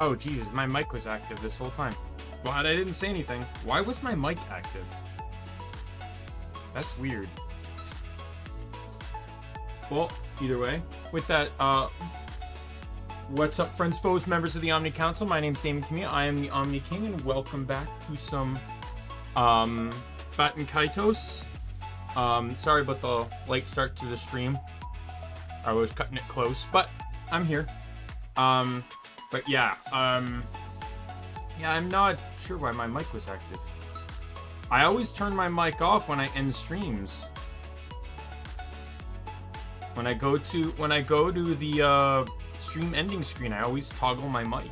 Oh, geez, my mic was active this whole time. Glad I didn't say anything. Why was my mic active? That's weird. Well, either way, with that, what's up, friends, foes, members of the Omni Council? My name's Daimien Kamiya. I am the Omni King, and welcome back to some, Baten Kaitos. Sorry about the late start to the stream. I was cutting it close, but I'm here. But yeah, yeah, I'm not sure why my mic was active. I always turn my mic off when I end streams. When I go to the stream ending screen, I always toggle my mic.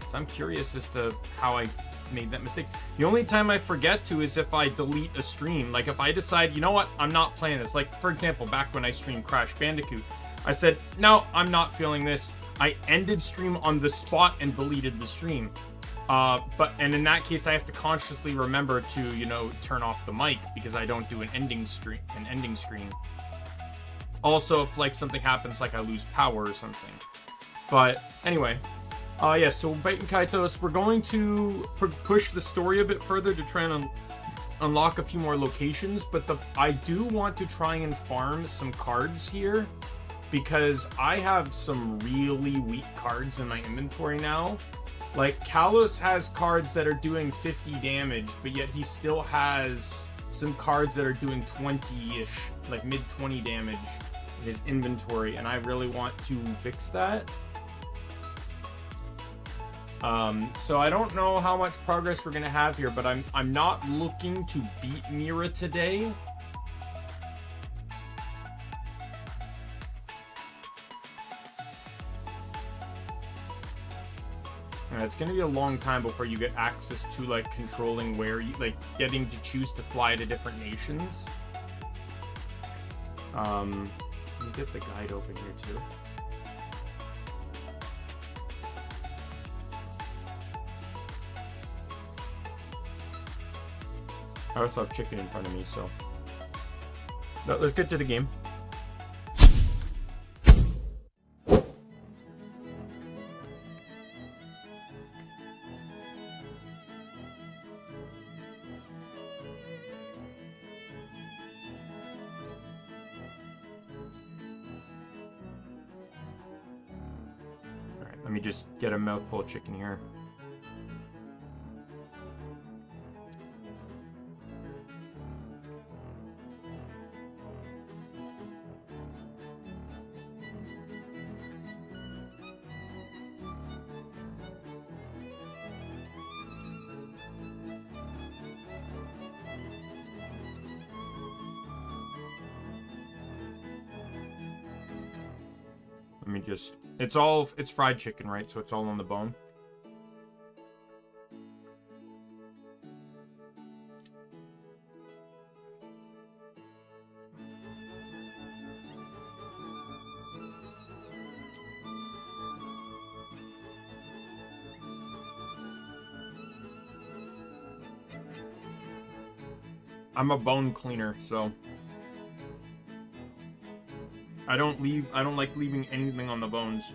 So I'm curious as to how I made that mistake. The only time I forget to is if I delete a stream. Like if I decide, you know what, I'm not playing this. Like for example, back when I streamed Crash Bandicoot, I said, no, I'm not feeling this. I ended stream on the spot and deleted the stream. And in that case, I have to consciously remember to, you know, turn off the mic because I don't do an ending screen. Also, if like something happens, like I lose power or something. But anyway, yeah. So Baten Kaitos, we're going to push the story a bit further to try and unlock a few more locations. But I do want to try and farm some cards here, because I have some really weak cards in my inventory now. Like, Kalos has cards that are doing 50 damage, but yet he still has some cards that are doing 20-ish, like mid-20 damage in his inventory, and I really want to fix that. So I don't know how much progress we're gonna have here, but I'm not looking to beat Mira today. It's gonna be a long time before you get access to like controlling where you like getting to choose to fly to different nations. Let me get the guide open here too. I also have chicken in front of me, so let's get to the game. Let me just get a mouthful of chicken here. Let me just... It's fried chicken, right? So it's all on the bone. I'm a bone cleaner, so I don't like leaving anything on the bones.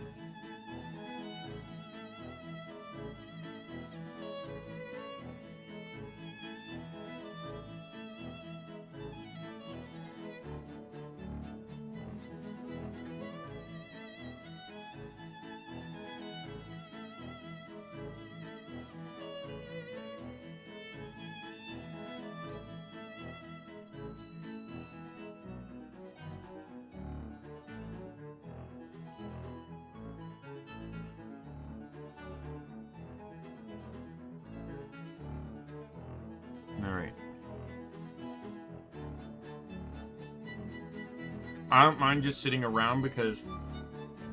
I don't mind just sitting around because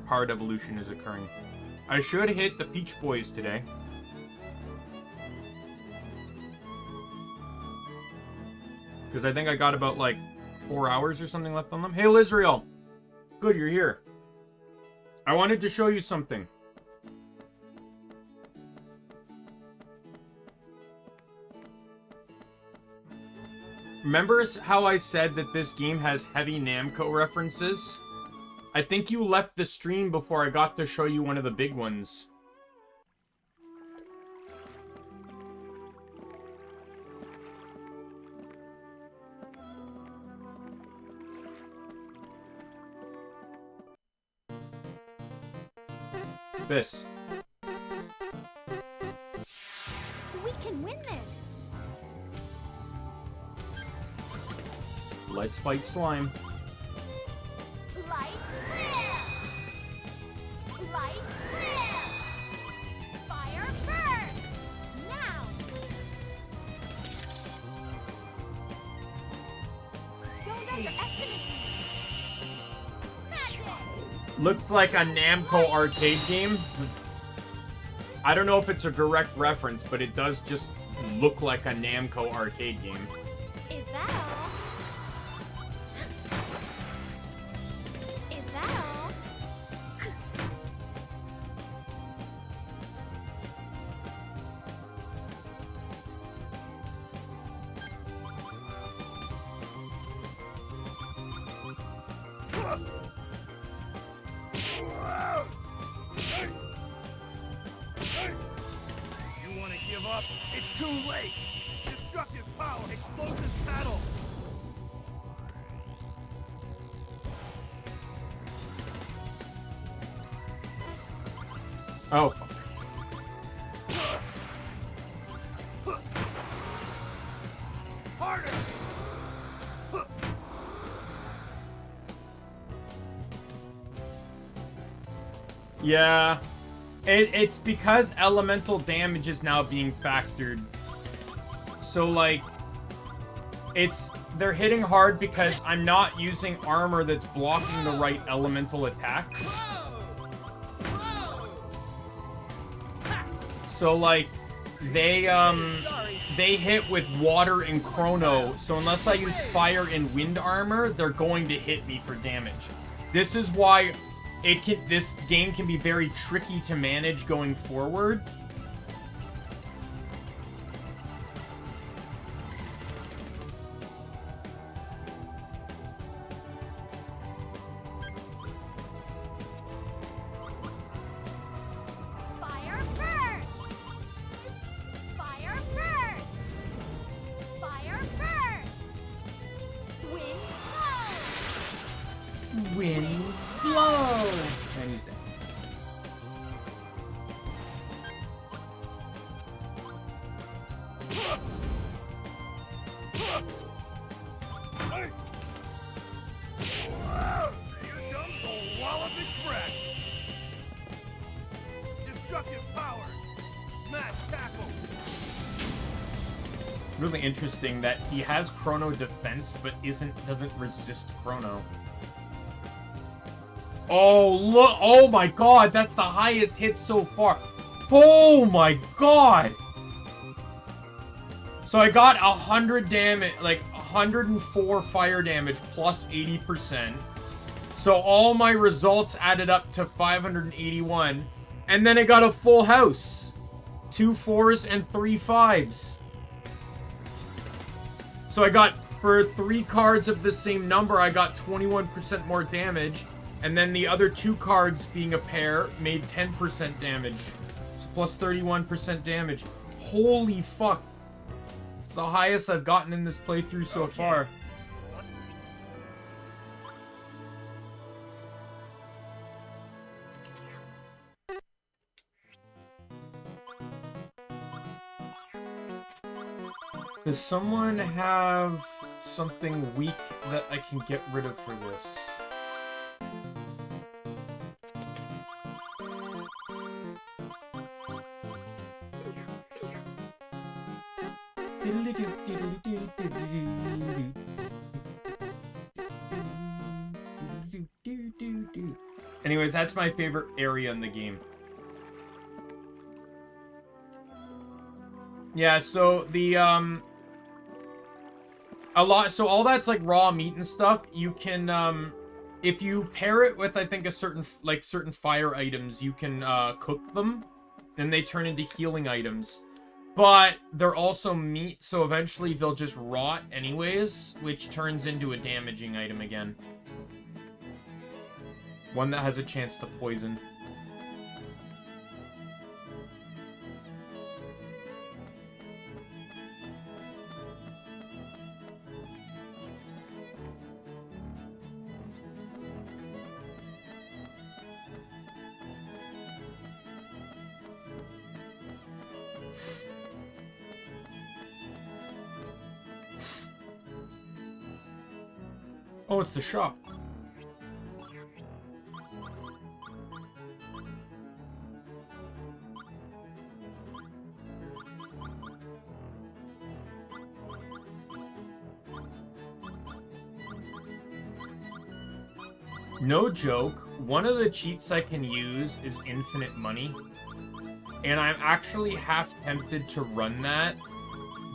hard evolution is occurring. I should hit the Peach Boys today. Because I think I got about like 4 hours or something left on them. Hey, Lizrael! Good, you're here. I wanted to show you something. Remember how I said that this game has heavy Namco references? I think you left the stream before I got to show you one of the big ones. this. We can win this. Let's fight slime. Light clear. Light clear. Fire first. Now. Don't underestimate me. Magic. Looks like a Namco arcade game. I don't know if it's a direct reference, but it does just look like a Namco arcade game. Is that all? Is that all? You want to give up? It's too late! Destructive power, explosive battle! Oh, fuck. Harder! Yeah. It's because elemental damage is now being factored. So, like, they're hitting hard because I'm not using armor that's blocking the right elemental attacks. So, like, they hit with water and chrono, so unless I use fire and wind armor, they're going to hit me for damage. This is why this game can be very tricky to manage going forward. Fire first. Fire first. Fire first. Wind blow. Wind blow! And he's dead. Hey! Here comes the Wallop Express! Destructive power! Smash tackle! Really interesting that he has chrono defense, but doesn't resist chrono. Oh, look! Oh my god, that's the highest hit so far. Oh my god! So I got 100 damage, like 104 fire damage plus 80%. So all my results added up to 581. And then I got a full house. 2 4s and 3 5s. So I got, for 3 cards of the same number, I got 21% more damage. And then the other 2 cards, being a pair, made 10% damage. So plus 31% damage. Holy fuck. It's the highest I've gotten in this playthrough so far. Does someone have something weak that I can get rid of for this? Anyways, that's my favorite area in the game. Yeah, so the so all that's like raw meat and stuff, you can if you pair it with, I think, a certain fire items, you can cook them and they turn into healing items. But they're also meat, so eventually they'll just rot anyways, which turns into a damaging item again. One that has a chance to poison. Oh, it's the shop. No joke, one of the cheats I can use is infinite money. And I'm actually half tempted to run that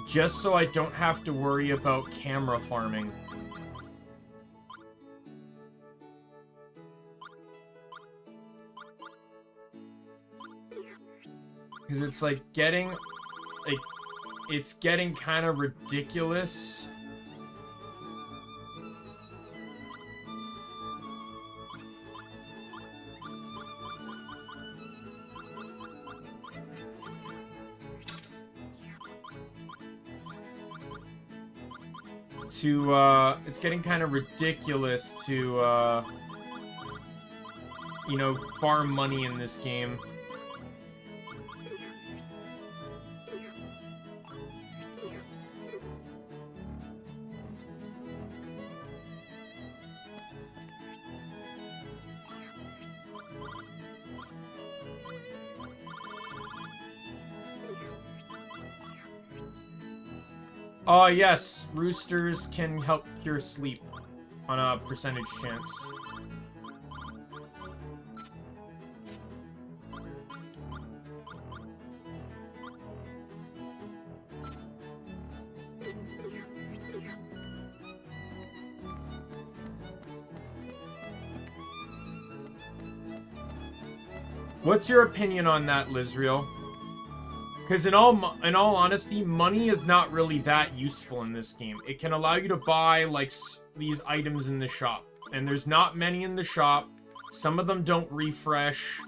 just so I don't have to worry about camera farming. Because it's like getting, it's getting kind of ridiculous. It's getting kind of ridiculous to, you know, farm money in this game. Yes, roosters can help cure sleep on a percentage chance. What's your opinion on that, Lizriel? Because in all honesty, money is not really that useful in this game. It can allow you to buy, like, these items in the shop. And there's not many in the shop. Some of them don't refresh.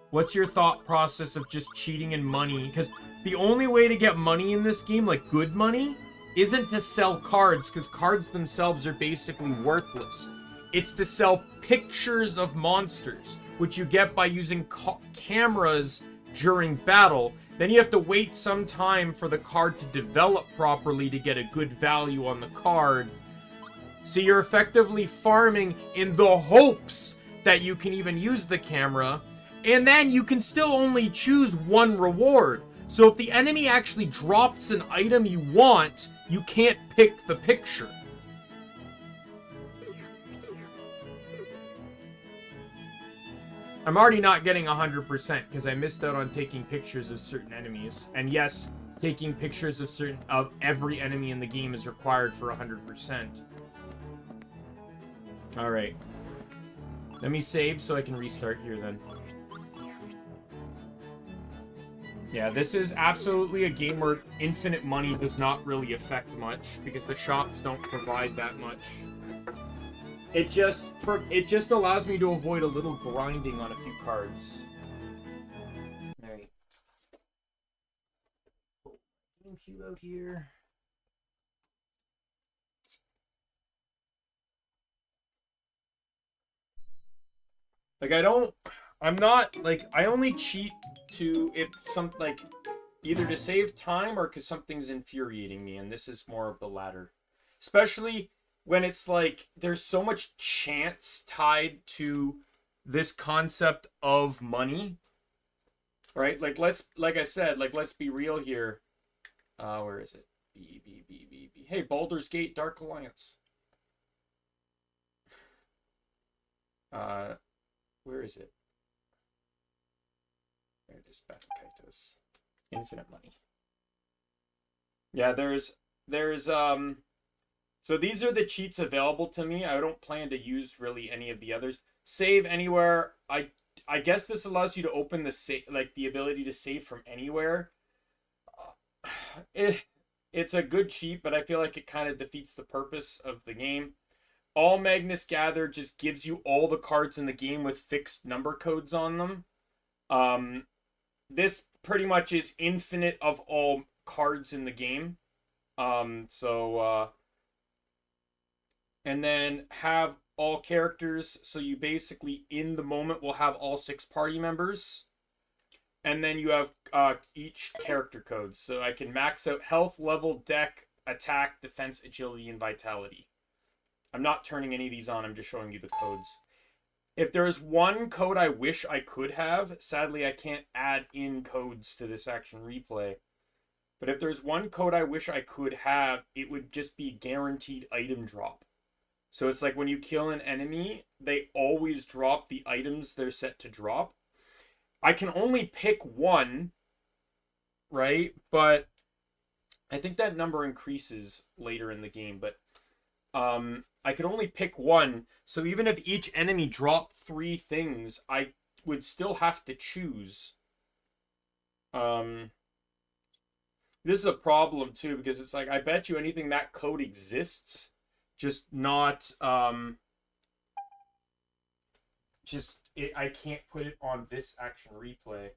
What's your thought process of just cheating in money? Because the only way to get money in this game, like good money, isn't to sell cards, because cards themselves are basically worthless. It's to sell pictures of monsters, which you get by using cameras during battle. Then you have to wait some time for the card to develop properly to get a good value on the card. So you're effectively farming in the hopes that you can even use the camera, and then you can still only choose one reward. So if the enemy actually drops an item you want, you can't pick the picture. I'm already not getting 100% because I missed out on taking pictures of certain enemies. And yes, taking pictures of every enemy in the game is required for 100%. Alright. Let me save so I can restart here then. Yeah, this is absolutely a game where infinite money does not really affect much because the shops don't provide that much. It just allows me to avoid a little grinding on a few cards. Alright. Gamecube out here. Like, I only cheat to, if something, like, either to save time or because something's infuriating me, and this is more of the latter. Especially when it's like, there's so much chance tied to this concept of money, right? Like, like I said, let's be real here. Where is it? B. Hey, Baldur's Gate Dark Alliance. Where is it? There it is, Baten Kaitos. Infinite money. Yeah, so these are the cheats available to me. I don't plan to use really any of the others. Save anywhere. I guess this allows you to open the ability to save from anywhere. It's a good cheat, but I feel like it kind of defeats the purpose of the game. All Magnus Gather just gives you all the cards in the game with fixed number codes on them. This pretty much is infinite of all cards in the game. And then have all characters, so you basically in the moment will have all 6 party members. And then you have each character code, so I can max out health, level, deck, attack, defense, agility, and vitality. I'm not turning any of these on, I'm just showing you the codes. If there's one code I wish I could have, sadly I can't add in codes to this action replay. But if there's one code I wish I could have, it would just be guaranteed item drop. So it's like when you kill an enemy, they always drop the items they're set to drop. I can only pick one, right? But I think that number increases later in the game. But I could only pick one. So even if each enemy dropped 3 things, I would still have to choose. This is a problem too, because it's like, I bet you anything that code exists, just not, I can't put it on this action replay.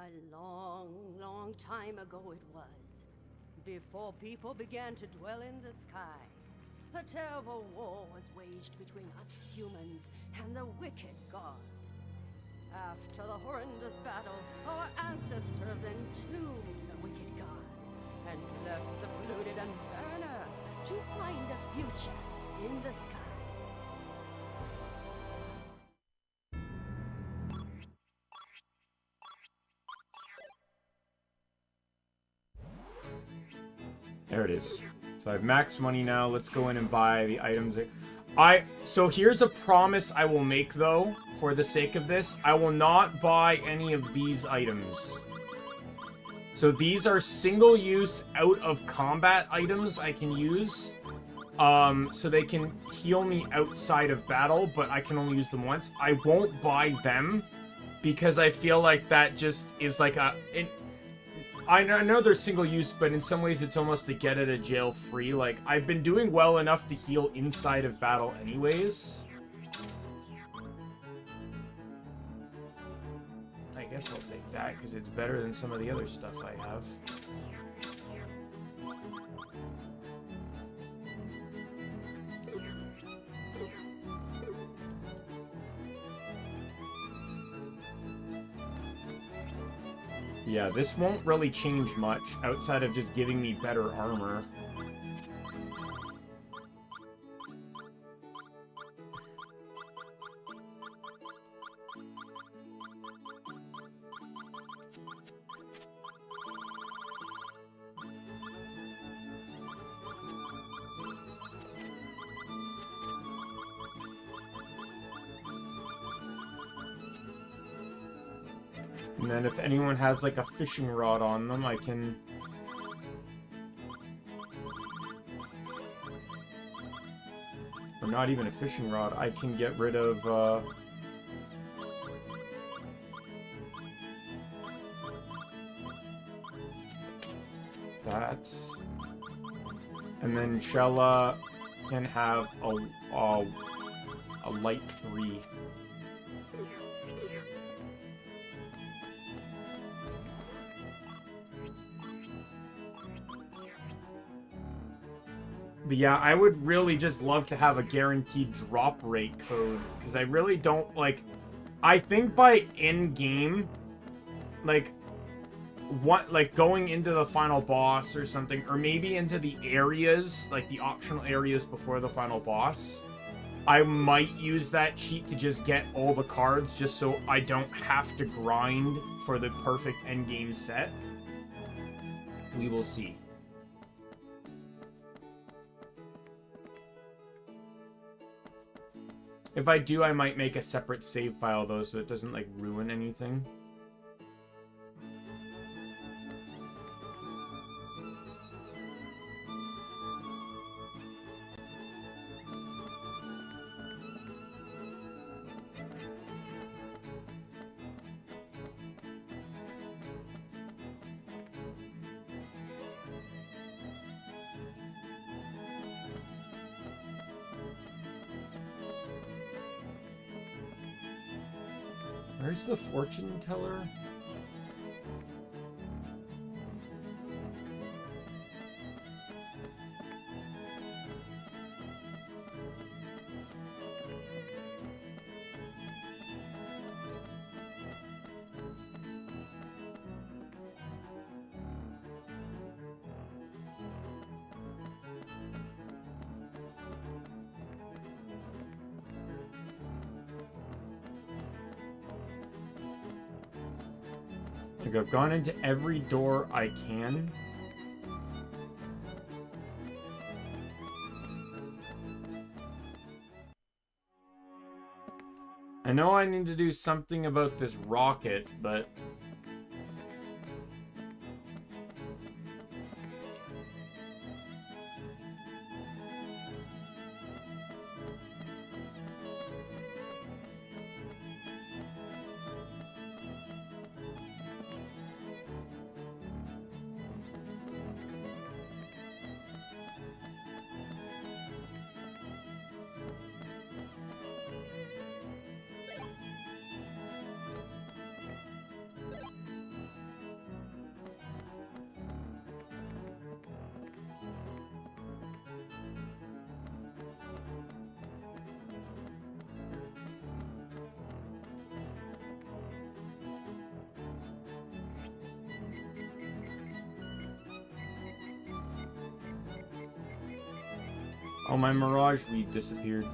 A long, long time ago it was, before people began to dwell in the sky. A terrible war was waged between us humans and the wicked god. After the horrendous battle, our ancestors entombed the wicked god and left the polluted and barren earth to find a future in the sky. There it is. So I have max money now. Let's go in and buy the items. So here's a promise I will make, though, for the sake of this. I will not buy any of these items. So these are single-use, out-of-combat items I can use. So they can heal me outside of battle, but I can only use them once. I won't buy them, because I feel like that just is like a... I know they're single use, but in some ways it's almost a get out of jail free. Like, I've been doing well enough to heal inside of battle anyways. I guess I'll take that, because it's better than some of the other stuff I have. Yeah, this won't really change much outside of just giving me better armor. And then if anyone has like a fishing rod on them, I can... Or not even a fishing rod, I can get rid of, that. And then Shella can have a light 3. But yeah, I would really just love to have a guaranteed drop rate code, because I really don't, like, I think by end game, like, going into the final boss or something, or maybe into the areas, like the optional areas before the final boss, I might use that cheat to just get all the cards, just so I don't have to grind for the perfect end game set. We will see. If I do, I might make a separate save file, though, so it doesn't, like, ruin anything. Where's the fortune teller? Like, I've gone into every door I can. I know I need to do something about this rocket, but... Oh, my Mirage weed disappeared.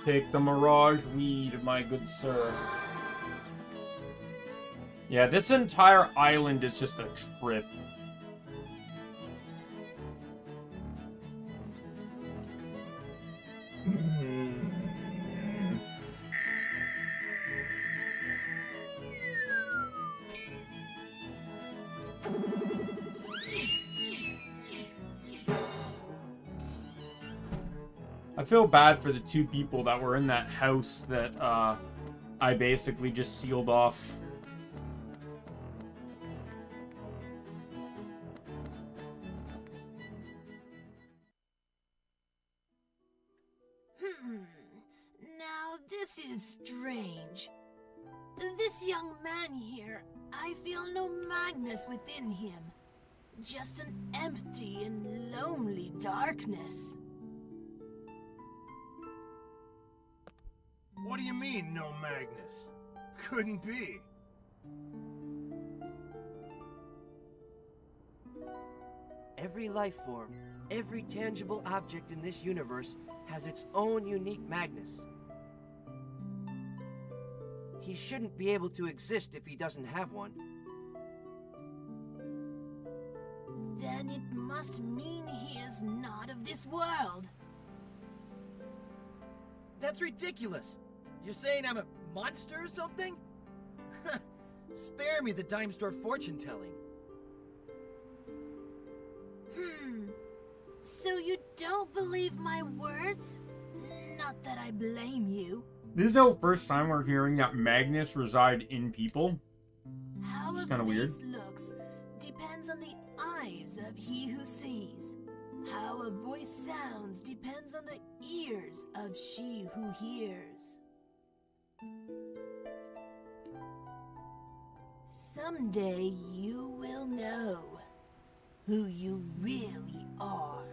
Take the Mirage weed, my good sir. Yeah, this entire island is just a trip. I feel bad for the two people that were in that house that I basically just sealed off. Now this is strange. This young man here, I feel no Magnus within him. Just an empty and lonely darkness. What do you mean, no Magnus? Couldn't be. Every life form, every tangible object in this universe has its own unique Magnus. He shouldn't be able to exist if he doesn't have one. Then it must mean he is not of this world. That's ridiculous! You're saying I'm a monster or something? Spare me the dime store fortune telling. So you don't believe my words? Not that I blame you. This is no first time we're hearing that Magnus reside in people. How It's a kinda weird. face looks depends on the eyes of he who sees. How a voice sounds depends on the ears of she who hears. Someday you will know who you really are.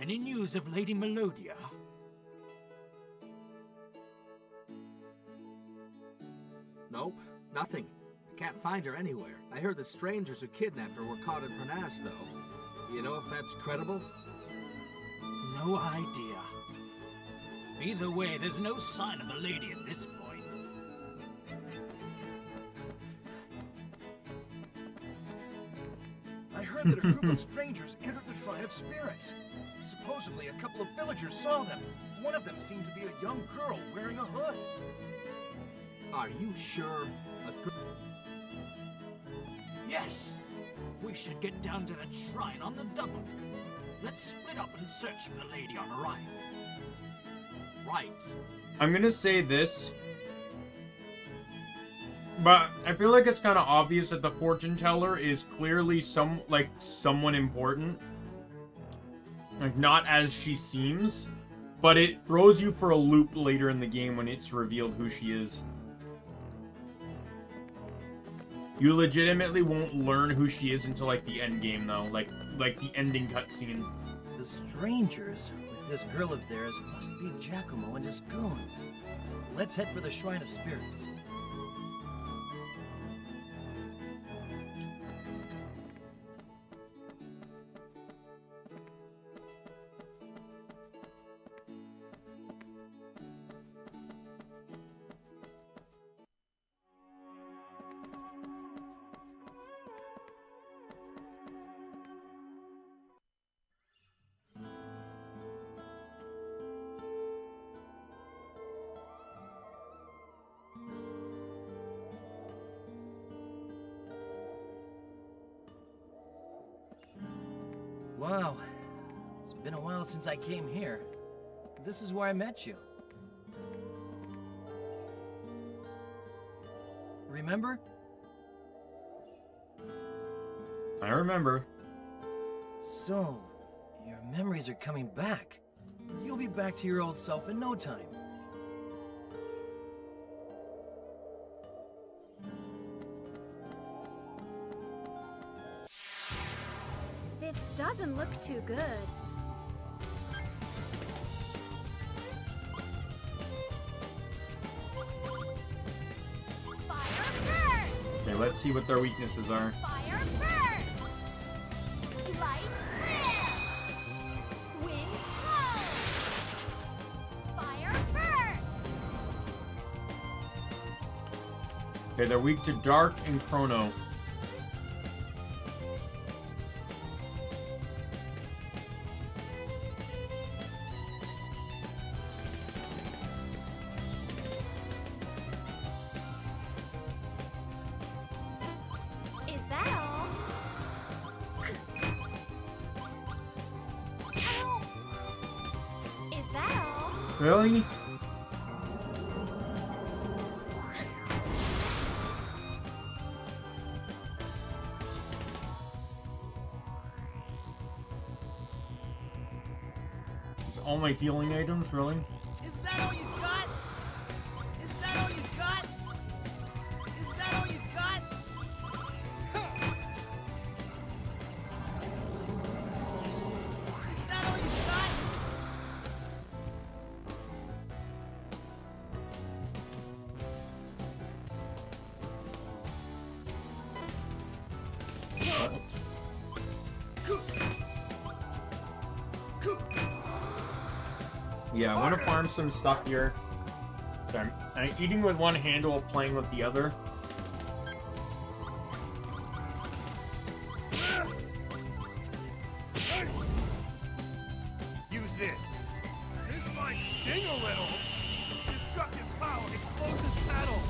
Any news of Lady Melodia? Nope, nothing. I can't find her anywhere. I heard the strangers who kidnapped her were caught in Pernas, though. You know if that's credible? No idea. Either way, there's no sign of the lady at this point. I heard that a group of strangers entered the Shrine of Spirits. Supposedly, a couple of villagers saw them. One of them seemed to be a young girl wearing a hood. Are you sure? Yes! We should get down to that shrine on the double. Let's split up and search for the lady on arrival. Right. I'm gonna say this, but I feel like it's kind of obvious that the fortune teller is clearly someone important. Like, not as she seems, but it throws you for a loop later in the game when it's revealed who she is. You legitimately won't learn who she is until, like, the end game, though. Like the ending cutscene. The strangers with this girl of theirs must be Giacomo and his goons. Let's head for the Shrine of Spirits. Wow, it's been a while since I came here. This is where I met you. Remember? I remember. So, your memories are coming back. You'll be back to your old self in no time. This doesn't look too good. Fire first! Okay, let's see what their weaknesses are. Fire first! Light clear! Wind blow! Fire first! Okay, they're weak to dark and chrono. Is that all? Ow! Is that all? Really? All my healing items, really? Is that all you got? Is that all you got? Is that all you got? Is that all you got? Yeah, I want to farm some stuff here. So I'm eating with one hand while playing with the other. Use this. This might sting a little. Destructive power, explosive battle.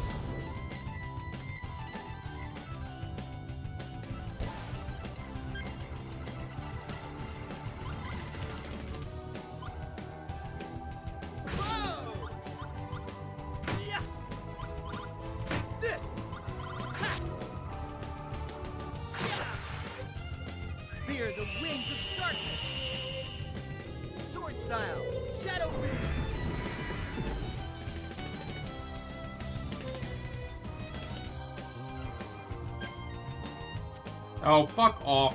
Whoa! Yeah! Take this! Ha! Yeah! Fear the wings of darkness! Sword style! Shadow wing! Oh, fuck off.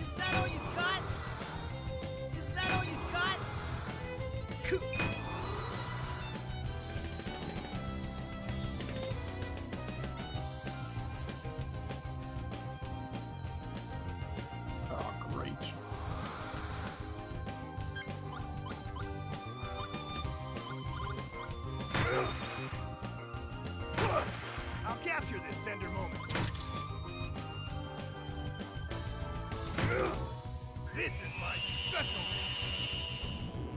Is that all you got? Is that all you got? Oh, great. I'll capture this tender moment. This is my specialty.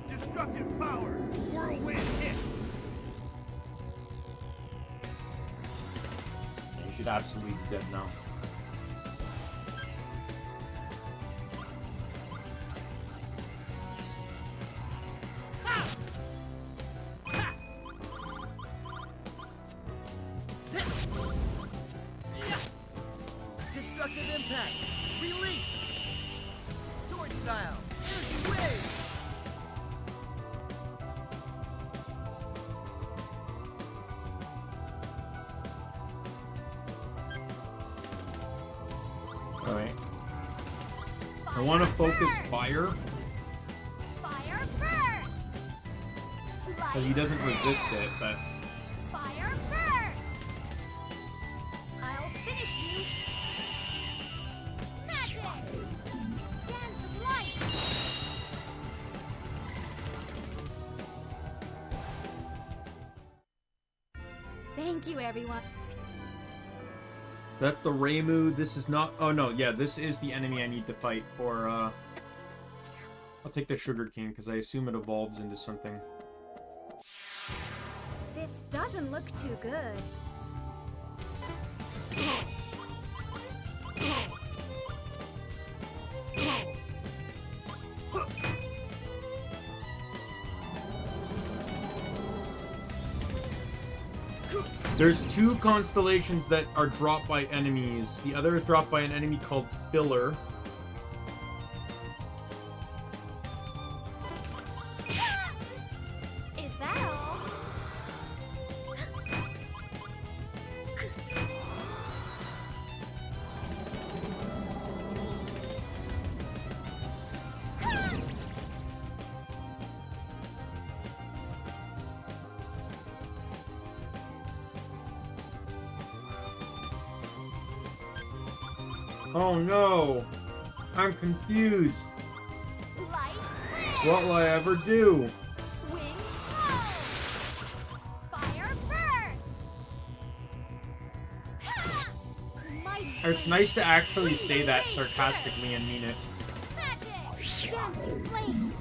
Destructive power, whirlwind hit. You should absolutely be dead now. Destructive impact. Release. Sword style. Energy wave. Alright. I want to focus fire, Fire first! because he doesn't resist it, but... Fire first! I'll finish you! Magic! Dance of light! Thank you, everyone. That's the Reimu. This is not... Oh, no. Yeah, this is the enemy I need to fight for, I'll take the Sugar Cane, because I assume it evolves into something. This doesn't look too good. There's two constellations that are dropped by enemies. The other is dropped by an enemy called Filler. Is that all? Oh no! I'm confused. Light, What will I ever do? wind, blow! Fire first! Mighty It's nice to actually say that sarcastically and mean it. magic! Dancing flames!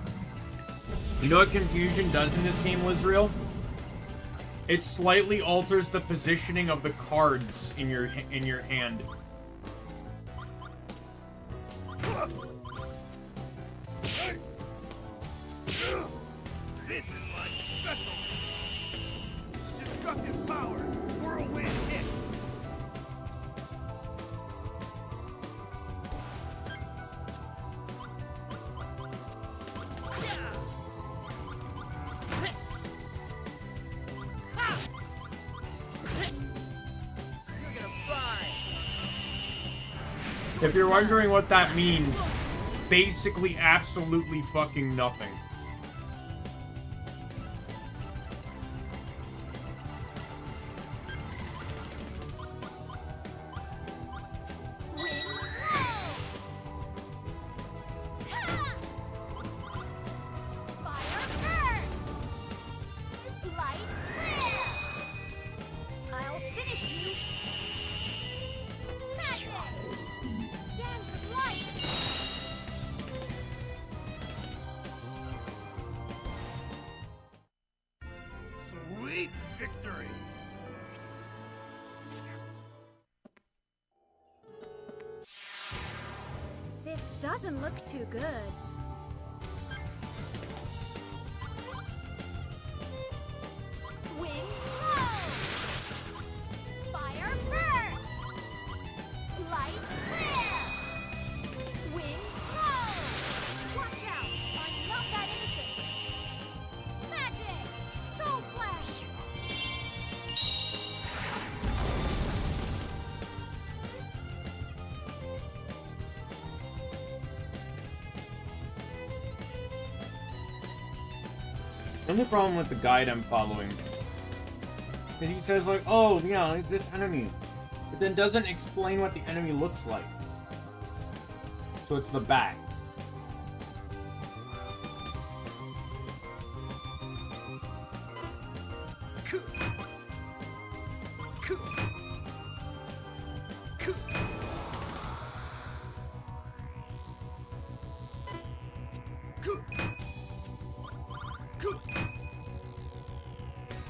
You know what confusion does in this game, Lizreal? It slightly alters the positioning of the cards in your hand. This is my specialty. Destructive power, whirlwind hit. You're gonna fry. If you're wondering what that means, basically absolutely fucking nothing. Wind, blow! Fire first! Light, clear! I'll finish you! Magic! Dance of light! Sweet victory. This doesn't look too good. Wind, blow! Fire first! Light, clear! Wind, blow! Watch out! I'm not that innocent! Magic! Soul Flash! The only problem with the guide I'm following is he says like, oh, yeah, this enemy, but then doesn't explain what the enemy looks like. So it's the back.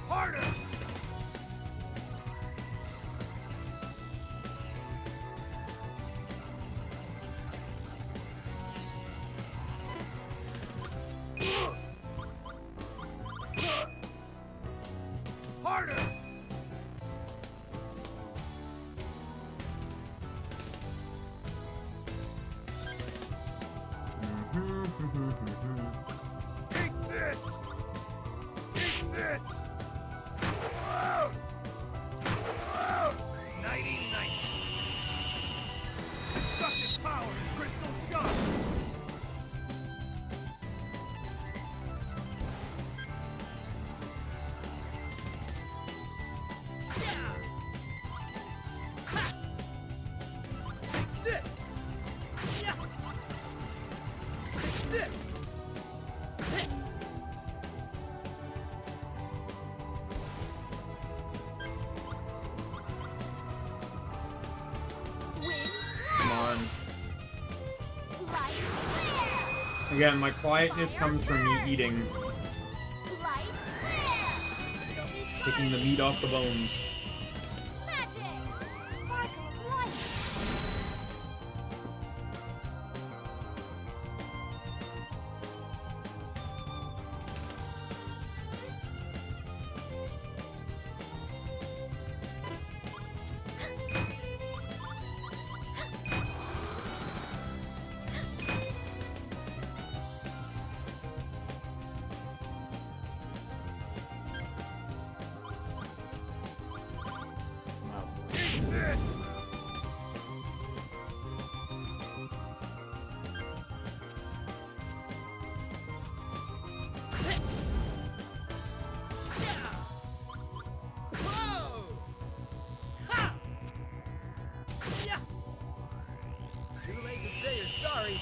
Harder! Harder! Take this! Take this! Nighty night! Destructive power and crystal shock! Take this! Take this! Come on. Light clear! Again, my quietness comes from me eating, Light clear! taking the meat off the bones. Magic! Sparkle of light! This! Too late to say you're sorry.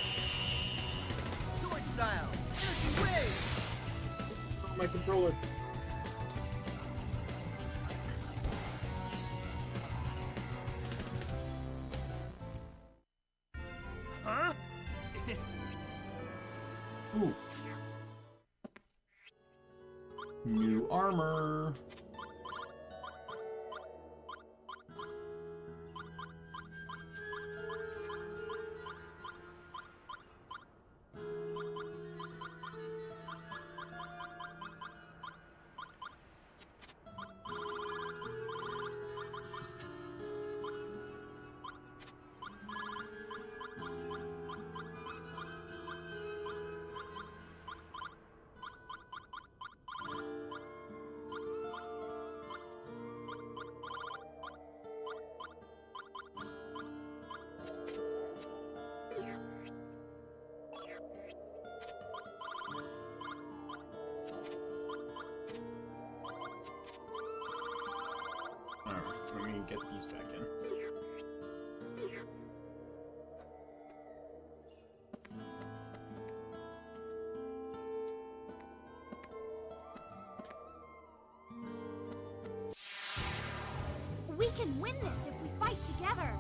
Sword style. Energy wave. Oh, my controller. Huh? Ooh. New armor. Alright, let me get these back in. We can win this if we fight together.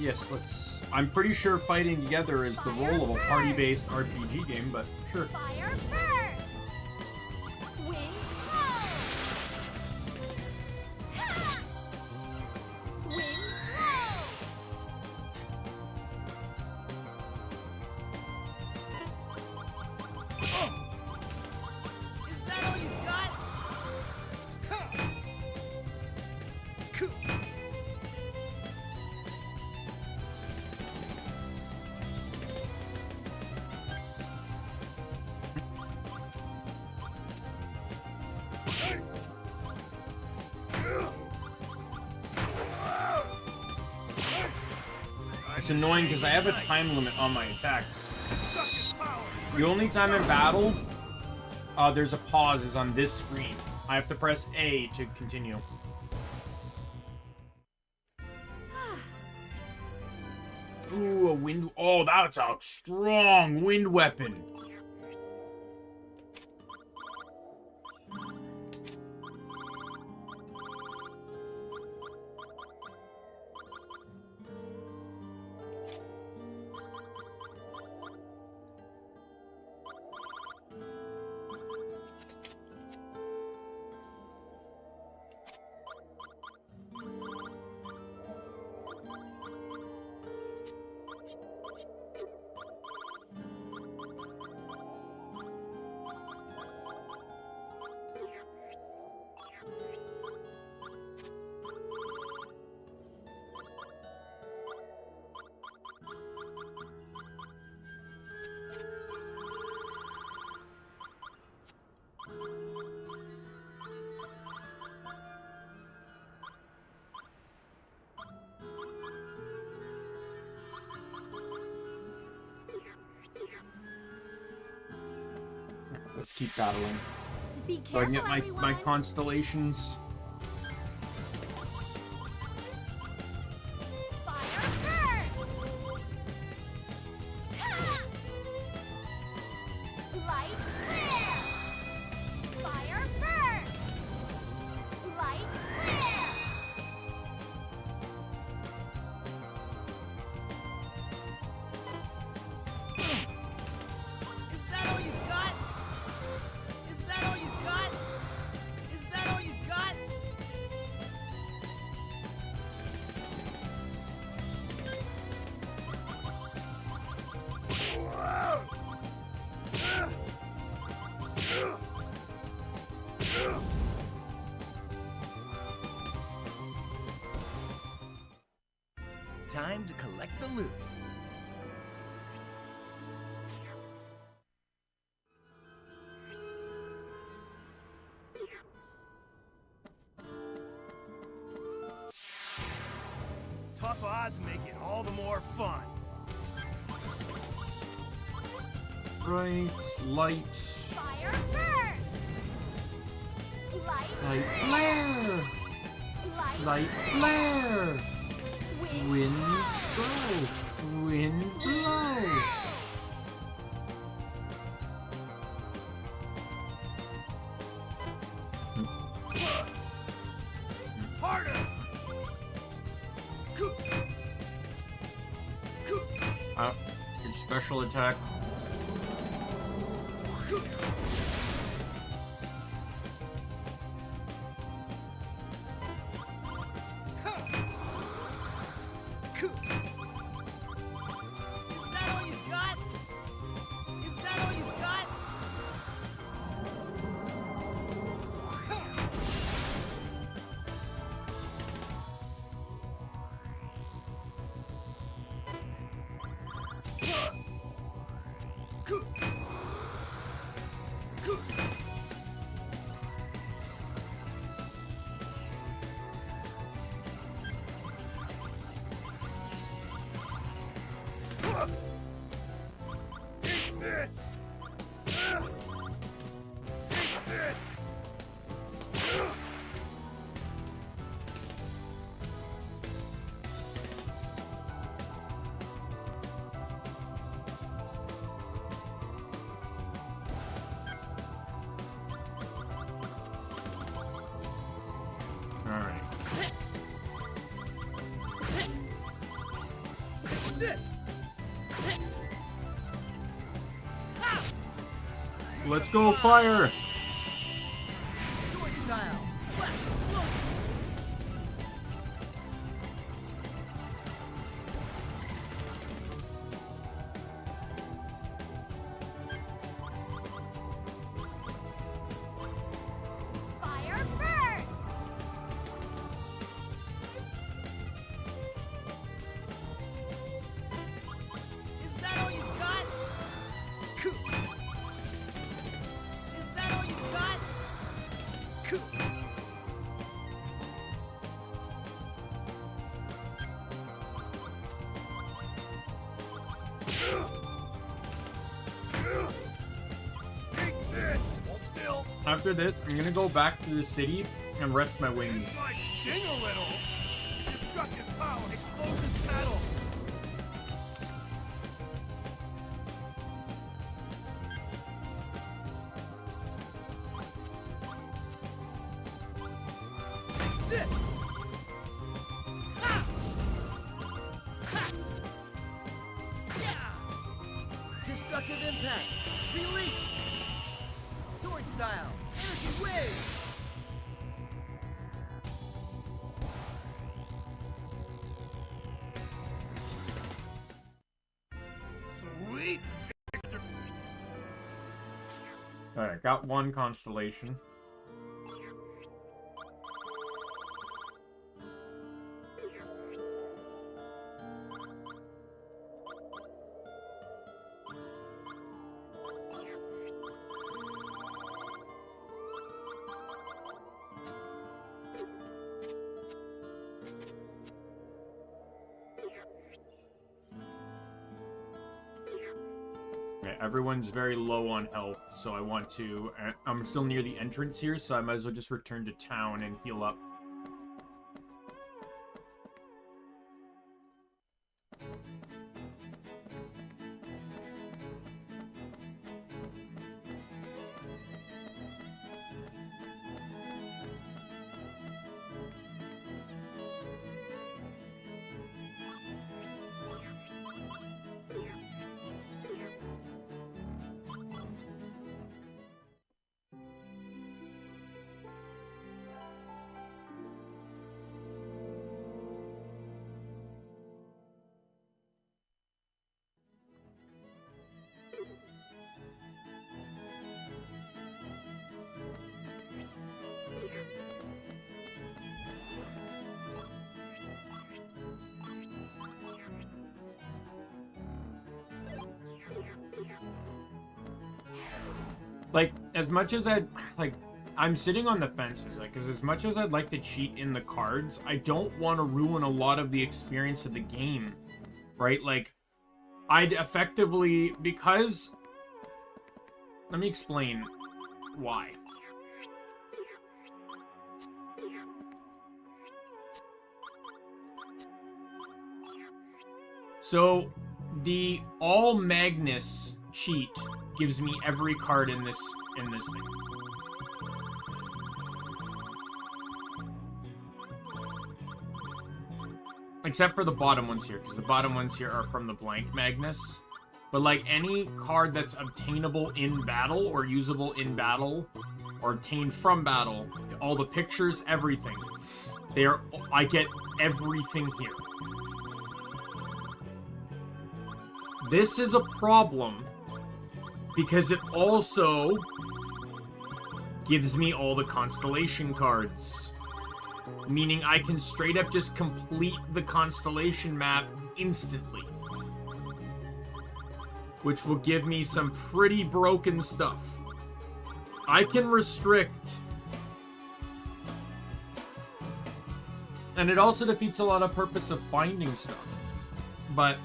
Yes, let's... I'm pretty sure fighting together is the role of a party-based RPG game, but sure. Fire first! Wind blow! Ha! Wind Is that all you got? It's annoying because I have a time limit on my attacks. Destructive power and The only time in battle there's a pause is on this screen. I have to press A to continue. Ooh, a wind. Oh, that's a strong wind weapon. Let's keep battling. Be So I can careful, get my everyone. constellations. Fire first! Ha! Light clear! Fire first! Light clear! Is that all you got? Is that all you got? Is that all you got? Time to collect the loot. Tough odds make it all the more fun. Right, light, Fire first! Light light flare, light flare. Wind blow, wind blow. Harder! Your special attack. Is that all you got? Is that all you got? Eat this! Eat this! All right. This! Let's go, fire! Sword style! Blast explosion! Fire first! Is that all you got? Is that all you got? Take this! Won't after this, I'm gonna go back to the city and rest my wings. This might sting a little. Destructive power, explosive metal. This. Ha! Ha! Yeah! Destructive impact. Release. Sword style. Energy wave. Sweet victory. Alright, got one constellation. Everyone's very low on health, so I want to... I'm still near the entrance here, so I might as well just return to town and heal up. Like, as much as I'm sitting on the fences, like, because as much as I'd like to cheat in the cards, I don't want to ruin a lot of the experience of the game, right? Like, I'd effectively, because... Let me explain why. So, the All Magnus cheat gives me every card in this thing. Except for the bottom ones here, because the bottom ones here are from the blank Magnus. But like any card that's obtainable in battle, or usable in battle, or obtained from battle, all the pictures, everything. I get everything here. This is a problem because it also gives me all the constellation cards. Meaning I can straight up just complete the constellation map instantly. Which will give me some pretty broken stuff. I can restrict. And it also defeats a lot of purpose of finding stuff. But...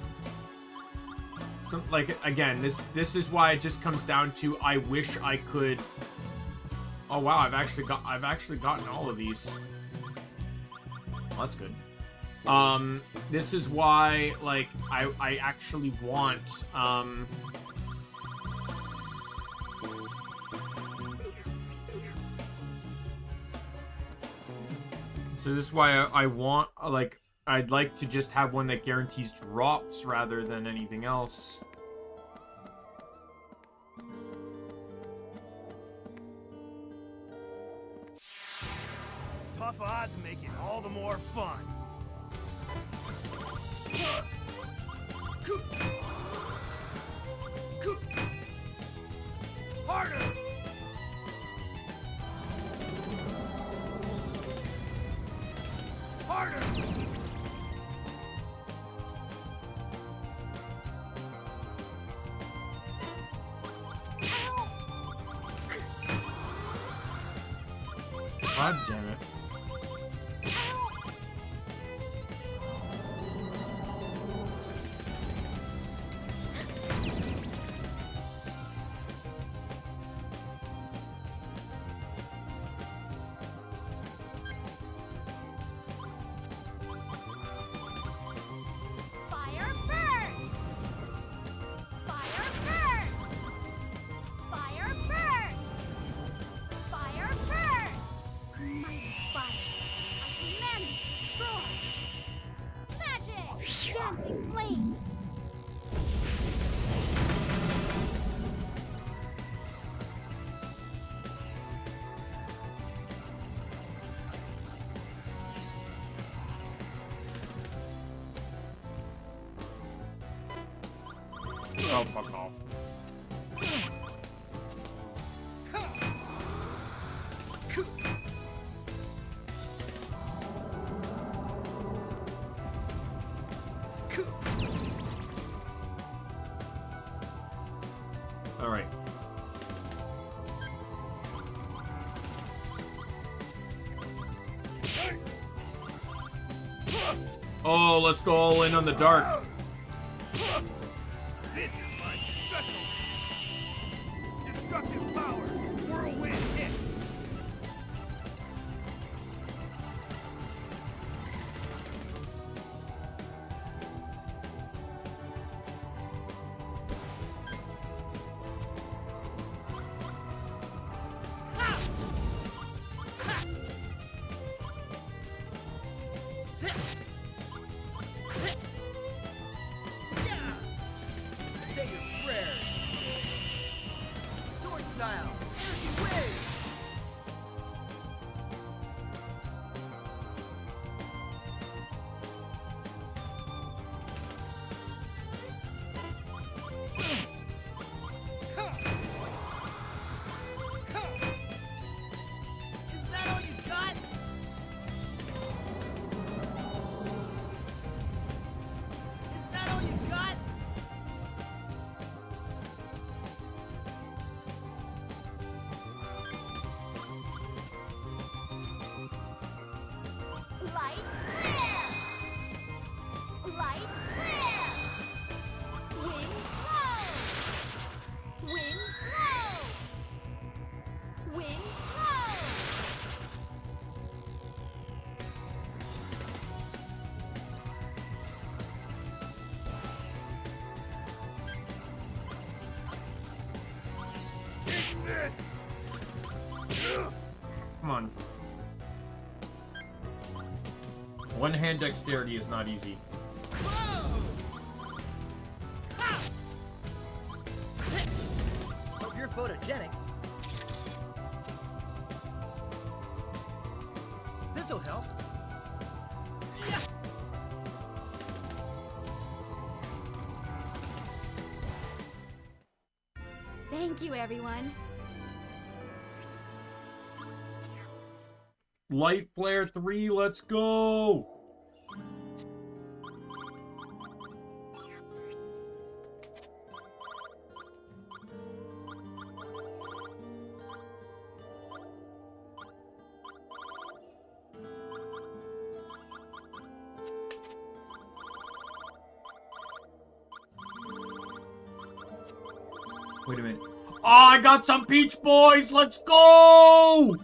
like, again, this is why it just comes down to I wish I could... Oh wow, I've actually gotten all of these. Well, that's good. This is why, like, I actually want, so this is why I want, like, I'd like to just have one that guarantees drops rather than anything else. Tough odds make it all the more fun. Harder! Harder! God damn it. Dancing flames. Oh, fuck off. All right. Oh, let's go all in on the dark. This is my special. Destructive power. Whirlwind hit. Say your prayers. Sword style. Energy wave. Is that all you got? Is that all you got? Light flare. Light flare. Wind blow. Wind blow. Wind blow. Take this. Come on. One-hand dexterity is not easy. Hope you're photogenic. This'll help. Thank you, everyone. Light Flare 3, let's go! Wait a minute. Oh, I got some Peach Boys! Let's go!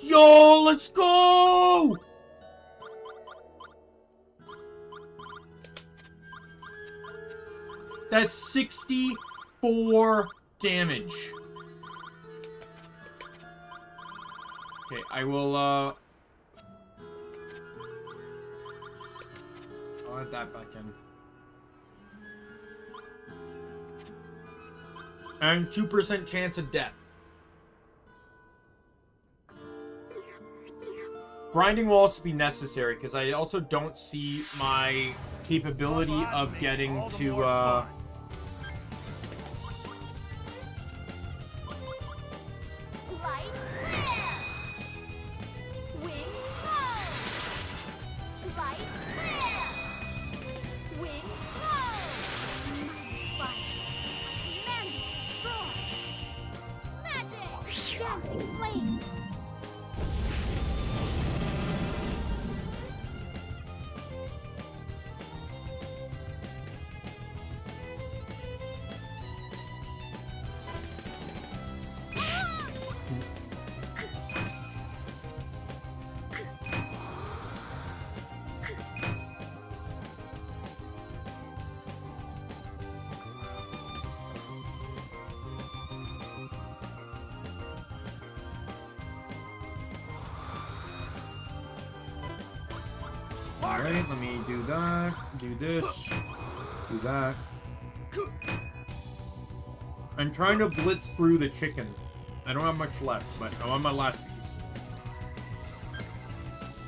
Yo, let's go! That's 64 damage. Okay, I will, I'll add that back in. And 2% chance of death. Grinding will also be necessary, because I also don't see my capability of getting to, Light flare. Wind blow. Light flare. Wind blow. Fire. Command destroy. Magic. Dancing flames. Alright, let me do that, do this, do that. I'm trying to blitz through the chicken. I don't have much left, but I'm on my last piece.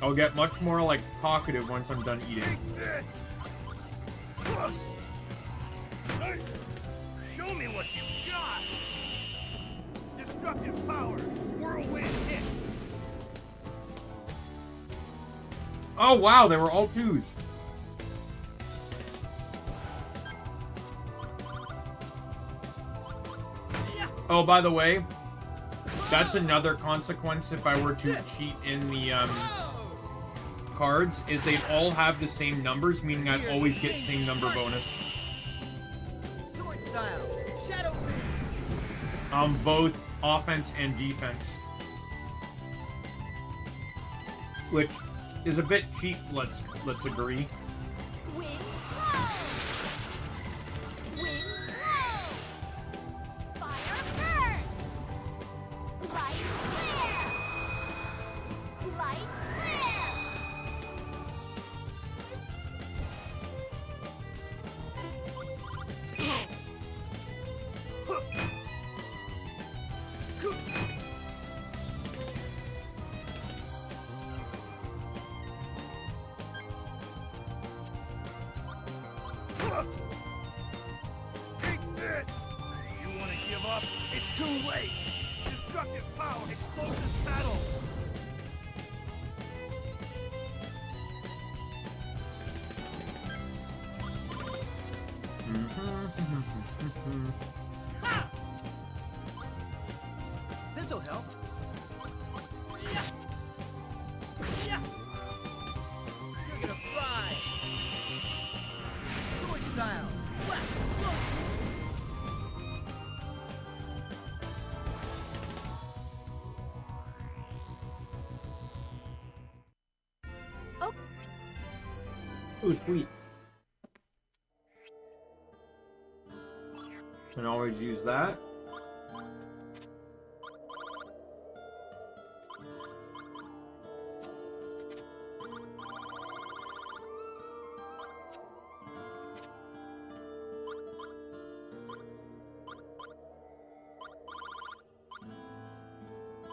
I'll get much more, like, talkative once I'm done eating. Hey, show me what you got! Destructive power, whirlwind hit. Oh, wow, they were all twos. Oh, by the way, that's another consequence if I were to cheat in the cards, is they'd all have the same numbers, meaning I'd always get same number bonus. Sword style. Shadow. Both offense and defense. Which is a bit cheap, let's agree. Wind blow. Wind blow. Fire burst. Light clear. Light Take this! You want to give up? It's too late! Destructive power, explosive battle! This'll help. You're gonna fry. Sword style. Blast explosion. Oh, Ooh, sweet. Can always use that.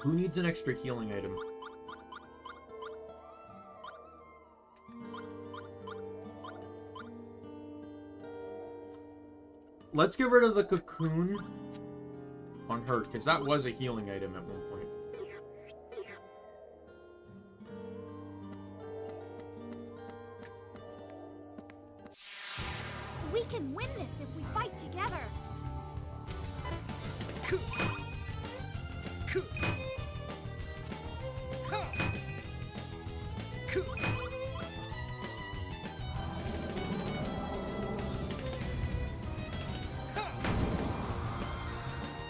Who needs an extra healing item? Let's get rid of the cocoon on her, because that was a healing item at one point. we can win this if we fight together.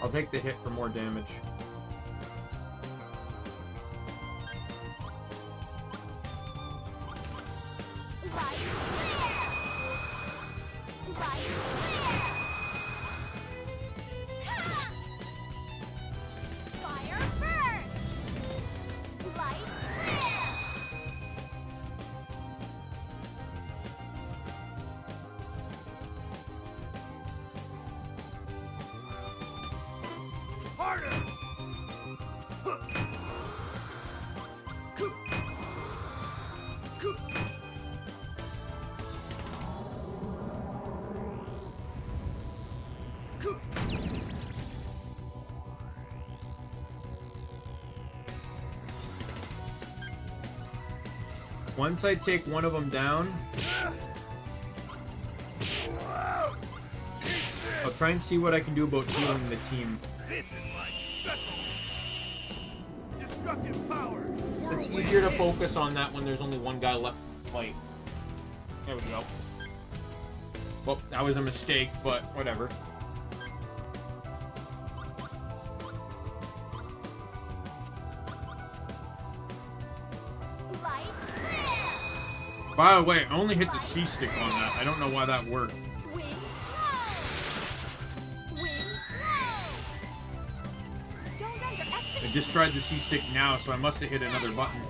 I'll take the hit for more damage. Once I take one of them down, I'll try and see what I can do about healing the team. This is my special. Destructive power. It's easier to focus on that when there's only one guy left to fight. There we go. Well, that was a mistake, but whatever. By the way, I only hit the C stick on that. I don't know why that worked. I just tried the C stick now, so I must have hit another button.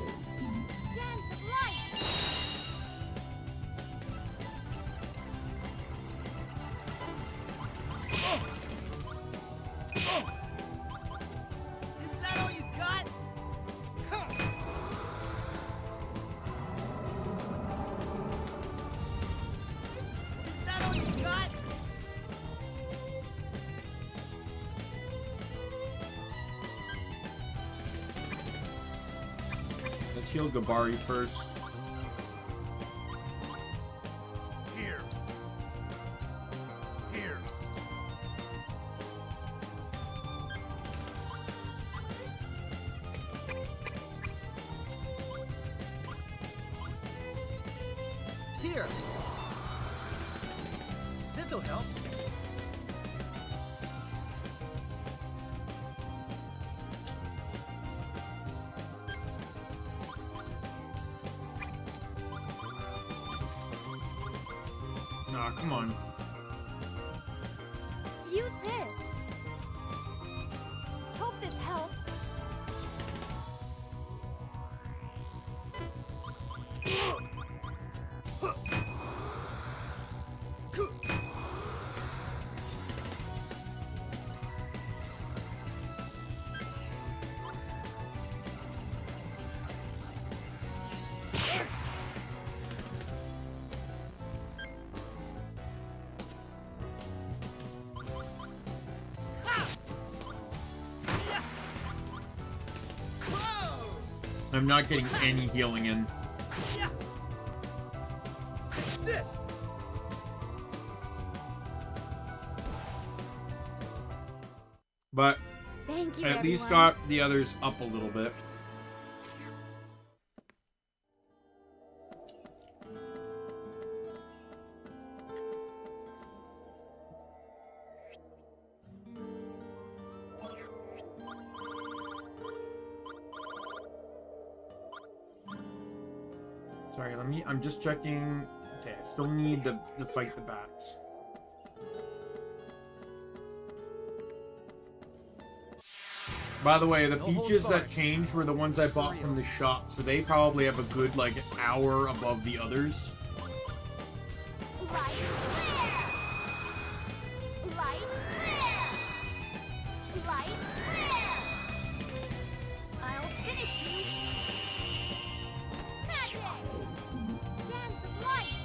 heal Gabari first. Here. Here. Here. This'll help. Nah, come on. Use this. Hope this helps. I'm not getting any healing in. This. But Thank you, at least everyone. got the others up a little bit. Sorry, I'm just checking. Okay, I still need to fight the bats. By the way, the peaches that changed were the ones I bought from the shop, so they probably have a good, like, hour above the others. Light flare! Light flare! Light flare! I'll finish you! Magic! Dance of light!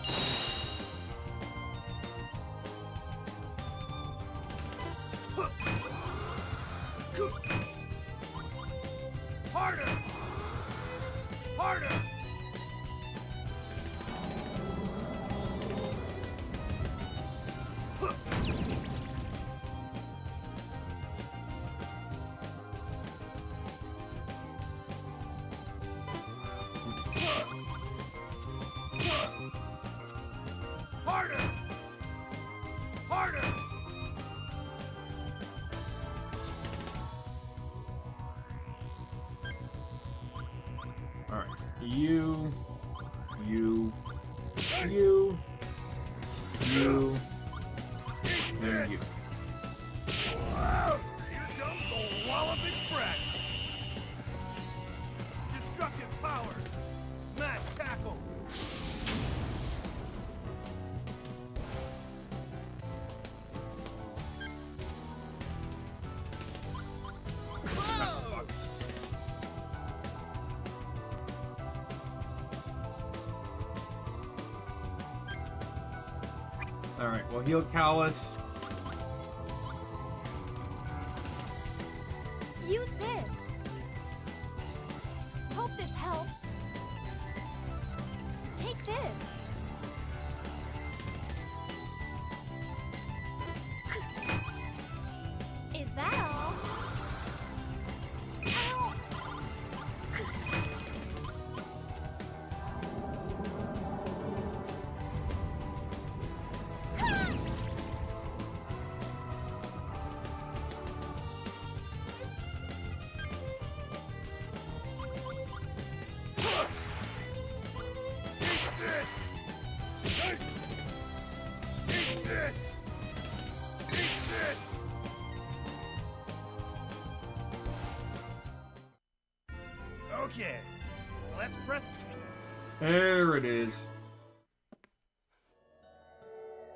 Harder! Harder! Harder! Harder! Alright. You, and you. Wow! Here comes the Wallop Express! Destructive power! Smash tackle! Alright, we'll heal Callus. Use this! Hope this helps. Take this! Is that all? Ow! Okay, let's press. There it is.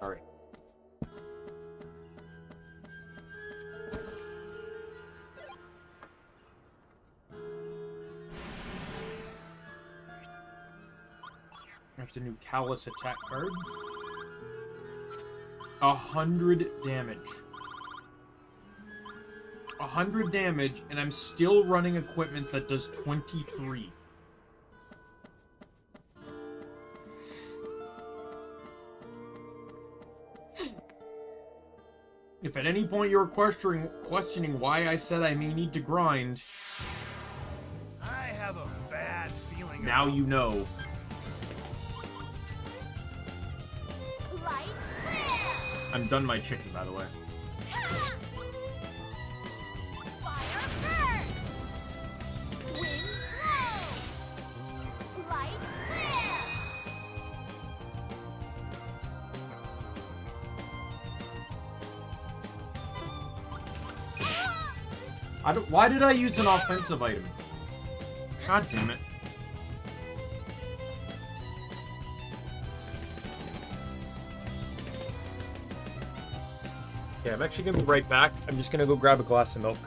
Alright. That's a new Callus attack card. 100 damage. 100 damage, and I'm still running equipment that does 23. If at any point you're questioning why I said I may need to grind, I have a bad feeling. now you know. Light flare! I'm done my chicken, by the way. Ha! Fire burst! Wind blow! Light flare! Why did I use an offensive item? God damn it. Yeah, I'm actually gonna be right back. I'm just gonna go grab a glass of milk.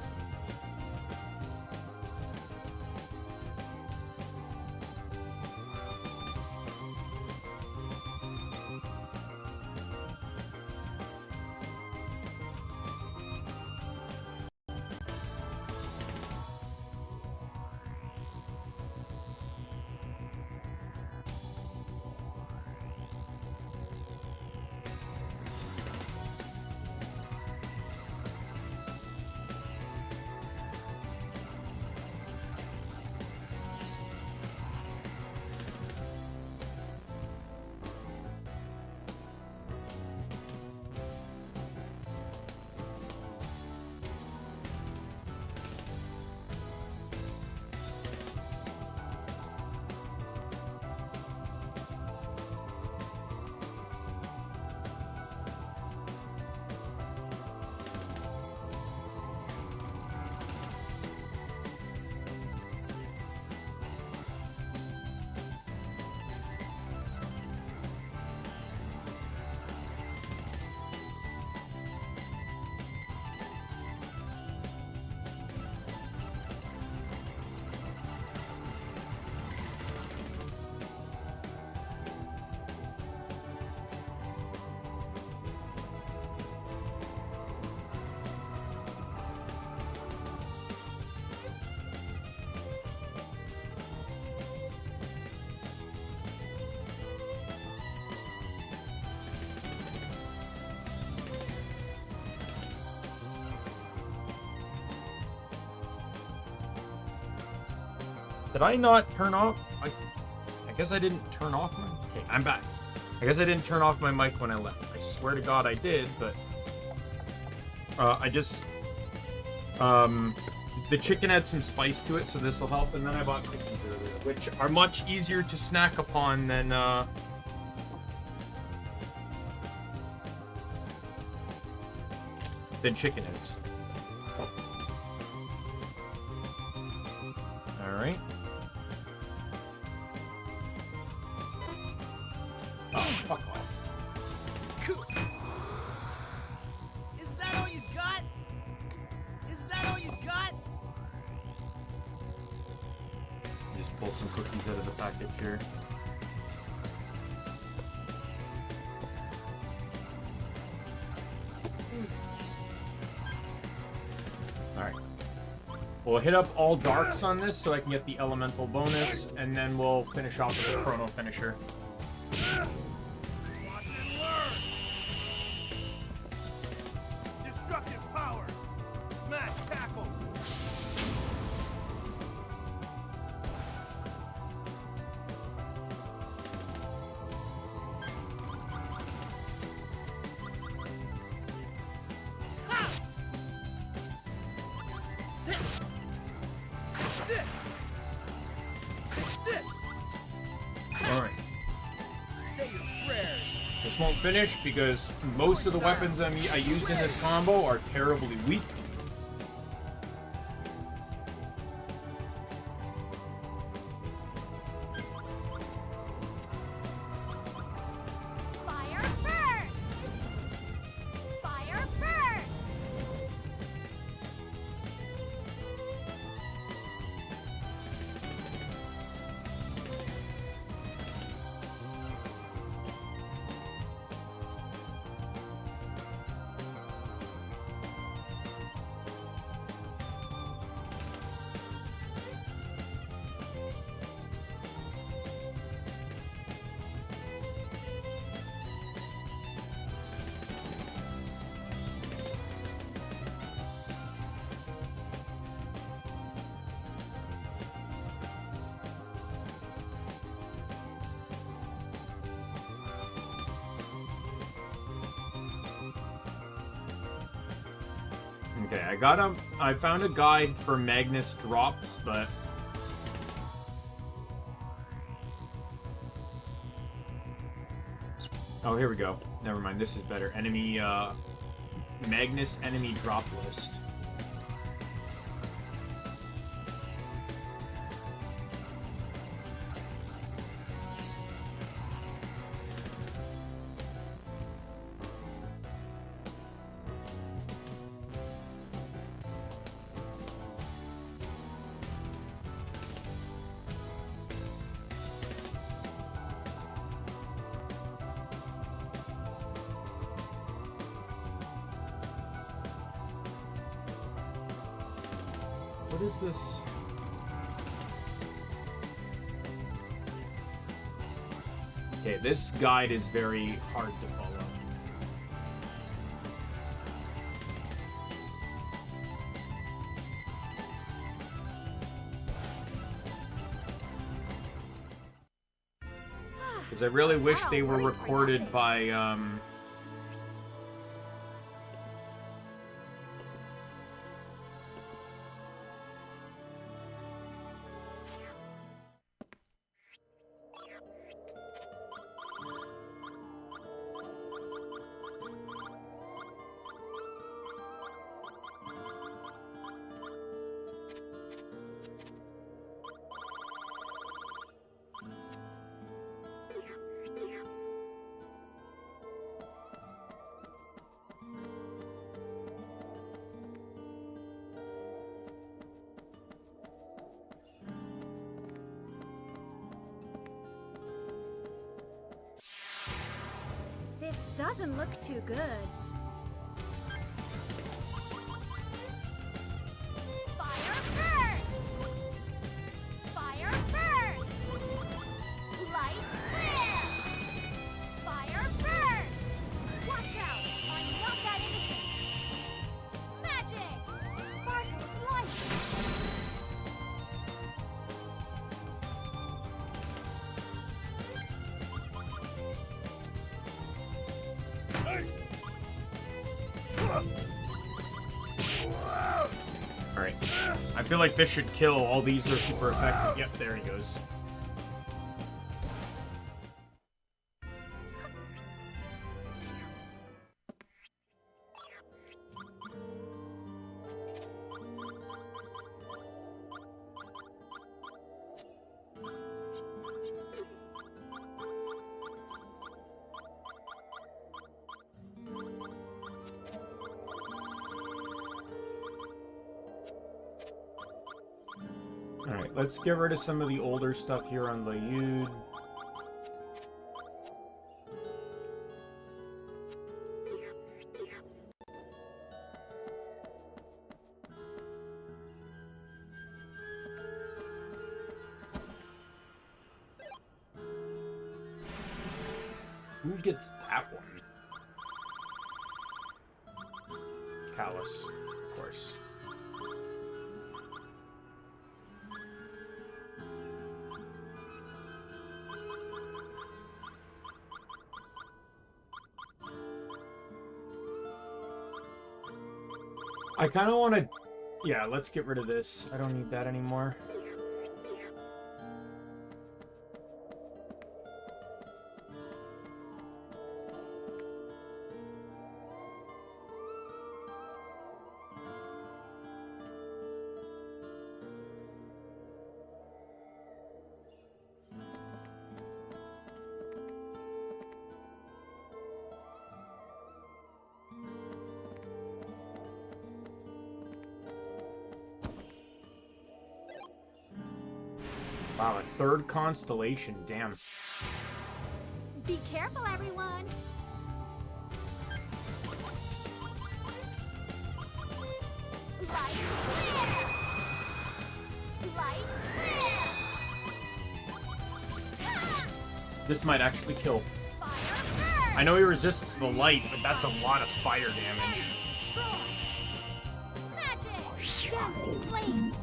Did I not turn off? I guess I didn't turn off my... Okay, I'm back. I guess I didn't turn off my mic when I left. I swear to God I did, but... I just... The chicken had some spice to it, so this will help. And then I bought cookies earlier, which are much easier to snack upon than, chicken is. Alright. Oh, fuck off. Is that all you got? Is that all you got? Just pull some cookies out of the package here. Alright. We'll hit up all darks on this so I can get the elemental bonus, and then we'll finish off with the chrono finisher. Watch and learn. Destructive power. Smash tackle. Alright. This won't finish because most of the weapons I used in this combo are terribly weak. Fire burst! Fire burst! Okay, I found a guide for Magnus drops, but... Oh, here we go. Never mind, this is better. Enemy, Magnus enemy drop list. What is this? Okay, this guide is very hard to follow. Because I really wish they were recorded by, This doesn't look too good. Fire first! Fire first! Light clear! Fire first! Watch out! I'm not that innocent! Magic! Sparkles light! Alright. I feel like this should kill. All these are super effective. Yep, there he goes. Alright, let's get rid of some of the older stuff here on Layud. Who gets that one? Callus, of course. I kind of want to... Yeah, let's get rid of this. I don't need that anymore. Wow, a third constellation, damn. Be careful, everyone! Light clear! Light clear! This might actually kill. Fire first! I know he resists the light, but that's a lot of fire damage. Destroy! Magic! Dancing flames!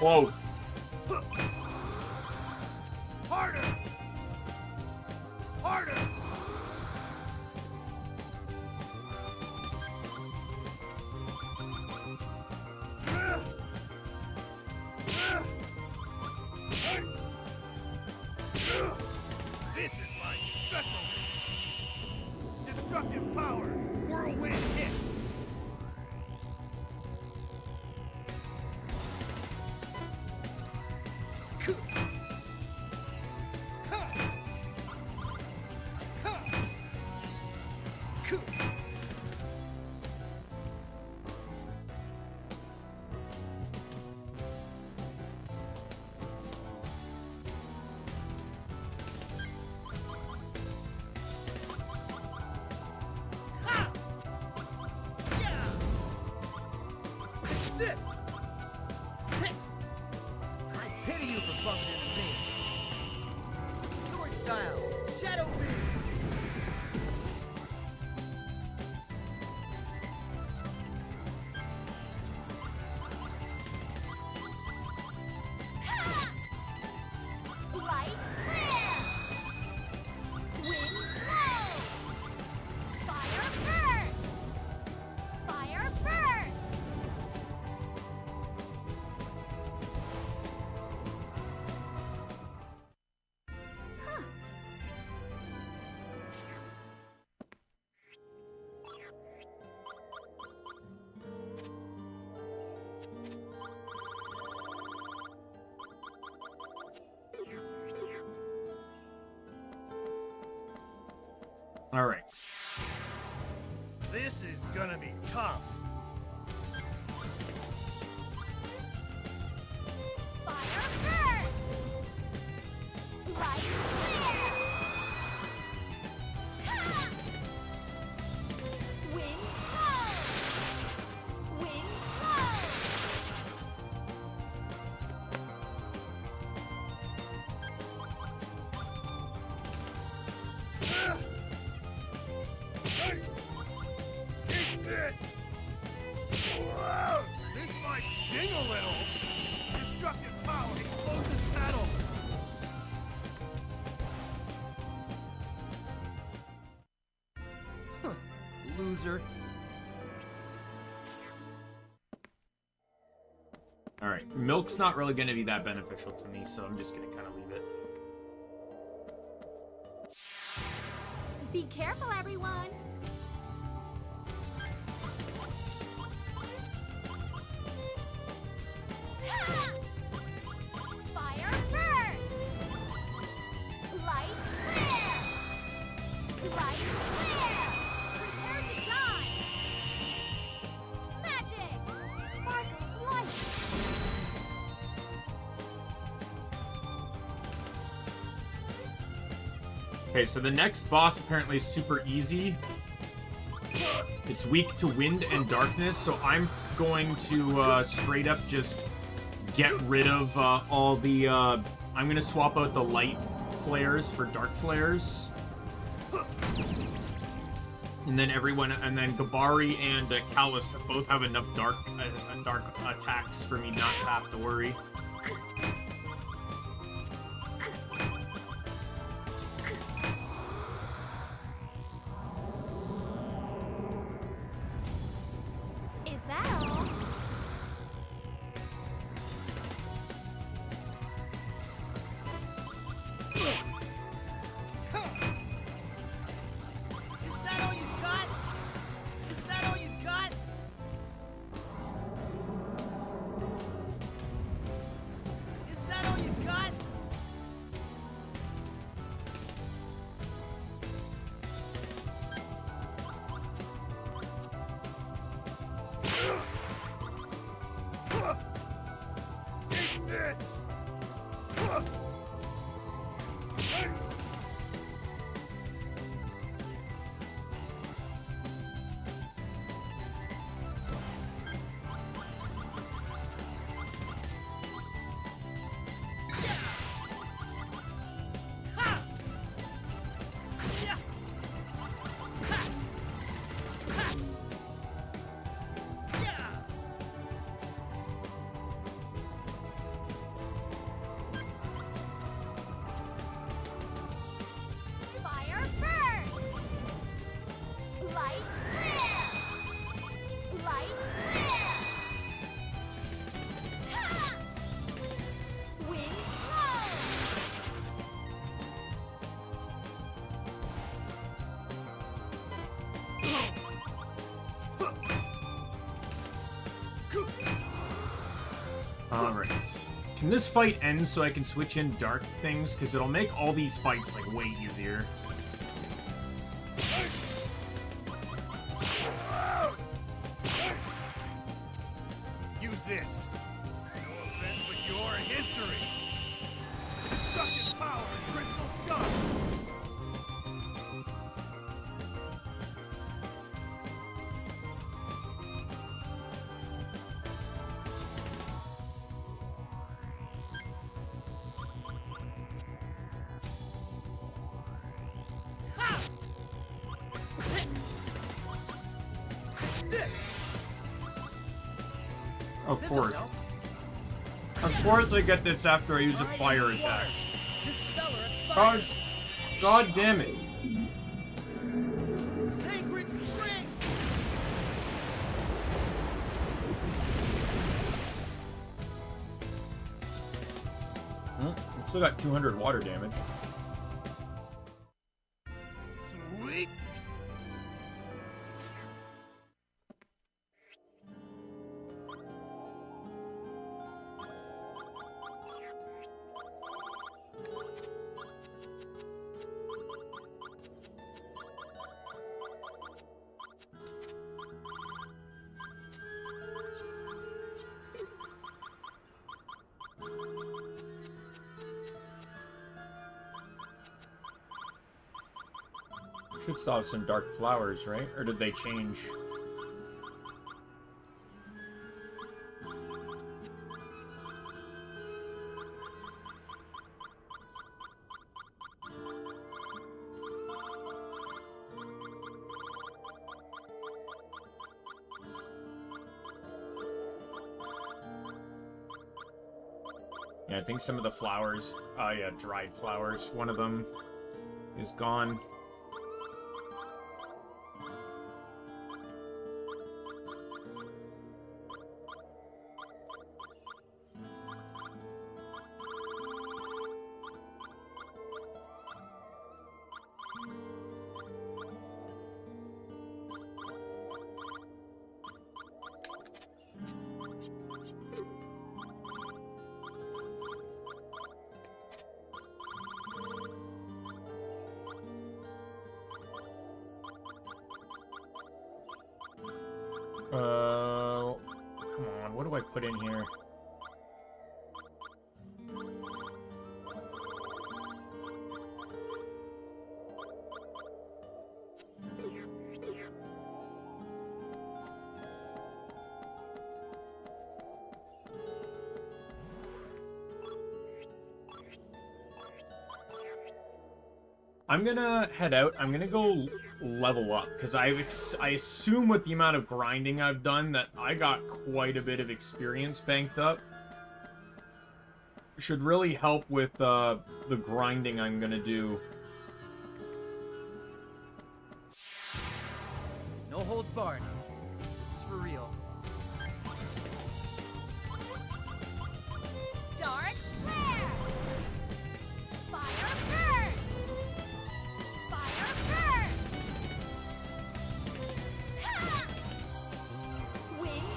Whoa. Harder! Harder! This is my specialty! Destructive power! Whirlwind hit! This! I pity you for bumping into me! Sword style! Shadow beam! Light clear! Wind blow! Fire burst! Fire burst! Huh. All right. This is gonna be tough! Fire burst! Light clear! Ha! Wind blow! Wind blow! Eat this! Whoa! This might sting a little! Destructive power! Explosive battle! Loser. All right. Milk's not really going to be that beneficial to me, so I'm just going to kind of leave it. Be careful, everyone! Ha! Fire burst! Light clear! Light clear! Prepare to die! Magic! Spark of light! Okay, so the next boss apparently is super easy. It's weak to wind and darkness, so I'm going to straight up just get rid of all the... I'm going to swap out the light flares for dark flares. And then Gabari and Callus both have enough dark attacks for me not to have to worry. Is that all? Is that all you got? Is that all you got? Is that all you got? Eat this! Ha! Yeah! Ha! Ha! Yeah! Can this fight end so I can switch in dark things? Because it'll make all these fights, like, way easier. Use this. No offense, but you're history. Destructive power and crystal shock. Of course. Of course I get this after I use a fire attack. God, God damn it. Sacred spring! Still got 200 water damage. Sweet. Should still have some dark flowers, right? Or did they change? Yeah, I think some of the flowers, yeah, dried flowers, one of them is gone. Come on, what do I put in here? I'm gonna head out. I'm gonna go level up, because I assume with the amount of grinding I've done that I got quite a bit of experience banked up. Should really help with the grinding I'm gonna do. No holds barred. This is for real. Dark flare! Fire burst! Fire burst! Ha! Wind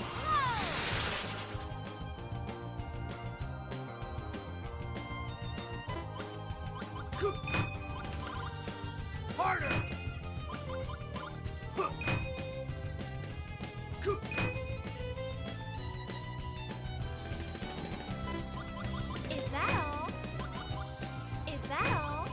blow! Harder. Is that all? Is that all?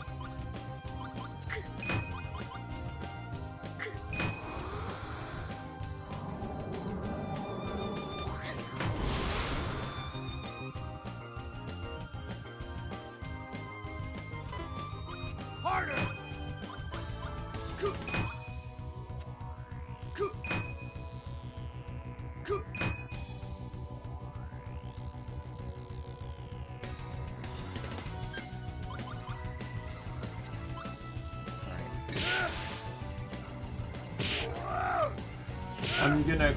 Harder. I'm gonna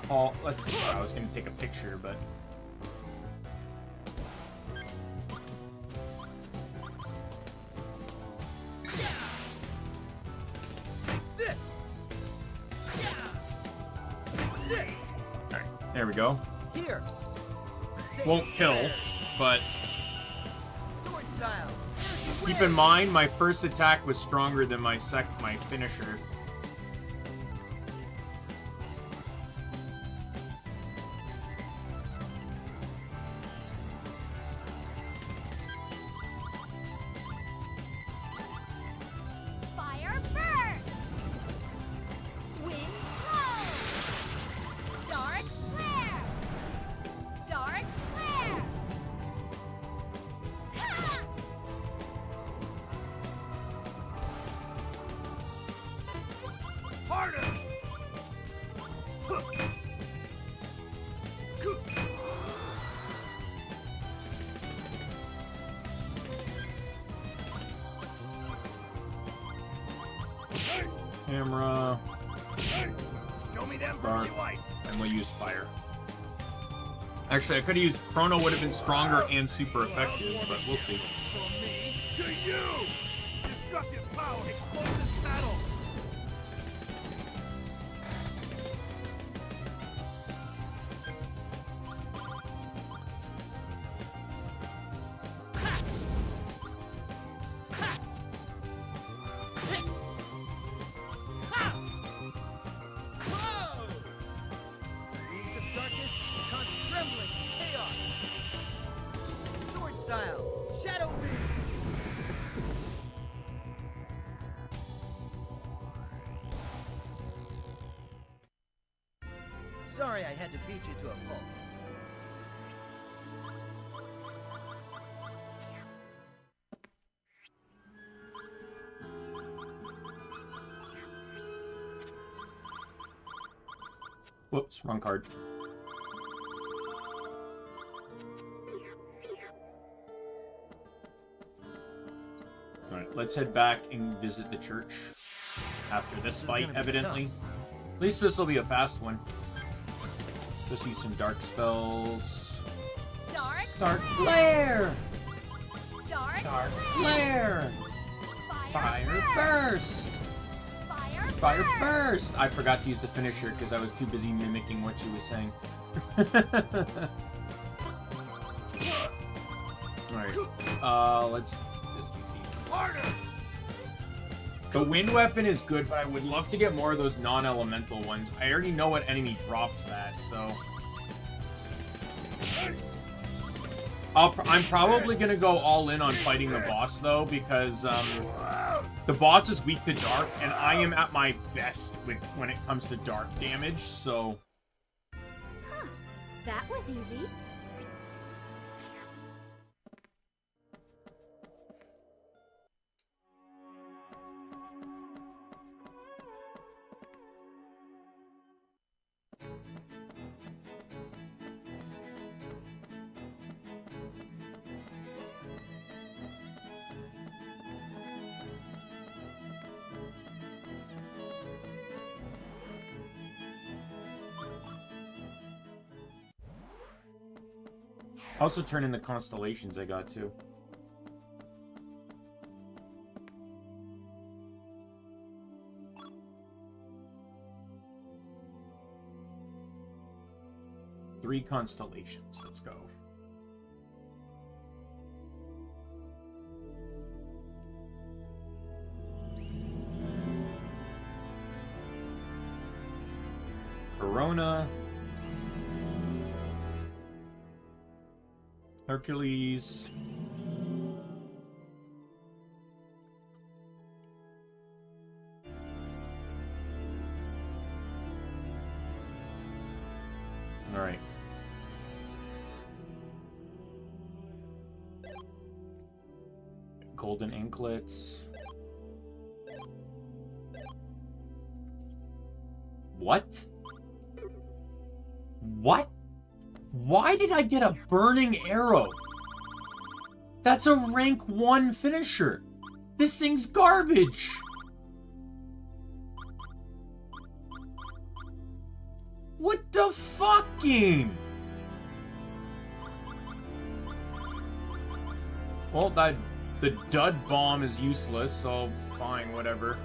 call. Let's see. I was gonna take a picture, but. This! This! Alright, there we go. Here! Won't kill. but Sword style. keep in mind my first attack was stronger than my finisher. Fire burst! Wind blow! Dark flare! Dark flare! Ha! Harder! Camera. Show me them Dark. pearly whites. And we'll use fire. Actually, I could have used Chrono, would have been stronger and super effective, but we'll see. From me to you! Destructive power, explosive battle! Wings of darkness cause trembling, chaos. Sword style. Shadow Wing. Sorry I had to beat you to a pulp. Whoops, wrong card. Alright, let's head back and visit the church after this is fight, gonna be evidently. tough. At least this will be a fast one. Just use some dark spells. Dark Dark Flare! Dark Dark Flare! Fire Burst! Fire Fire Burst! I forgot to use the finisher because I was too busy mimicking what she was saying. Alright, let's just use these. Harder! The wind weapon is good, but I would love to get more of those non-elemental ones. I already know what enemy drops that, so... I'm probably going to go all in on fighting the boss, though, because the boss is weak to dark, and I am at my best when it comes to dark damage, so... Huh. That was easy. Also turn in the constellations I got, too. Three constellations. Let's go. Corona. Hercules. All right. Golden anklets. What? What? Why did I get a burning arrow? That's a rank 1 finisher. This thing's garbage. What the fuck, game? Well, the dud bomb is useless, so fine, whatever.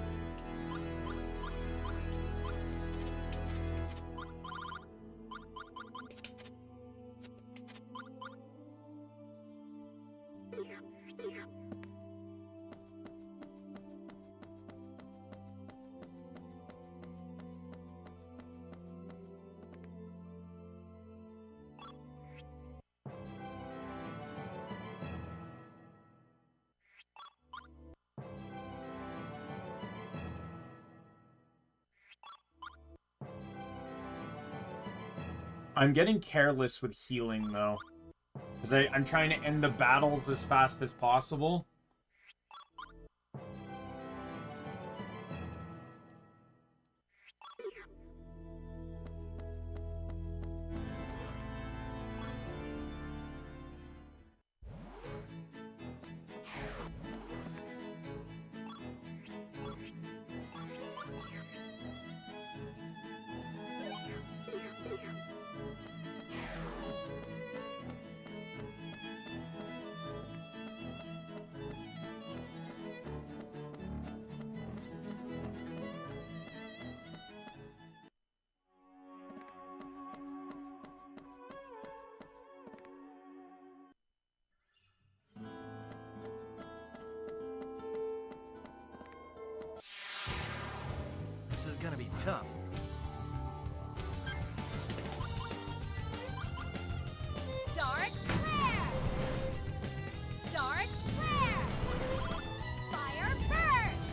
I'm getting careless with healing, though. Because I'm trying to end the battles as fast as possible. This is gonna be tough. Dark flare! Dark flare! Fire burst!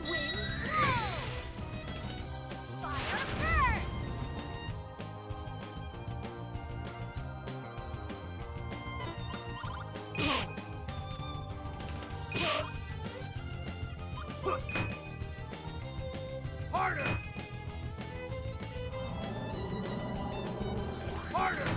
Wind blow! Fire burst! Harder! Harder!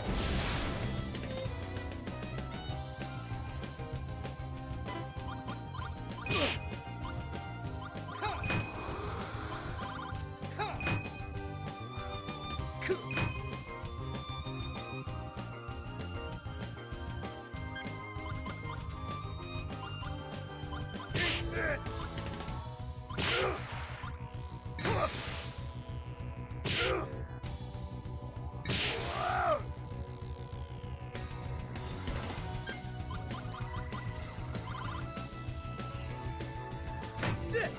This!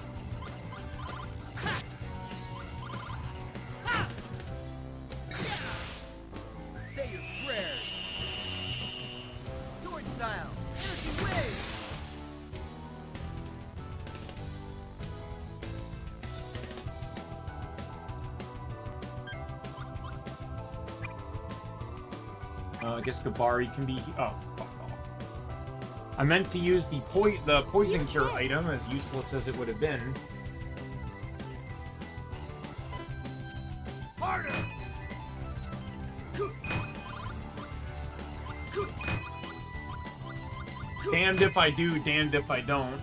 Ha! Ha! Say your prayers. Sword style. Energy wave. I guess Gabari can be... Oh, fuck off. I meant to use the poison cure item, as useless as it would have been. Harder! Damned if I do, damned if I don't.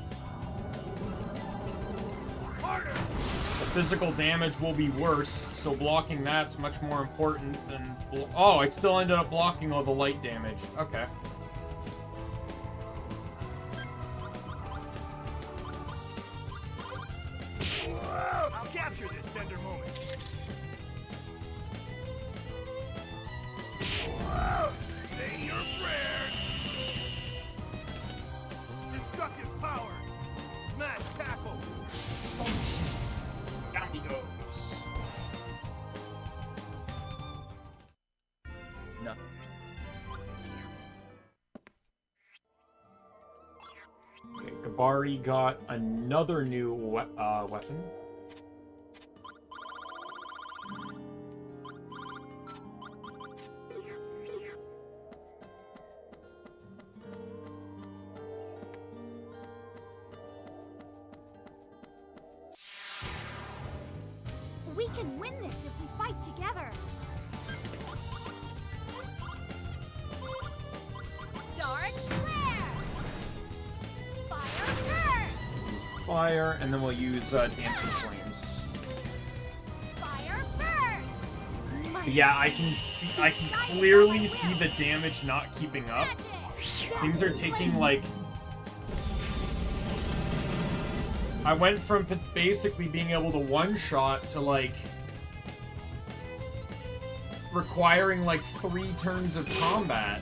Harder! The physical damage will be worse, so blocking that's much more important than... Oh, I still ended up blocking all the light damage. Okay. I'll capture this tender moment. Say your prayers. Destructive power. Smash tackle. Down he goes. No. Okay, Gabari got another new weapon. We can win this if we fight together. Dark flare! Fire burst! Use fire, and then we'll use dancing flames. Fire burst! But yeah, I can clearly see the damage not keeping up. Things are taking like... I went from basically being able to one-shot to like... requiring like 3 turns of combat.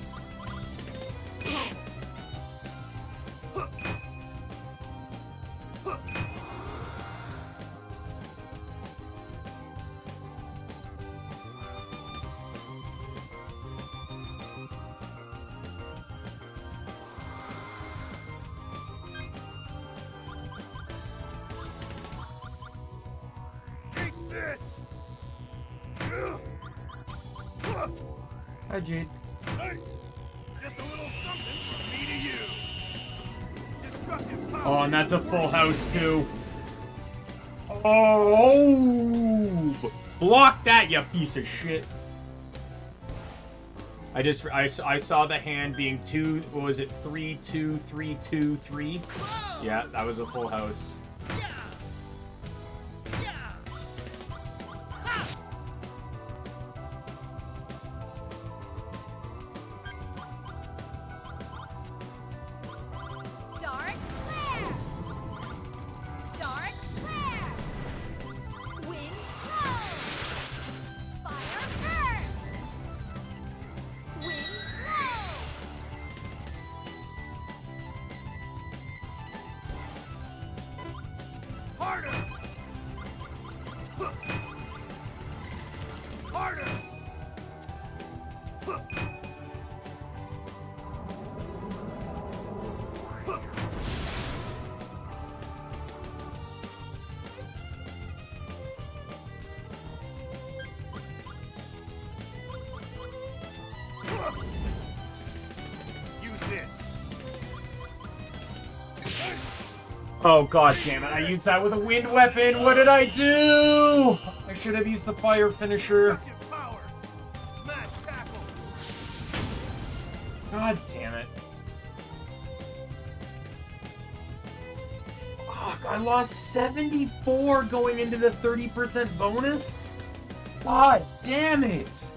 Hi, Jade. Hey, just a little something from me to you. Destructive power. Oh, and that's a full house, too. Oh! Block that, you piece of shit. I saw the hand being 2, what was it, 3, 2, 3, 2, 3? Yeah, that was a full house. Dark flare! Dark flare! Wind blow! Fire burst! Wind blow! Harder! Harder! Use this. Oh, god damn it. I used that with a wind weapon. What did I do? I should have used the fire finisher. Destructive power. Smash tackle. God damn it. Fuck, I lost 74 going into the 30% bonus? God damn it.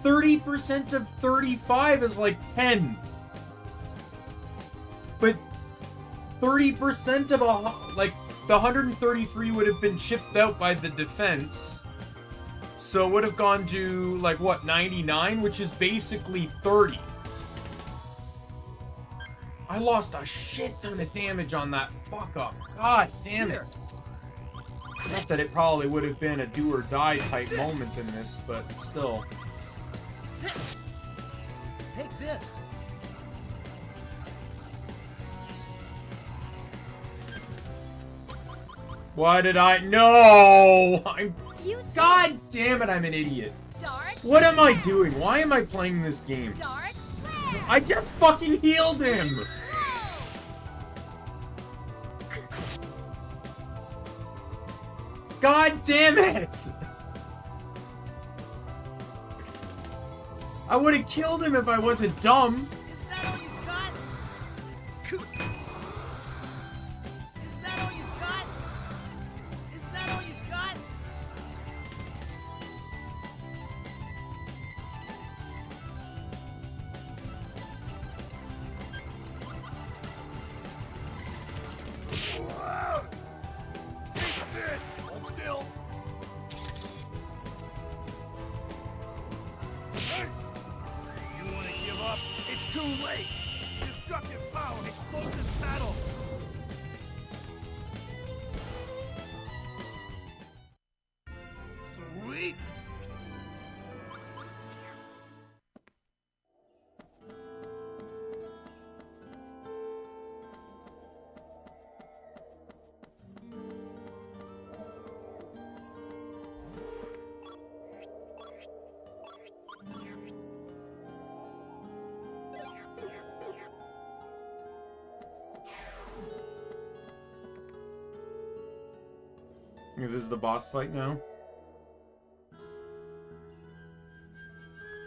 30% of 35 is like 10. But 30% of like the 133 would have been chipped out by the defense. So it would have gone to like what, 99, which is basically 30. I lost a shit ton of damage on that fuck up. God damn it. Not that it probably would have been a do or die type moment in this, but still. Take this. Why did I? No! I'm. Use God damn it, I'm an idiot. Dark What am I doing? Why am I playing this game? Dark flare! I just fucking healed him! God damn it! I would have killed him if I wasn't dumb. Is that all you got? Is that all you got? Is that all you got? Take this. Hold still. Hey! You want to give up? It's too late. Destructive power. Explosive battle. Sweet. This is the boss fight now.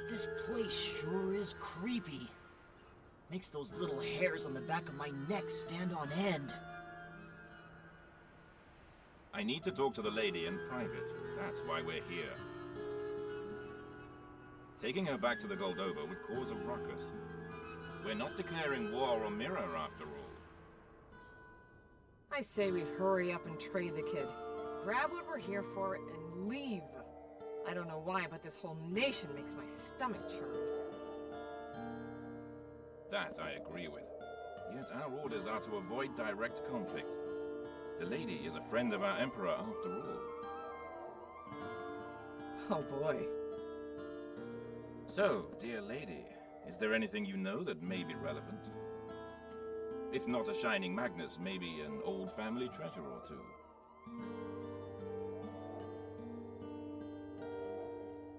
This place sure is creepy. Makes those little hairs on the back of my neck stand on end. I need to talk to the lady in private. That's why we're here. Taking her back to the Goldova would cause a ruckus. We're not declaring war on Mira after all. I say we hurry up and trade the kid. Grab what we're here for and leave. I don't know why, but this whole nation makes my stomach churn. That I agree with. Yet our orders are to avoid direct conflict. The lady is a friend of our Emperor after all. Oh boy. So, dear lady, is there anything you know that may be relevant? If not a shining Magnus, maybe an old family treasure or two.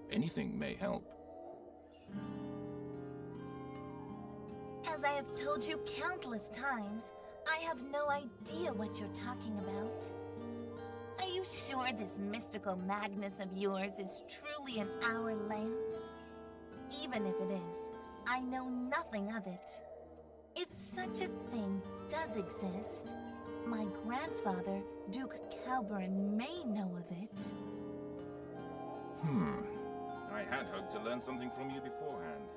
Anything may help. As I have told you countless times, I have no idea what you're talking about. Are you sure this mystical Magnus of yours is truly in our lands? Even if it is, I know nothing of it. If such a thing does exist, my grandfather, Duke Calberon, may know of it. I had hoped to learn something from you beforehand.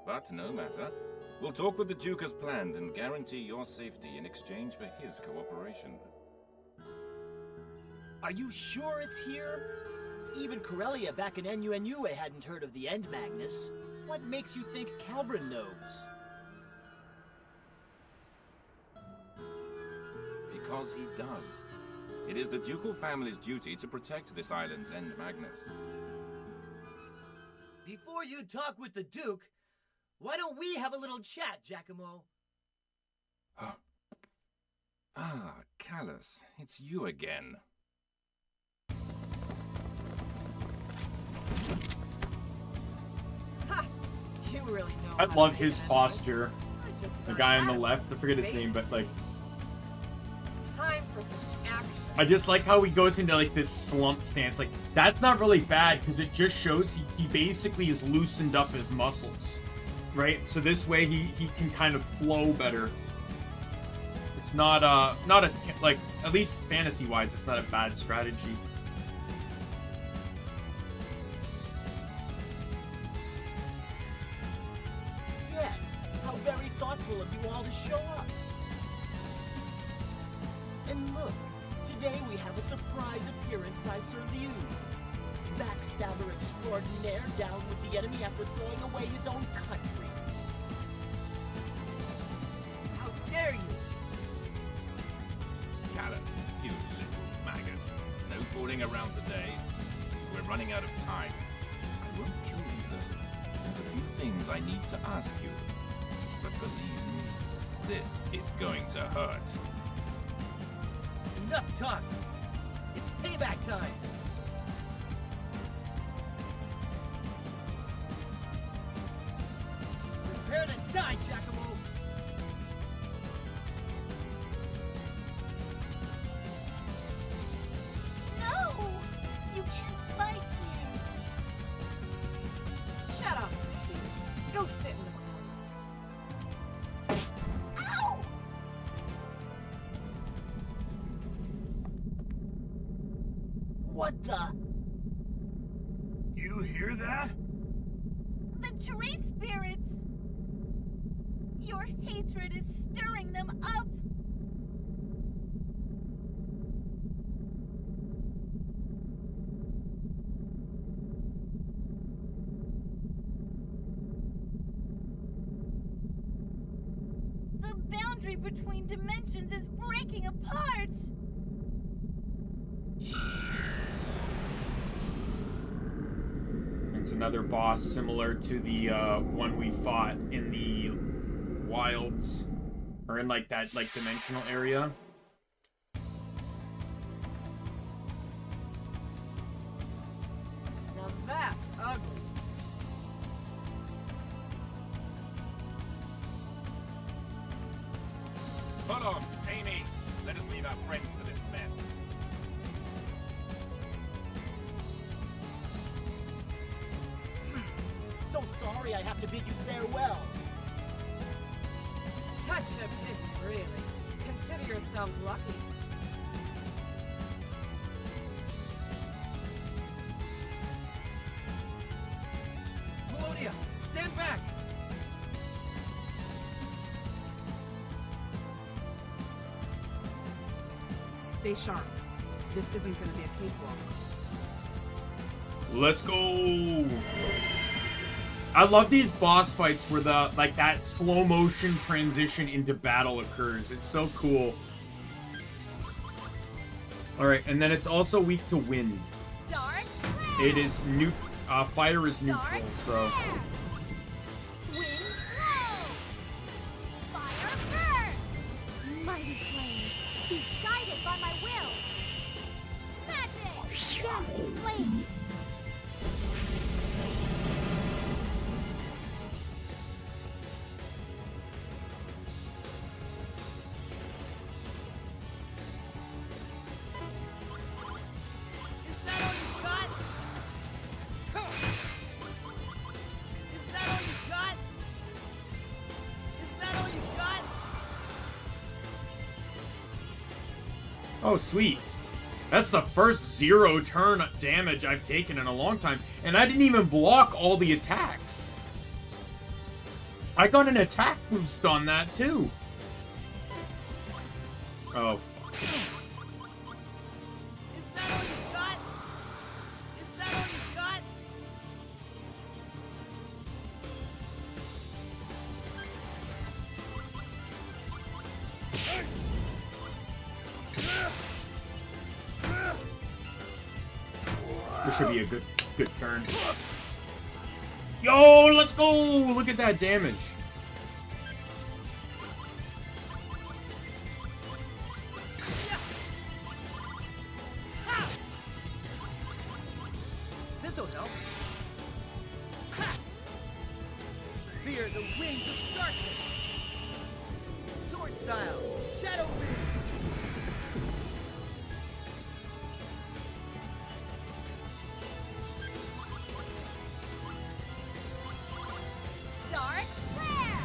But no matter. We'll talk with the Duke as planned and guarantee your safety in exchange for his cooperation. Are you sure it's here? Even Corellia back in NUNUA hadn't heard of the End Magnus. What makes you think Calberon knows? Because he does. It is the ducal family's duty to protect this island's End Magnus. Before you talk with the Duke, why don't we have a little chat, Giacomo? Ah, Callus, it's you again. Ha! You really know. I how love to his make posture. just The got guy on the that left, I forget his name, but like, time for some action. I just like how he goes into like this slump stance. Like, that's not really bad because it just shows he basically has loosened up his muscles, right? So this way he can kind of flow better. It's not a like, at least fantasy wise, it's not a bad strategy. Yes, how very thoughtful of you all to show up. And look, today we have a surprise appearance by Sir Liu. Backstabber extraordinaire down with the enemy after throwing away his own country. How dare you! Callus, you little maggot. No fooling around today. We're running out of time. I won't kill you though. There's a few things I need to ask you. But believe me, this is going to hurt. Enough talk! It's payback time! Prepare to die, Giacomo! No! You can't fight me! Shut up, Lucy. Go sit in the corner. Ow! What the? You hear that? The tree spirits! Your hatred is stirring them up! The boundary between dimensions is breaking apart! It's another boss similar to the one we fought in the wilds, or in like that like dimensional area. Now that's ugly. Hold on, Amy. Let us leave our friends to this mess. So sorry I have to bid you farewell. Such a pity, really. Consider yourselves lucky. Melodia, stand back! Stay sharp. This isn't going to be a cakewalk. Let's go! I love these boss fights where the like that slow motion transition into battle occurs. It's so cool. All right, and then it's also weak to wind. Dark It is fire is neutral, so. wind blow. Fire burns. Mighty flames, be guided by my will. Magic, dancing flames. Oh, sweet. That's the first 0 turn damage I've taken in a long time, and I didn't even block all the attacks. I got an attack boost on that, too. Oh, fuck. Is that all you got? Is that all you got? This should be a good turn. Yo, let's go! Look at that damage. This'll help. Ha! Fear the winds of darkness. Sword style. Shadow wind. Dark flare!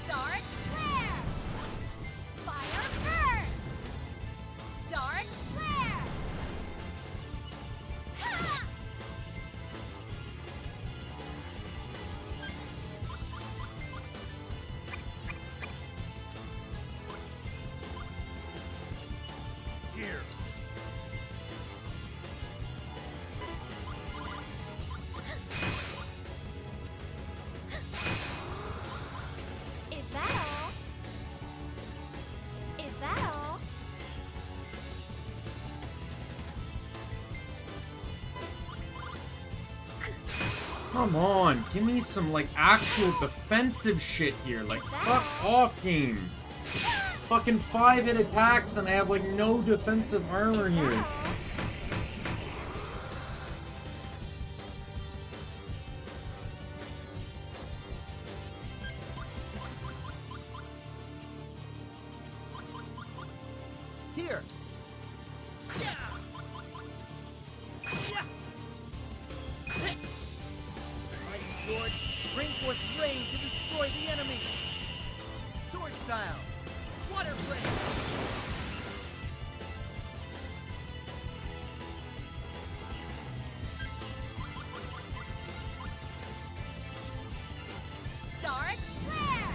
Dark flare! Fire burst! Dark flare! Ha! Here. Is that all? Is that all? Come on, give me some, like, actual defensive shit here. Like, fuck off, game. Fucking 5-hit attacks and I have, like, no defensive armor here. Here. Yeah. Yeah. Hit. Mighty sword, bring forth rain to destroy the enemy. Sword style. Water flame. Dark flare!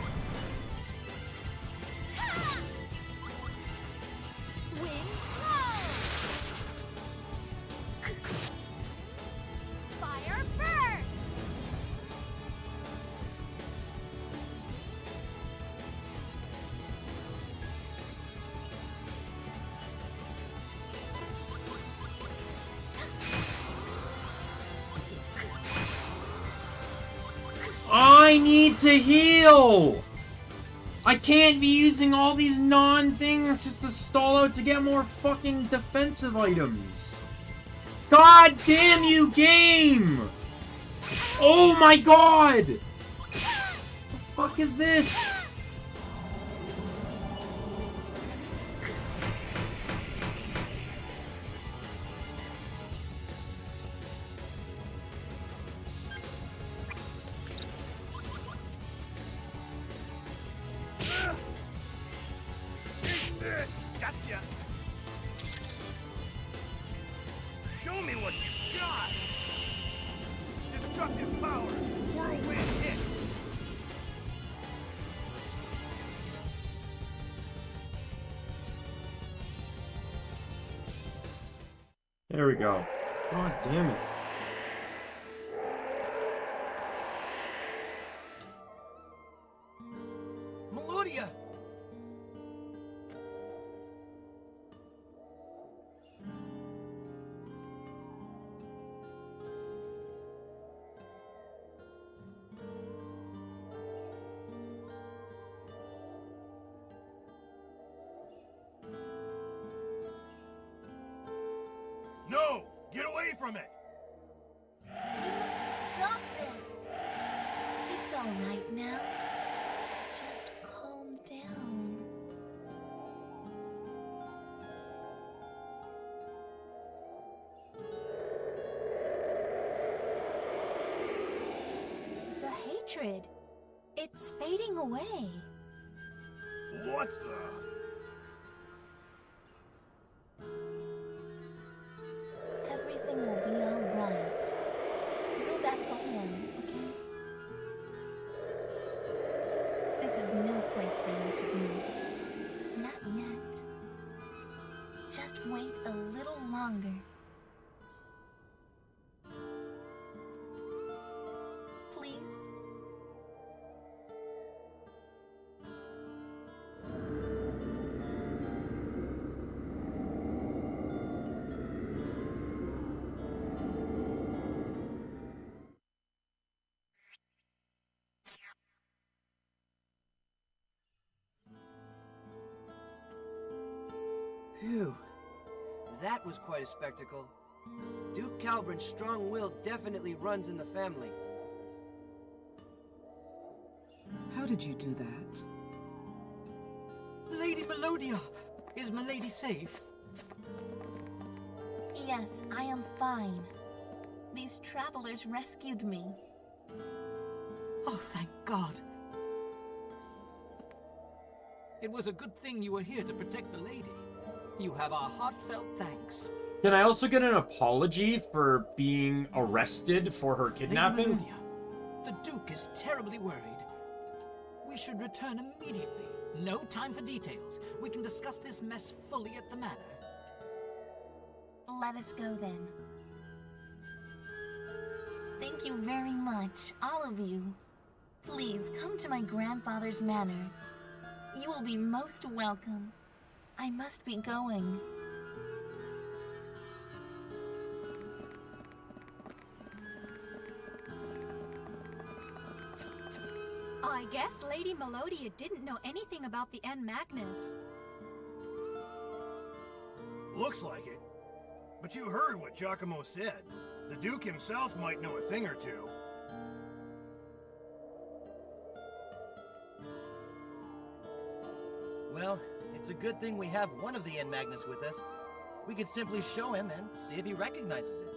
Ha! Wind blow! Fire burst! I need to heal! I can't be using all these non-things just to stall out to get more fucking defensive items. God damn you, game! Oh my god! The fuck is this? Gotcha. Show me what you got. Destructive power. Whirlwind hit. There we go. God damn it. Melodia! No! Get away from it! You must stop this. It's all right now. Just calm down. The hatred. It's fading away. What the? place for you to be. Not yet. Just wait a little longer. Please? Phew. That was quite a spectacle. Duke Calbrin's strong will definitely runs in the family. How did you do that? Lady Melodia! Is Milady safe? Yes, I am fine. These travelers rescued me. Oh, thank God. It was a good thing you were here to protect the lady. You have our heartfelt thanks. Can I also get an apology for being arrested for her kidnapping? Lady Melodia, the Duke is terribly worried. We should return immediately. No time for details. We can discuss this mess fully at the manor. Let us go then. Thank you very much, all of you. Please come to my grandfather's manor. You will be most welcome. I must be going. I guess Lady Melodia didn't know anything about the N. Magnus. Looks like it. But you heard what Giacomo said. The Duke himself might know a thing or two. Well, it's a good thing we have one of the N Magnus with us. We could simply show him and see if he recognizes it.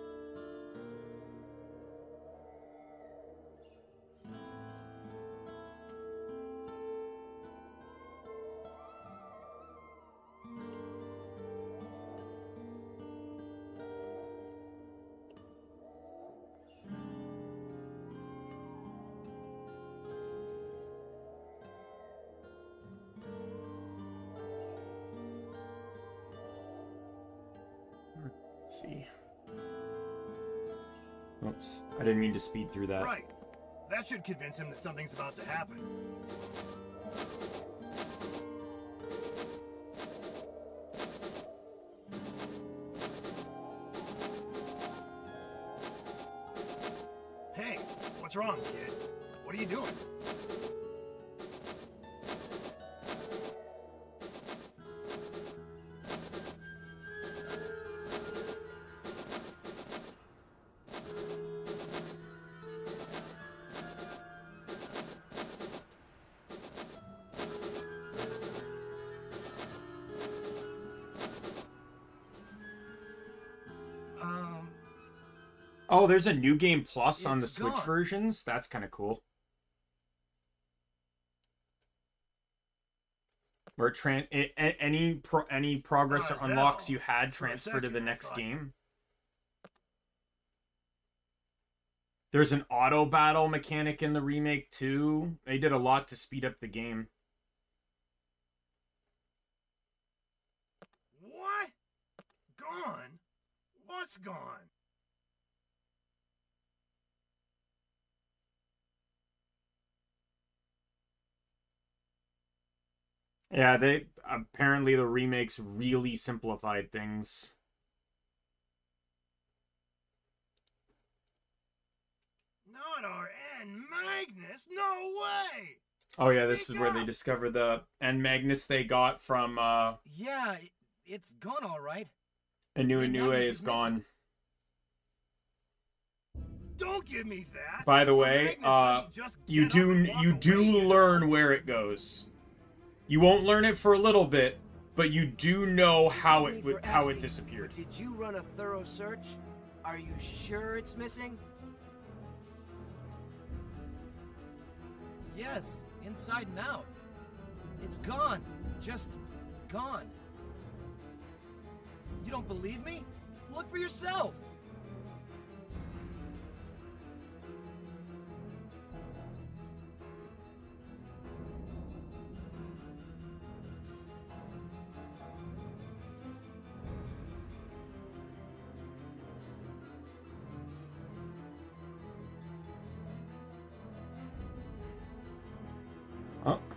Let's see. Oops. I didn't mean to speed through that. Right. That should convince him that something's about to happen. Hey, what's wrong, kid? What are you doing? Oh, there's a new game plus on the It's Switch gone. versions. That's kind of cool. Where any progress Oh, or is that unlocks all? you had For a transfer to the second, I next thought- game. There's an auto battle mechanic in the remake too. They did a lot to speed up the game. What? Gone? What's gone? Yeah, they apparently the remakes really simplified things. Not our N. Magnus? No way! Oh yeah, this is where they discover the N Magnus they got from Yeah, it's gone all right. Inu N. Inoue Magnus is is gone. Don't give me that! By the A way, Magnus doesn't just you get up and walk away. learn where it goes. You won't learn it for a little bit, but you do know how Forgive me for it asking, disappeared. but did you run a thorough search? Are you sure it's missing? Yes, inside and out. It's gone. Just gone. You don't believe me? Look for yourself.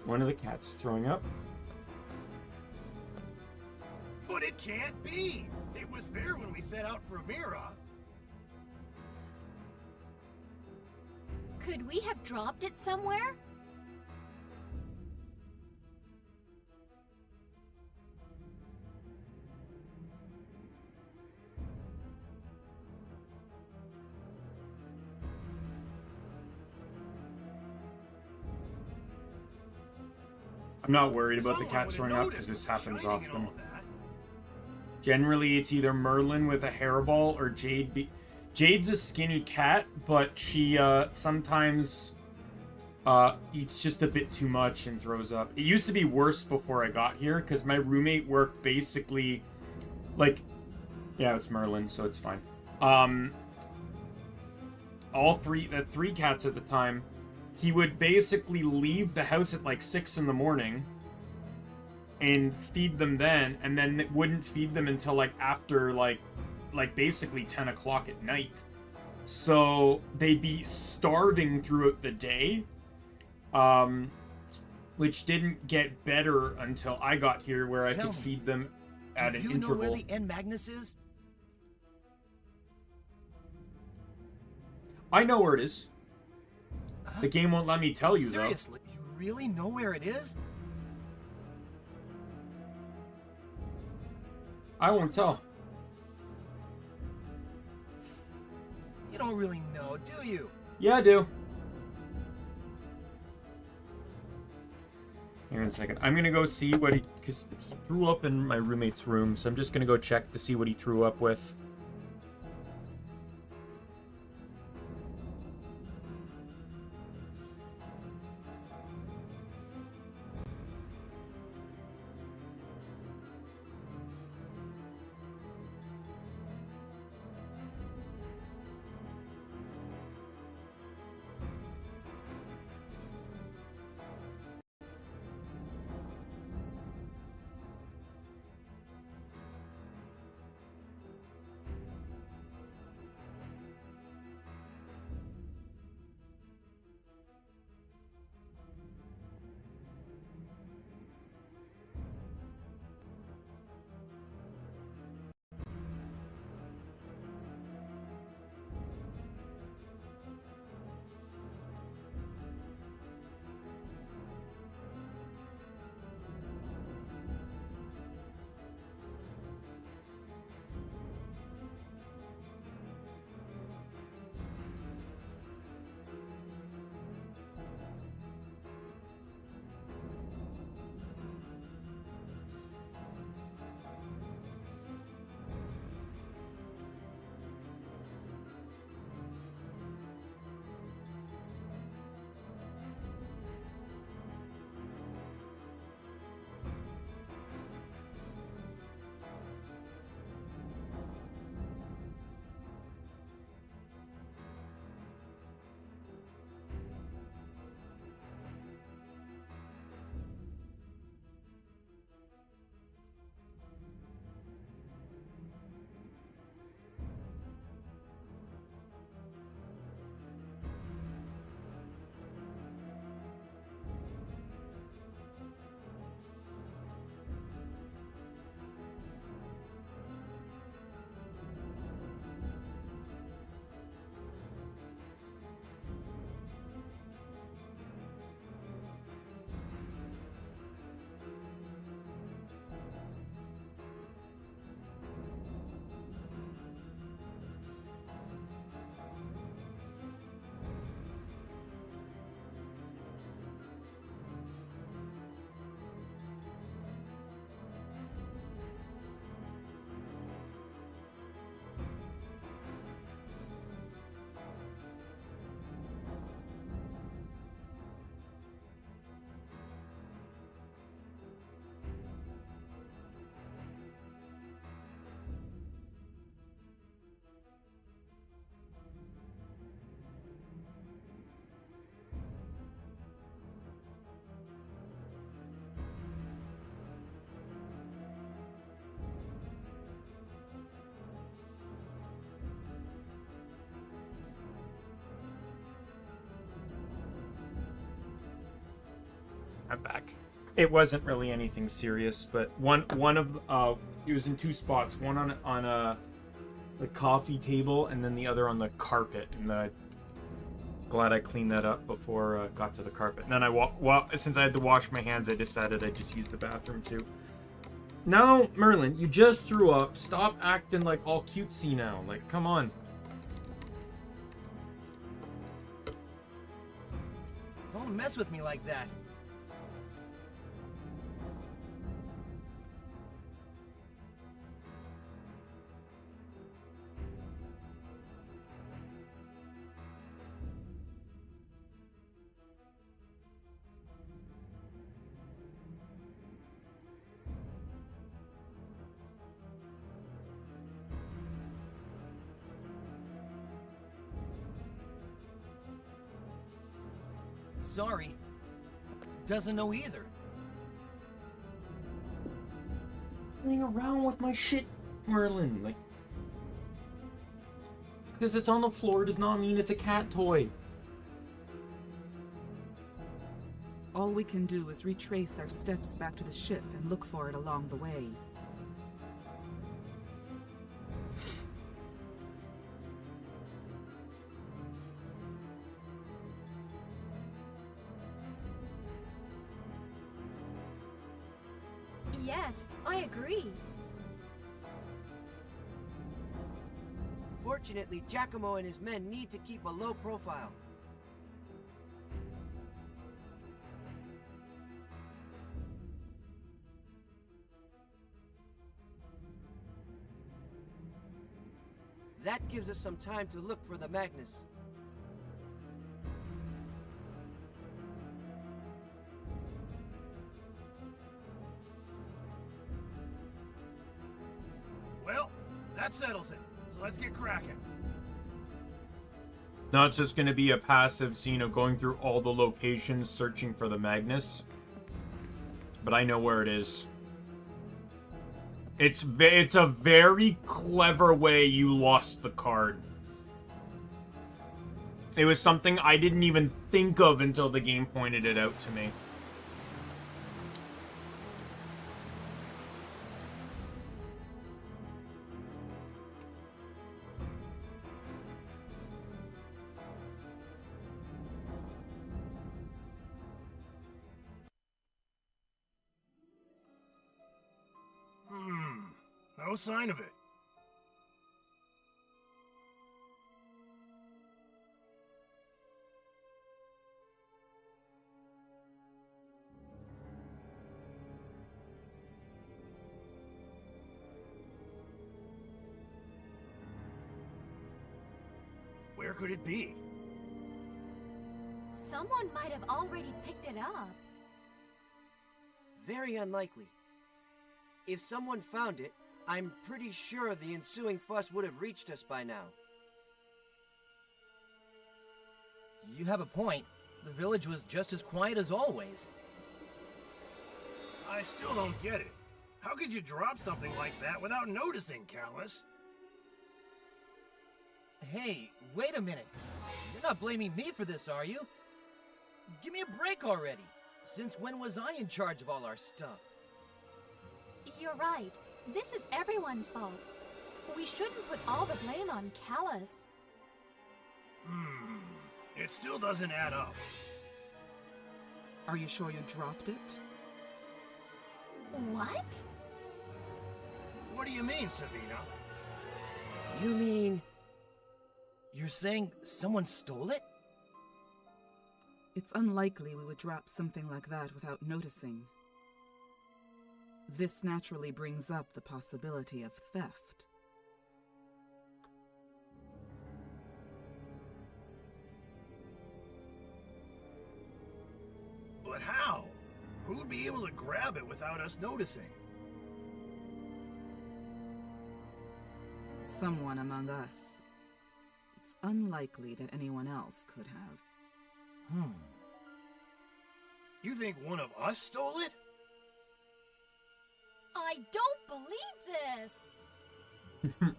One of the cats is throwing up. But it can't be! It was there when we set out for Mira. Could we have dropped it somewhere? I'm not worried about the cats throwing up because this happens often. Generally, it's either Merlin with a hairball or Jade. Jade's a skinny cat, but she sometimes eats just a bit too much and throws up. It used to be worse before I got here because my roommate worked basically like, yeah, it's Merlin, so it's fine. The three cats at the time, he would basically leave the house at like 6 in the morning and feed them then, and then wouldn't feed them until like after like basically 10 o'clock at night. So they'd be starving throughout the day, which didn't get better until I got here, where I could feed them at an interval. Do you know where the End Magnus is? I know where it is. The game won't let me tell you, though. Seriously, you really know where it is? I won't tell. You don't really know, do you? Yeah, I do. Hang on a second. I'm gonna go see what because he threw up in my roommate's room, so I'm just gonna go check to see what he threw up with. I'm back. It wasn't really anything serious, but one of it was in two spots. One on the coffee table, and then the other on the carpet. And glad I cleaned that up before I got to the carpet. And then since I had to wash my hands, I decided I'd just use the bathroom too. Now, Merlin, you just threw up. Stop acting like all cutesy now. Like, come on. Don't mess with me like that. Sorry. Doesn't know either. Playing around with my shit, Merlin. Like, because it's on the floor does not mean it's a cat toy. All we can do is retrace our steps back to the ship and look for it along the way. Yes, I agree. Fortunately, Giacomo and his men need to keep a low profile. That gives us some time to look for the Magnus. Well, that settles it. So let's get cracking. Now it's just going to be a passive scene of going through all the locations searching for the Magnus. But I know where it is. It's a very clever way you lost the card. It was something I didn't even think of until the game pointed it out to me. No sign of it. Where could it be? Someone might have already picked it up. Very unlikely. If someone found it, I'm pretty sure the ensuing fuss would have reached us by now. You have a point. The village was just as quiet as always. I still don't get it. How could you drop something like that without noticing, Callus? Hey, wait a minute. You're not blaming me for this, are you? Give me a break already. Since when was I in charge of all our stuff? You're right. This is everyone's fault. We shouldn't put all the blame on Callus. It still doesn't add up. Are you sure you dropped it? What? What do you mean, Savina? You mean... You're saying someone stole it? It's unlikely we would drop something like that without noticing. This naturally brings up the possibility of theft. But how? Who would be able to grab it without us noticing? Someone among us. It's unlikely that anyone else could have. You think one of us stole it? I don't believe this!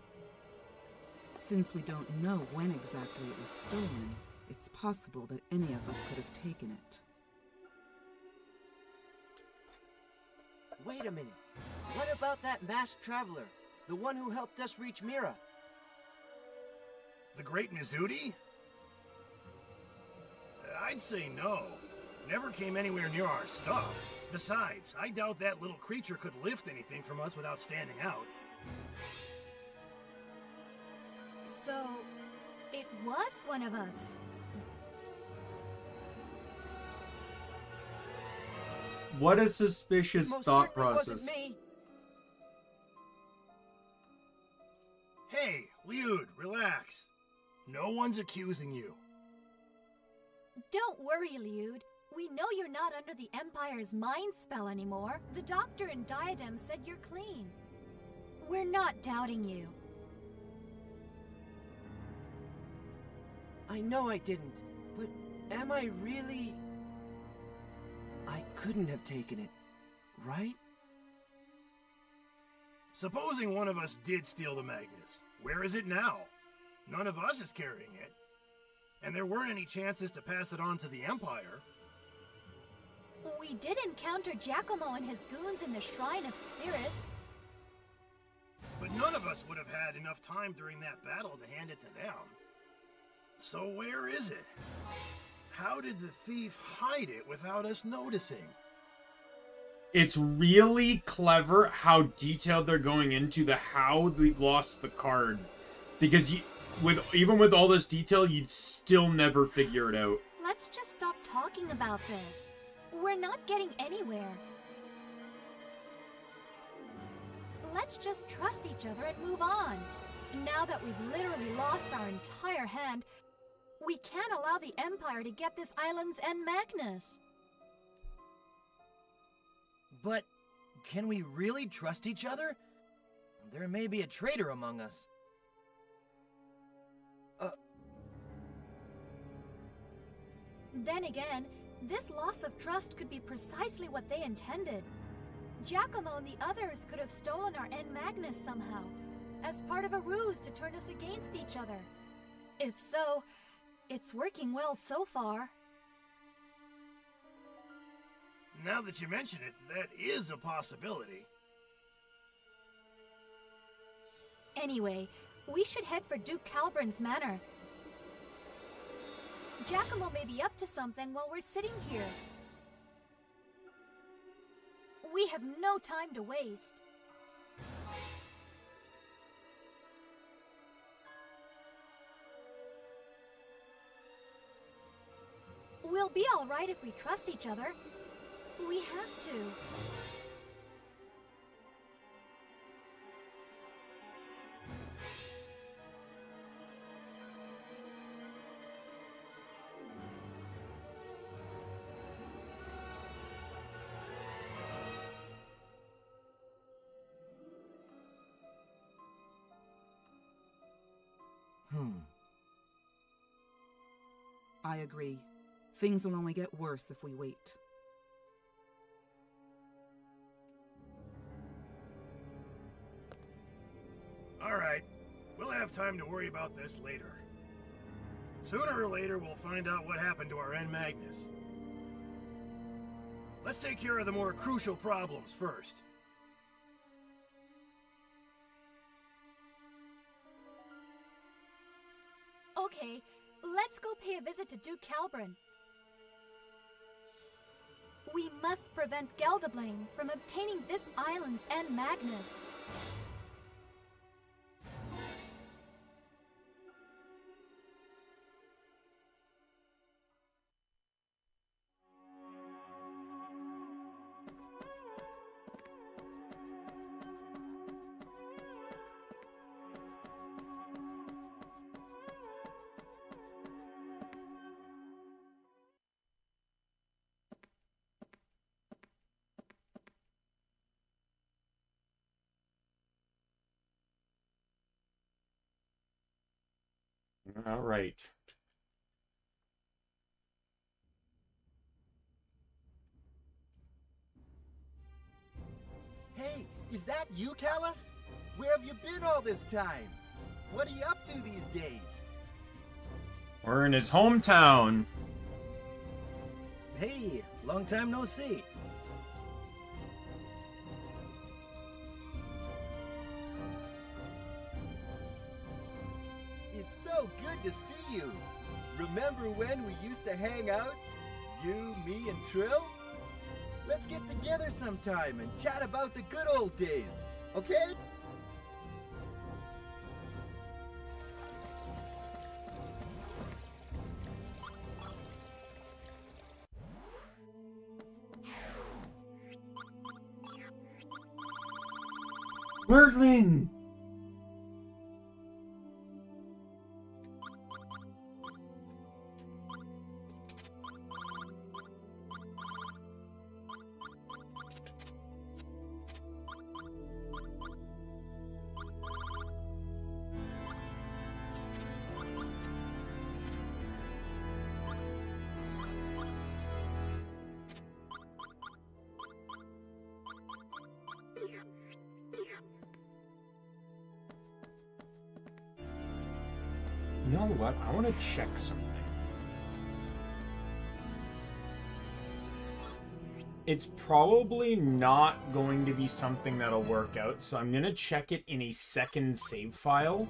Since we don't know when exactly it was stolen, it's possible that any of us could have taken it. Wait a minute. What about that masked traveler? The one who helped us reach Mira? The Great Mizuti? I'd say no. Never came anywhere near our stuff. Besides, I doubt that little creature could lift anything from us without standing out. So, it was one of us. What a suspicious Most thought certainly process. wasn't me. Hey, Liud, relax. No one's accusing you. Don't worry, Liud. We know you're not under the Empire's mind spell anymore. The doctor in Diadem said you're clean. We're not doubting you. I know I didn't, but am I really... I couldn't have taken it, right? Supposing one of us did steal the Magnus, where is it now? None of us is carrying it. And there weren't any chances to pass it on to the Empire. We did encounter Giacomo and his goons in the Shrine of Spirits. But none of us would have had enough time during that battle to hand it to them. So where is it? How did the thief hide it without us noticing? It's really clever how detailed they're going into the how they lost the card. Because even with all this detail, you'd still never figure it out. Let's just stop talking about this. We're not getting anywhere. Let's just trust each other and move on. Now that we've literally lost our entire hand, we can't allow the Empire to get this island's end Magnus. But can we really trust each other? There may be a traitor among us. Then again, this loss of trust could be precisely what they intended. Giacomo and the others could have stolen our end Magnus somehow, as part of a ruse to turn us against each other. If so, it's working well so far. Now that you mention it, that is a possibility. Anyway, we should head for Duke Calbrin's manor. Giacomo may be up to something while we're sitting here. We have no time to waste. We'll be all right if we trust each other. We have to. I agree. Things will only get worse if we wait. All right, we'll have time to worry about this later. Sooner or later, we'll find out what happened to our end Magnus. Let's take care of the more crucial problems first. Okay, let's go pay a visit to Duke Calbrin. We must prevent Geldablain from obtaining this island's end Magnus. All right. Hey, is that you, Callus? Where have you been all this time? What are you up to these days? We're in his hometown. Hey, long time no see. to see you. Remember when we used to hang out? You, me, and Trill? Let's get together sometime and chat about the good old days, okay? Wordling! You know what? I want to check something. It's probably not going to be something that'll work out, so I'm going to check it in a second save file.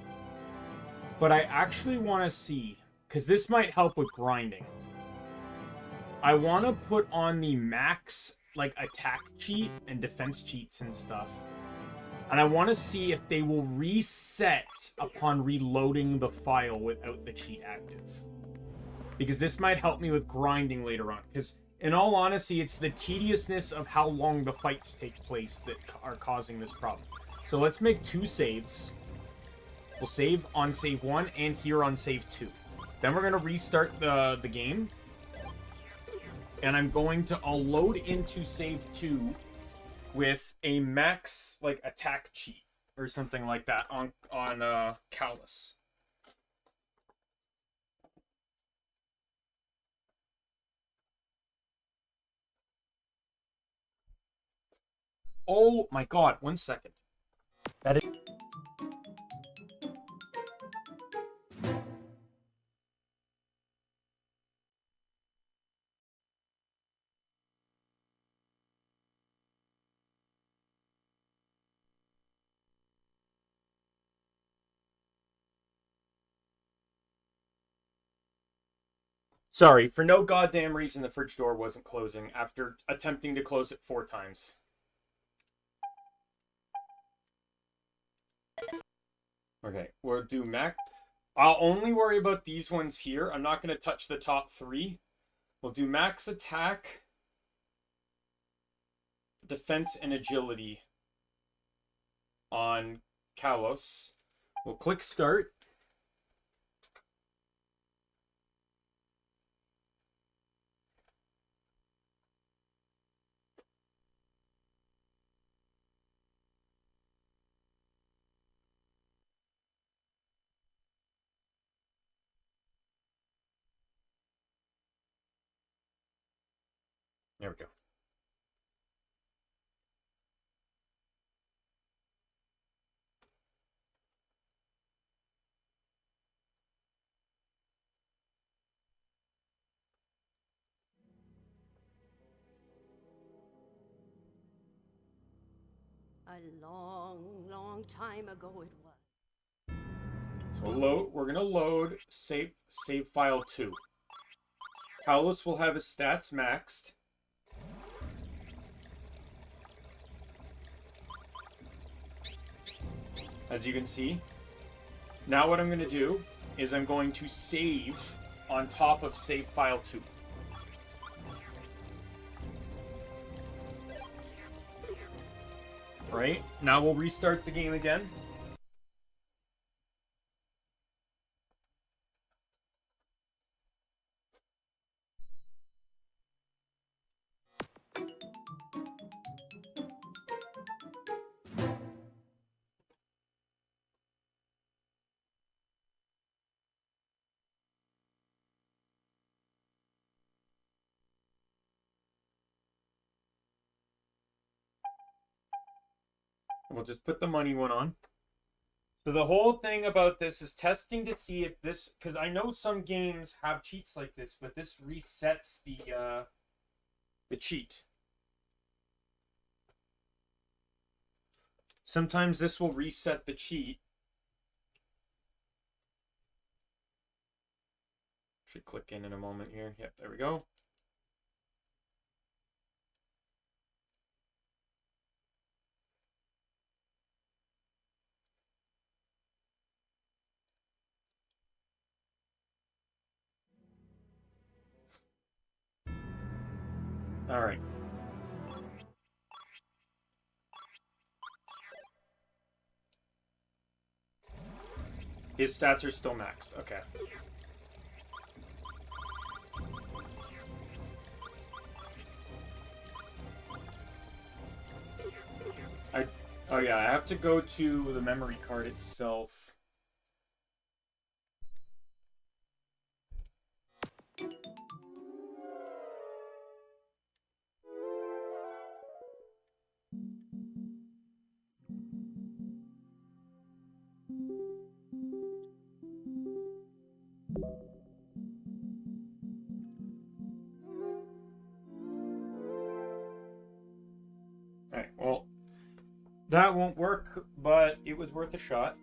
But I actually want to see, because this might help with grinding. I want to put on the max, like, attack cheat and defense cheats and stuff. And I want to see if they will reset upon reloading the file without the cheat active. Because this might help me with grinding later on. Because, in all honesty, it's the tediousness of how long the fights take place that are causing this problem. So let's make 2 saves. We'll save on save 1 and here on save 2. Then we're going to restart the game. And I'm going to... I'll load into save 2 with a max, like, attack cheat or something like that on Callus. Oh my god, 1 second. That is... Sorry, for no goddamn reason the fridge door wasn't closing after attempting to close it 4 times. Okay, we'll do max. I'll only worry about these ones here. I'm not going to touch the top 3. We'll do max attack, defense, and agility on Kalos. We'll click start. There we go. A long, long time ago it was. So we're gonna load save file 2. Paulus will have his stats maxed. As you can see. Now what I'm gonna do is I'm going to save on top of save file 2. Right? Now we'll restart the game again. We'll just put the money one on. So the whole thing about this is testing to see if this, because I know some games have cheats like this, but this resets the cheat. Sometimes this will reset the cheat. Should click in a moment here. Yep, there we go. All right. His stats are still maxed. Okay. Oh yeah, I have to go to the memory card itself. Alright, well, that won't work, but it was worth a shot.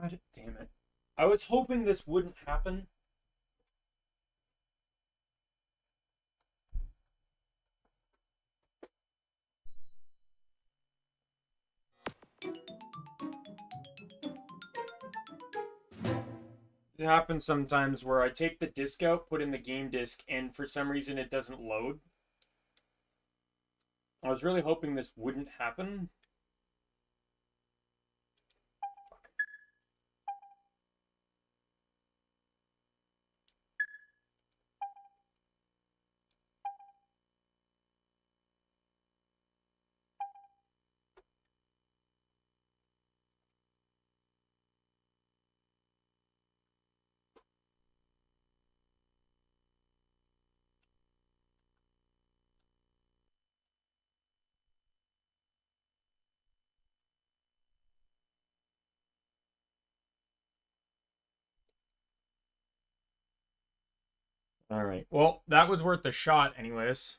God damn it. I was hoping this wouldn't happen. It happens sometimes where I take the disc out, put in the game disc, and for some reason it doesn't load. I was really hoping this wouldn't happen. All right. Well, that was worth the shot anyways.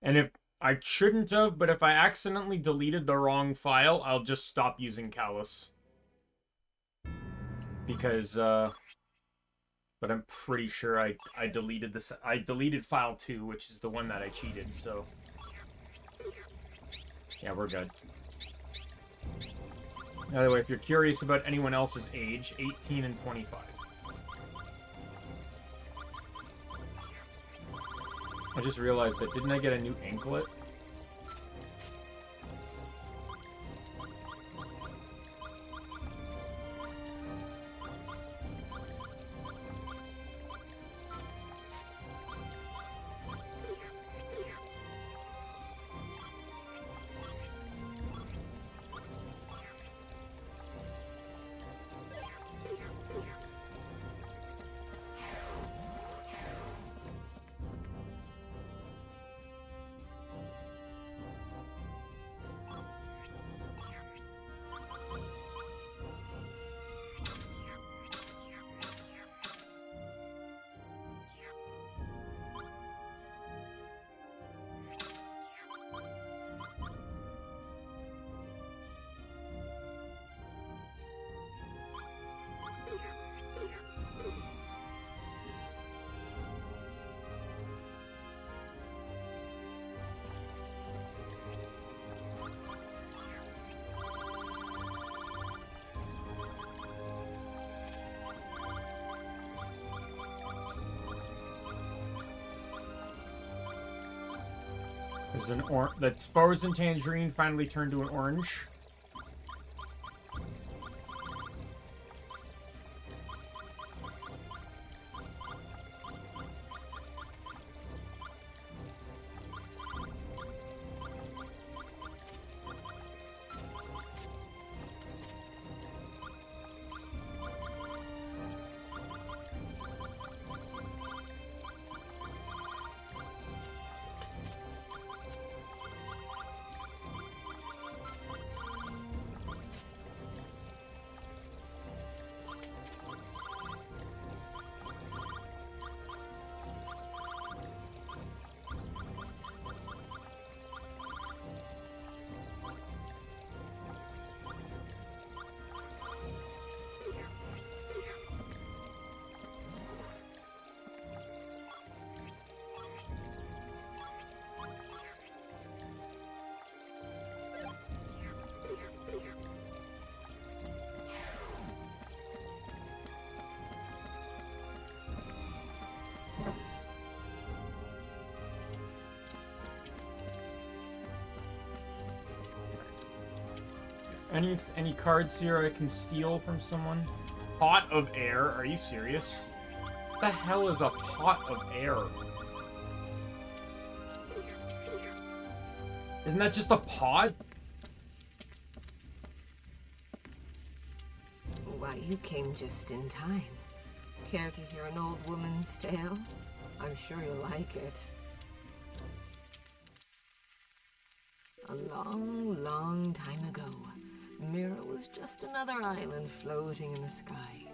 And if I shouldn't have, but if I accidentally deleted the wrong file, I'll just stop using Callus. Because, but I'm pretty sure I deleted this. I deleted file 2, which is the one that I cheated, so. Yeah, we're good. By the way, if you're curious about anyone else's age, 18 and 25. I just realized that, didn't I get a new anklet? There's an that frozen tangerine finally turned to an orange. Any cards here I can steal from someone? Pot of air? Are you serious? What the hell is a pot of air? Isn't that just a pot? Why, you came just in time. Care to hear an old woman's tale? I'm sure you'll like it. A long, long time ago, Mira was just another island floating in the sky.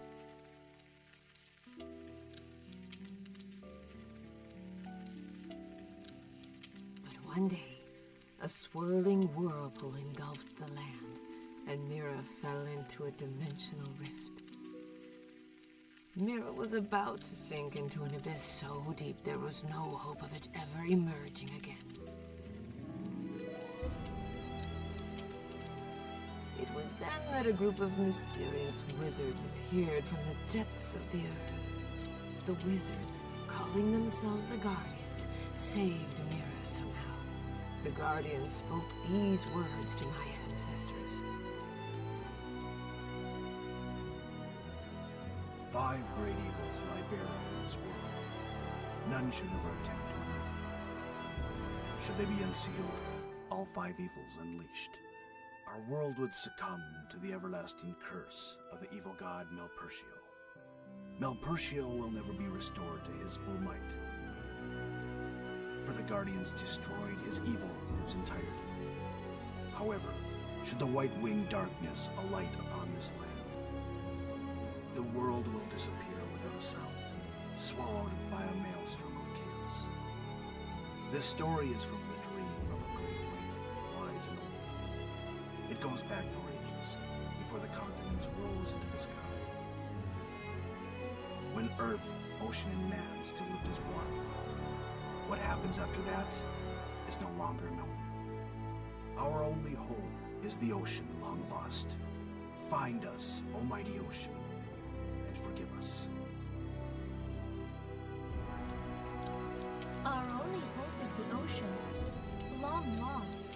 But one day, a swirling whirlpool engulfed the land, and Mira fell into a dimensional rift. Mira was about to sink into an abyss so deep there was no hope of it ever emerging again. It was then that a group of mysterious wizards appeared from the depths of the earth. The wizards, calling themselves the Guardians, saved Mira somehow. The Guardians spoke these words to my ancestors. 5 great evils lie buried in this world. None should ever attempt to unearth them. Should they be unsealed, all 5 evils unleashed, our world would succumb to the everlasting curse of the evil god Melpertio. Melpertio will never be restored to his full might, for the Guardians destroyed his evil in its entirety. However, should the white-winged darkness alight upon this land, the world will disappear without a sound, swallowed by a maelstrom of chaos. This story is from the dream of a great wing, wise and old. It goes back for ages, before the continents rose into the sky. When Earth, ocean, and man still lived as one. What happens after that is no longer known. Our only hope is the ocean long lost. Find us, O mighty ocean, and forgive us. Our only hope is the ocean, long lost.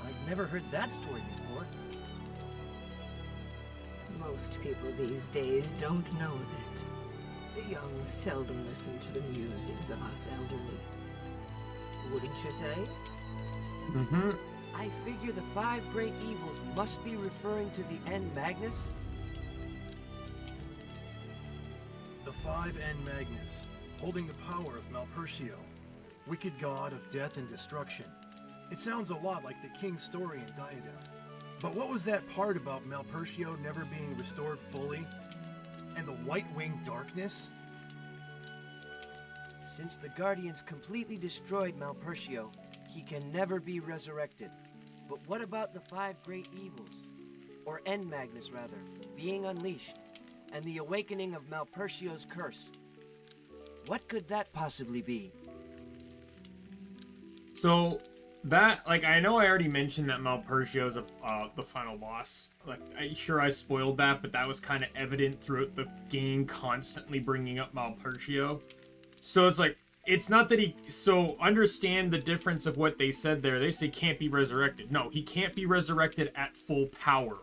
I'd never heard that story before. Most people these days don't know of it. The young seldom listen to the musings of us elderly. Wouldn't you say? Mm-hmm. I figure the 5 great evils must be referring to the N Magnus? The 5 N Magnus, holding the power of Melpertio, wicked god of death and destruction. It sounds a lot like the king's story in Diadem. But what was that part about Melpertio never being restored fully? And the white-winged darkness? Since the Guardians completely destroyed Melpertio, he can never be resurrected. But what about the 5 great evils? Or N Magnus, rather, being unleashed, and the awakening of Melpertio's curse? What could that possibly be? So, that, like, I know I already mentioned that Melpertio is the final boss. Like, I'm sure I spoiled that, but that was kind of evident throughout the game, constantly bringing up Melpertio. So it's like, it's not that he... So, understand the difference of what they said there. They say can't be resurrected. No, he can't be resurrected at full power.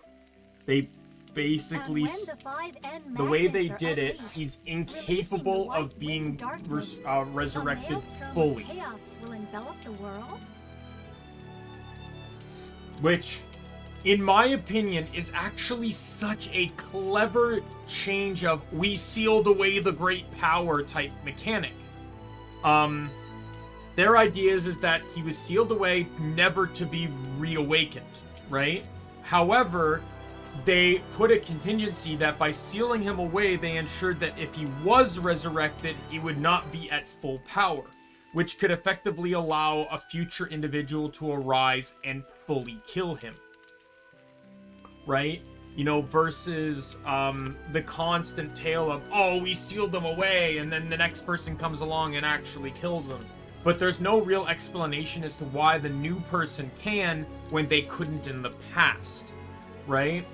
They basically... The way they did it, he's incapable of being resurrected fully. Chaos will envelop the world? Which, in my opinion, is actually such a clever change of we sealed away the great power type mechanic. Their idea is that he was sealed away, never to be reawakened, right? However, they put a contingency that by sealing him away, they ensured that if he was resurrected, he would not be at full power, which could effectively allow a future individual to arise and fully kill him. Right? You know, versus the constant tale of, oh, we sealed them away, and then the next person comes along and actually kills them. But there's no real explanation as to why the new person can when they couldn't in the past. Right?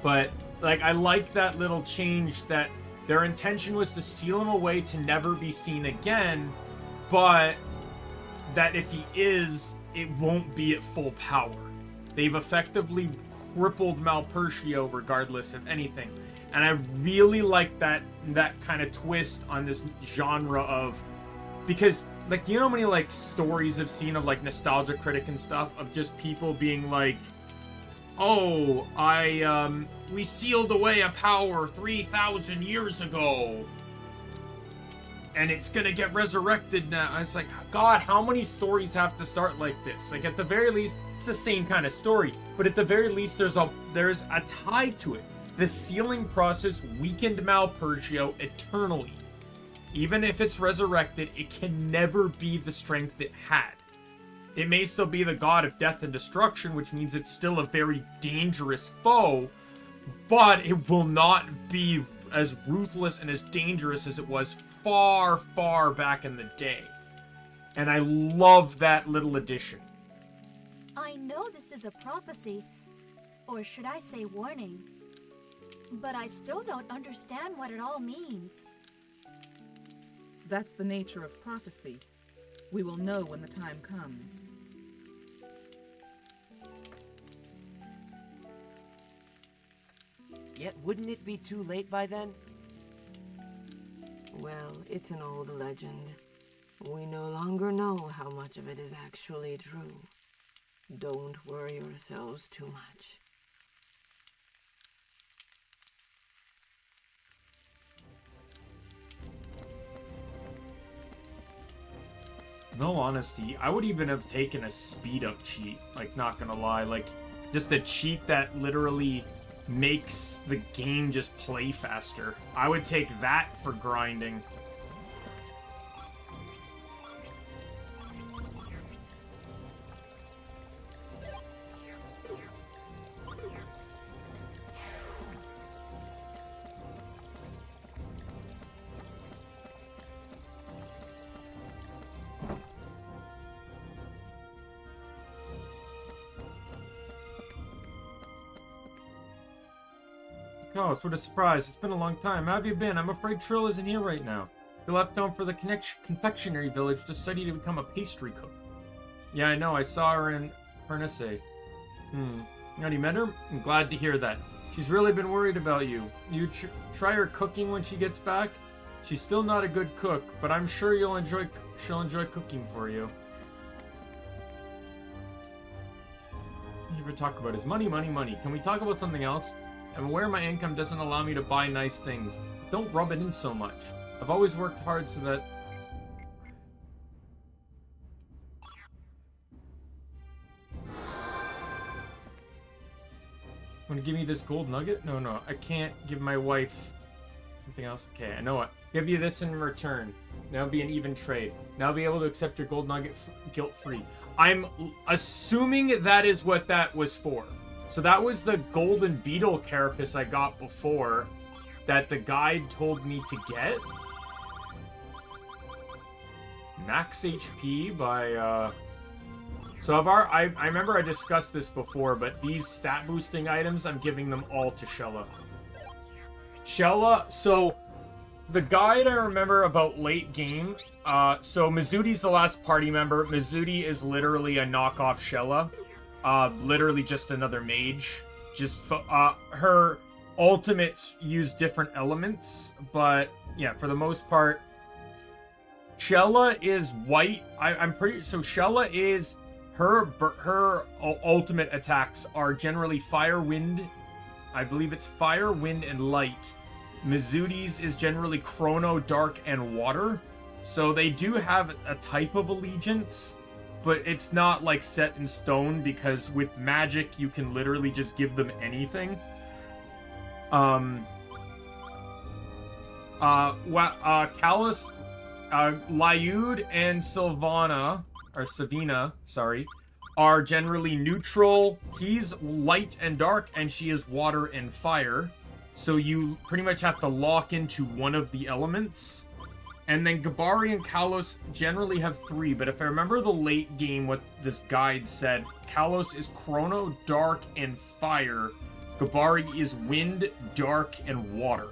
But, like, I like that little change that their intention was to seal him away to never be seen again, but that if he is, it won't be at full power. They've effectively crippled Malpertio regardless of anything. And I really like that kind of twist on this genre of... Because, like, you know how many, like, stories I've seen of, like, Nostalgia Critic and stuff of just people being like, oh, we sealed away a power 3,000 years ago. And it's gonna get resurrected now. I was like, God, how many stories have to start like this? Like, at the very least, it's the same kind of story. But at the very least, there's a tie to it. The sealing process weakened Malpertio eternally. Even if it's resurrected, it can never be the strength it had. It may still be the god of death and destruction, which means it's still a very dangerous foe, but it will not be as ruthless and as dangerous as it was far, far back in the day. And I love that little addition. I know this is a prophecy, or should I say warning, but I still don't understand what it all means. That's the nature of prophecy. We will know when the time comes. Yet wouldn't it be too late by then? Well, it's an old legend. We no longer know how much of it is actually true. Don't worry yourselves too much. In all honesty, I would even have taken a speed-up cheat, like, not gonna lie. Like, just a cheat that literally makes the game just play faster. I would take that for grinding. Oh, it's what a surprise. It's been a long time. How have you been? I'm afraid Trill isn't here right now. He left home for the confectionery village to study to become a pastry cook. Yeah, I know. I saw her in Pernice. Have you met her? I'm glad to hear that. She's really been worried about you. You try her cooking when she gets back? She's still not a good cook, but I'm sure she'll enjoy cooking for you. What you ever talk about is money, money, money. Can we talk about something else? I'm aware my income doesn't allow me to buy nice things. Don't rub it in so much. I've always worked hard so that... Want to give me this gold nugget? No, I can't give my wife something else. Okay, I know what. Give you this in return. Now be an even trade. Now I'll be able to accept your gold nugget guilt-free. I'm assuming that is what that was for. So that was the golden beetle carapace I got before that the guide told me to get. Max HP by So I remember I discussed this before, but these stat boosting items, I'm giving them all to Shella. Shella, so the guide I remember about late game, so Mizuti's the last party member. Mizuti is literally a knockoff Shella. Literally just another mage. Just, her ultimates use different elements, but yeah, for the most part, Shella is white. I'm pretty, so Shella is, her ultimate attacks are generally fire, wind, I believe it's fire, wind, and light. Mizuti's is generally chrono, dark, and water. So they do have a type of allegiance, but it's not like set in stone, because with magic you can literally just give them anything. Callus, Lyud and Savina, sorry, are generally neutral. He's light and dark, and she is water and fire. So you pretty much have to lock into one of the elements. And then Gabari and Kalos generally have 3, but if I remember the late game, what this guide said, Kalos is chrono, dark, and fire. Gabari is wind, dark, and water.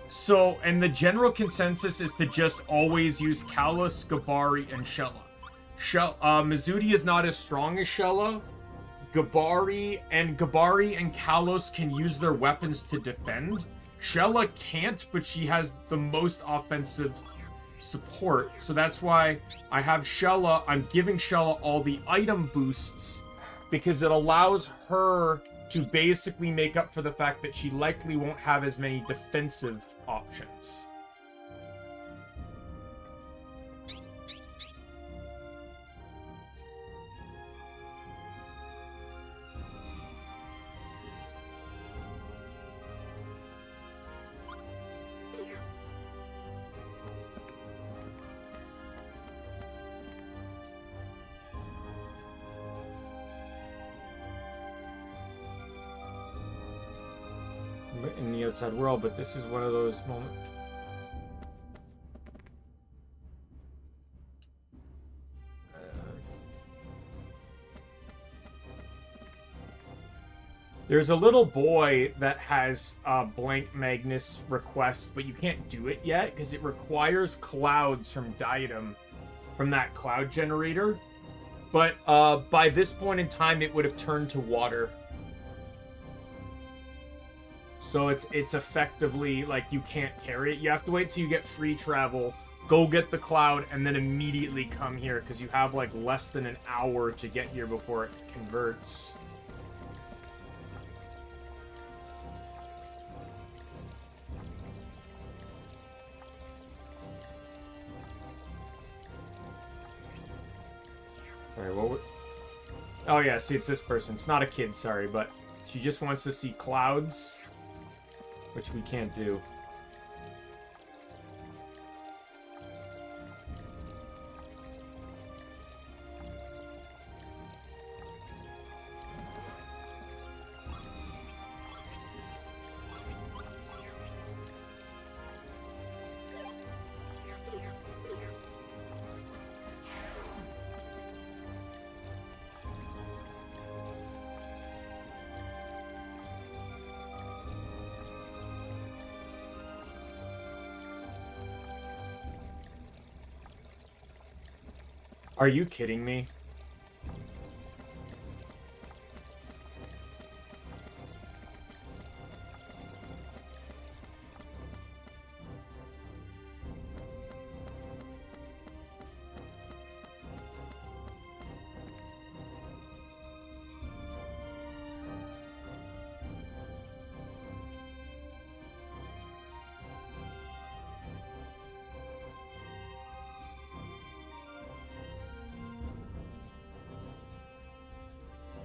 So, and the general consensus is to just always use Kalos, Gabari, and Shella. Mizuti is not as strong as Shella. Gabari and Kalos can use their weapons to defend. Shella can't, but she has the most offensive support. So that's why I have Shella. I'm giving Shella all the item boosts, because it allows her to basically make up for the fact that she likely won't have as many defensive options. In the outside world, but this is one of those moments. There's a little boy that has blank Magnus request, but you can't do it yet because it requires clouds from Diadem, from that cloud generator. But by this point in time, it would have turned to water. So it's effectively like you can't carry it. You have to wait till you get free travel, go get the cloud, and then immediately come here, because you have like less than an hour to get here before it converts. Alright, what would... Oh yeah, see, it's this person. It's not a kid, sorry, but she just wants to see clouds, which we can't do. Are you kidding me?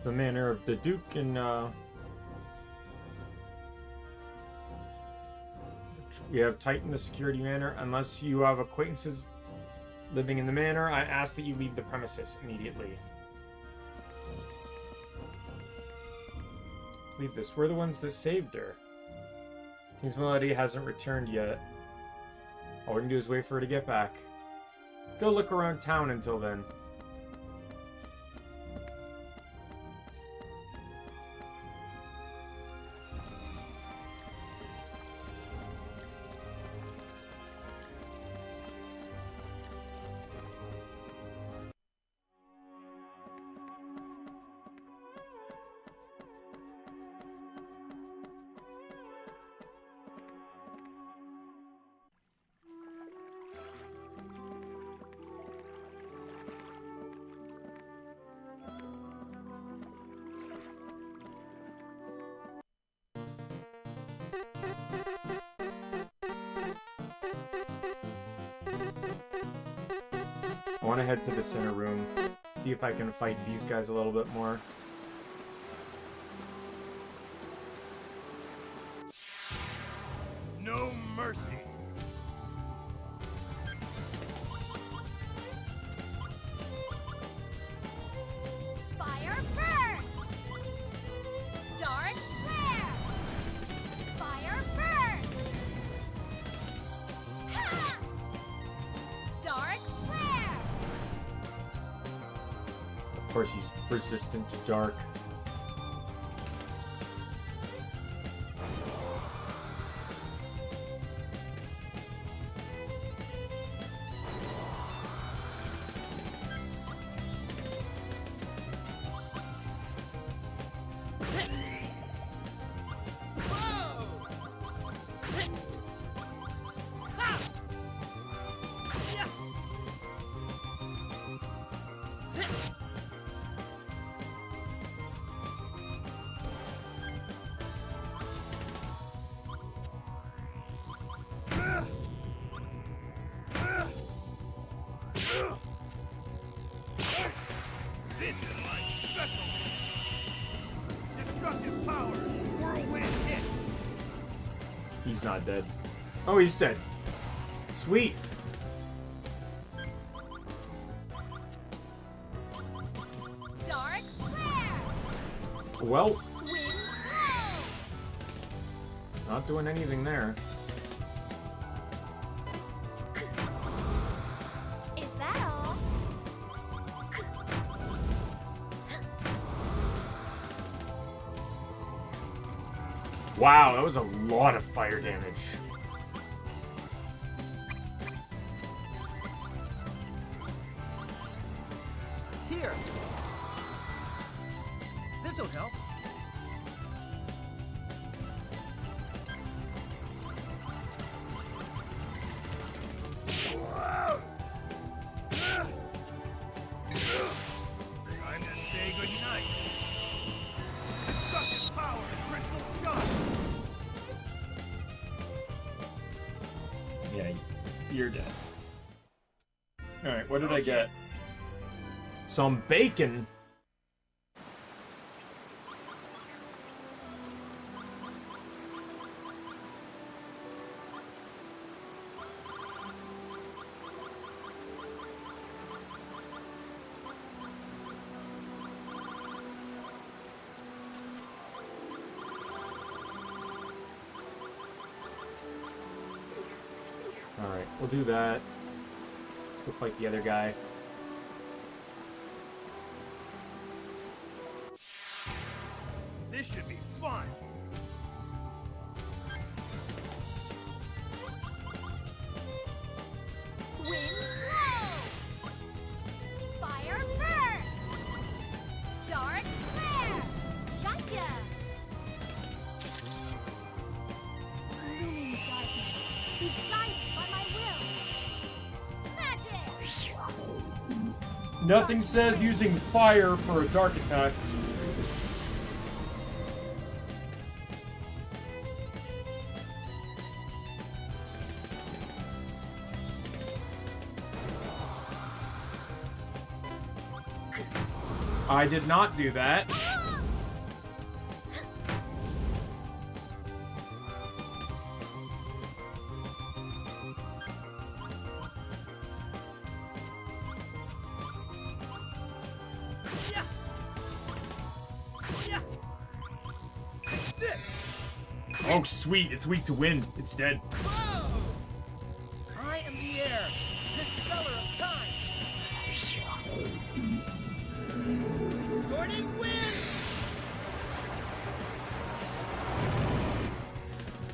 The manor of the Duke and we have tightened the security manor. Unless you have acquaintances living in the manor, I ask that you leave the premises immediately. Leave this. We're the ones that saved her. King's Melody hasn't returned yet. All we can do is wait for her to get back. Go look around town until then. I want to head to the center room, see if I can fight these guys a little bit more. No mercy. Fire first! Dark flare! Fire first! Ha! Dark flare! Of course, he's resistant to dark. This is my specialty. Destructive power. Whirlwind hit. He's not dead. Oh, he's dead. Sweet. Dark flare! Well, Wind blow! not doing anything there. Is that all? Wow, that was a lot of fire damage. Here. This'll help. Time to say goodnight. Destructive power. Crystal shot. Yeah, you're dead. Alright, what did I get? Some bacon. Alright, we'll do that. Let's go fight the other guy. This should be fun. Wind blow! Fire first! Dark flare! Gotcha! Looming darkness, be guided by my will! Magic! Nothing says using fire for a dark attack. I did not do that. Oh, sweet. It's weak to wind. It's dead. I Burning wind!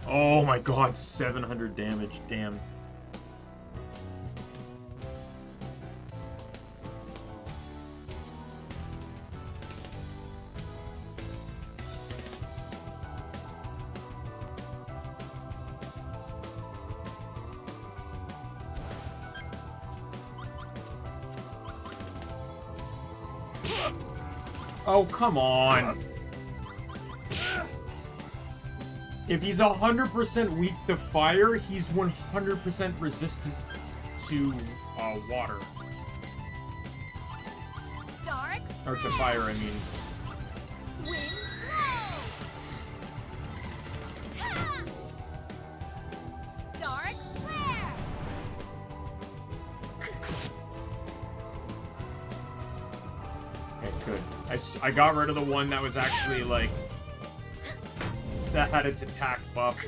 Oh my god, 700 damage, damn. Oh, come on. If he's 100% weak to fire, he's 100% resistant to water. Dark. Or to fire, I mean. Wind. Dark. Flare. Okay, good. I got rid of the one that was actually, like, that had its attack buffed.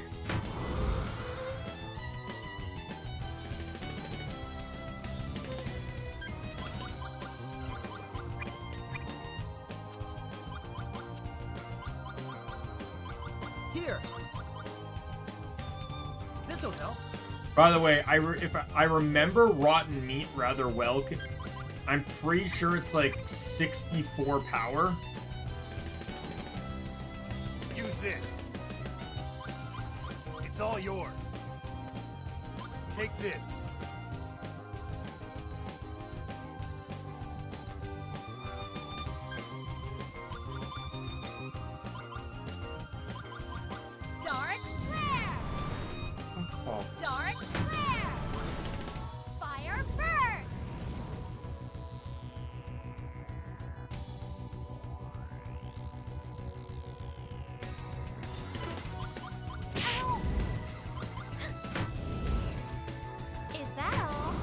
Here. This'll help. By the way, if I remember rotten meat rather well, I'm pretty sure it's like 64 power. Use this. It's all yours. Take this. Dark. Flare. Oh. Dark. Flare. Fire burst. Ow. Is that all?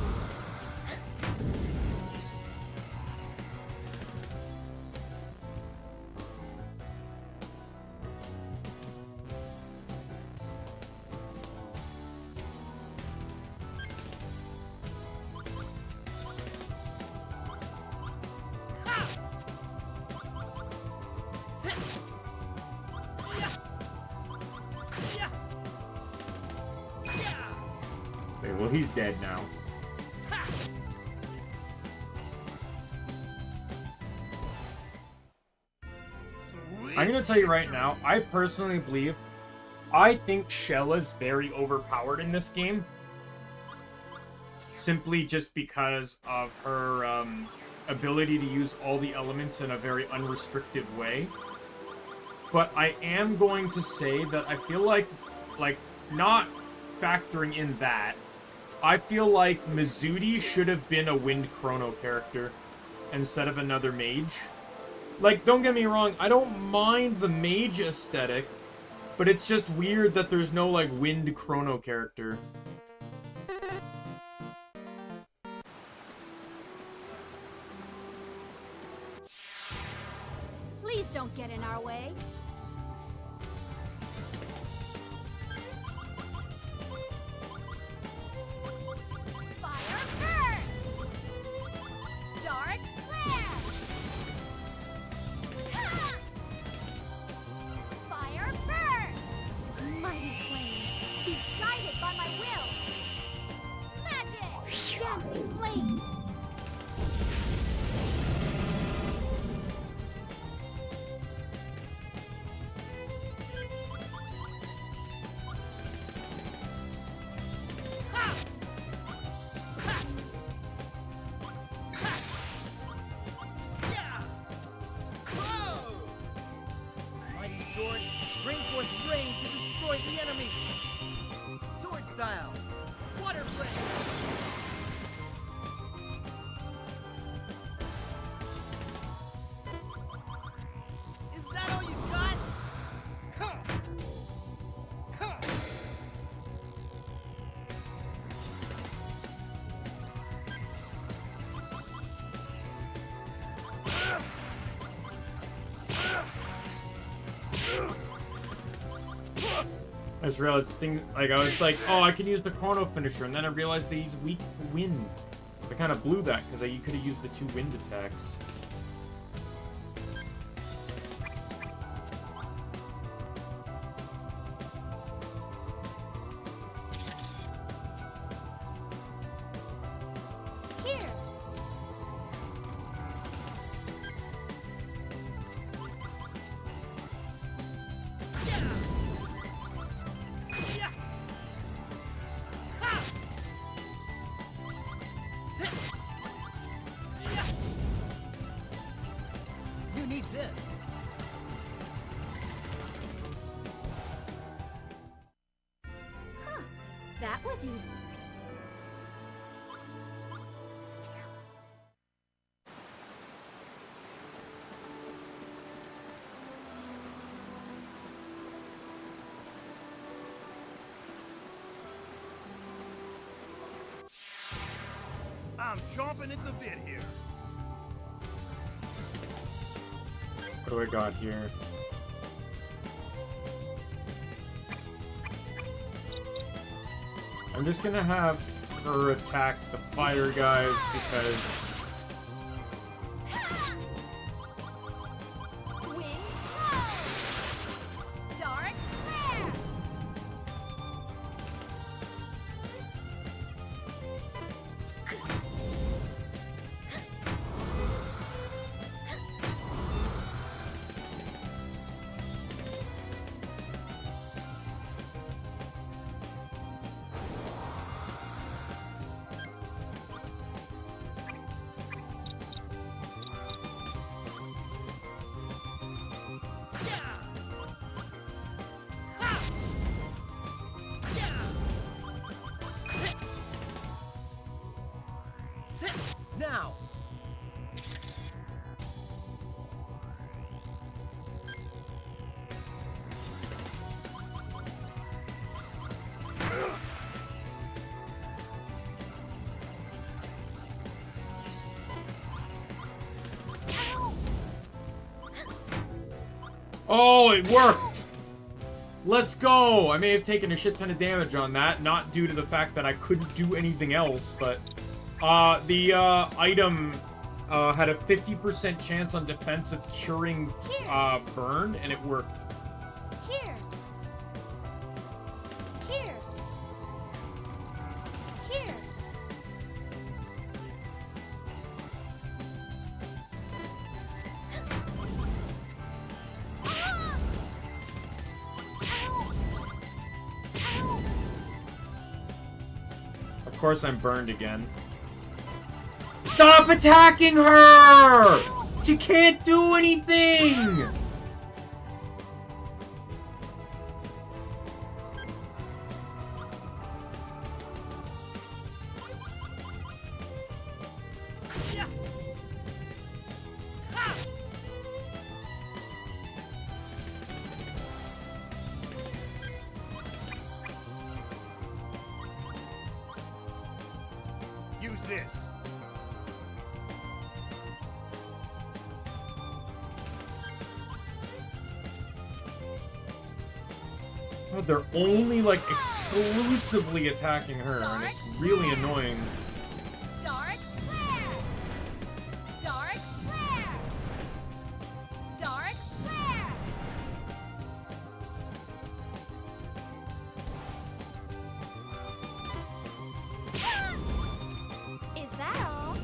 Okay, well, he's dead now. I'm gonna tell you right now, I personally believe, I think Shella's very overpowered in this game. Simply just because of her ability to use all the elements in a very unrestricted way. But I am going to say that I feel like not factoring in that, I feel like Mizuti should have been a Wind Chrono character instead of another mage. Like, don't get me wrong, I don't mind the mage aesthetic, but it's just weird that there's no, like, Wind Chrono character. Please don't get in our way. Fire burst. Dark flare. Ha! Fire burst. Mighty flames, be guided by my will. Magic. Dancing flames. Mighty sword, bring forth rain to destroy the enemy. Sword style, water flame. Is that all you got? Huh. Huh. I just realized things, like, I was like, oh, I can use the Chrono finisher, and then I realized that he's weak to wind. I kind of blew that, because you could have used the 2 wind attacks. Susan. I'm chomping at the bit here. What do I got here? I'm just gonna have her attack the fire guys because... Dark Now! Oh, it worked! Let's go! I may have taken a shit ton of damage on that, not due to the fact that I couldn't do anything else, but... the item had a 50% chance on defense of curing burn, and it worked. Here. Here. Here. Of course I'm burned again. Stop attacking her! She can't do anything! Use this. Oh, they're only, like, exclusively attacking her, and it's really annoying. Dark flare. Dark flare. Dark flare. Is that all?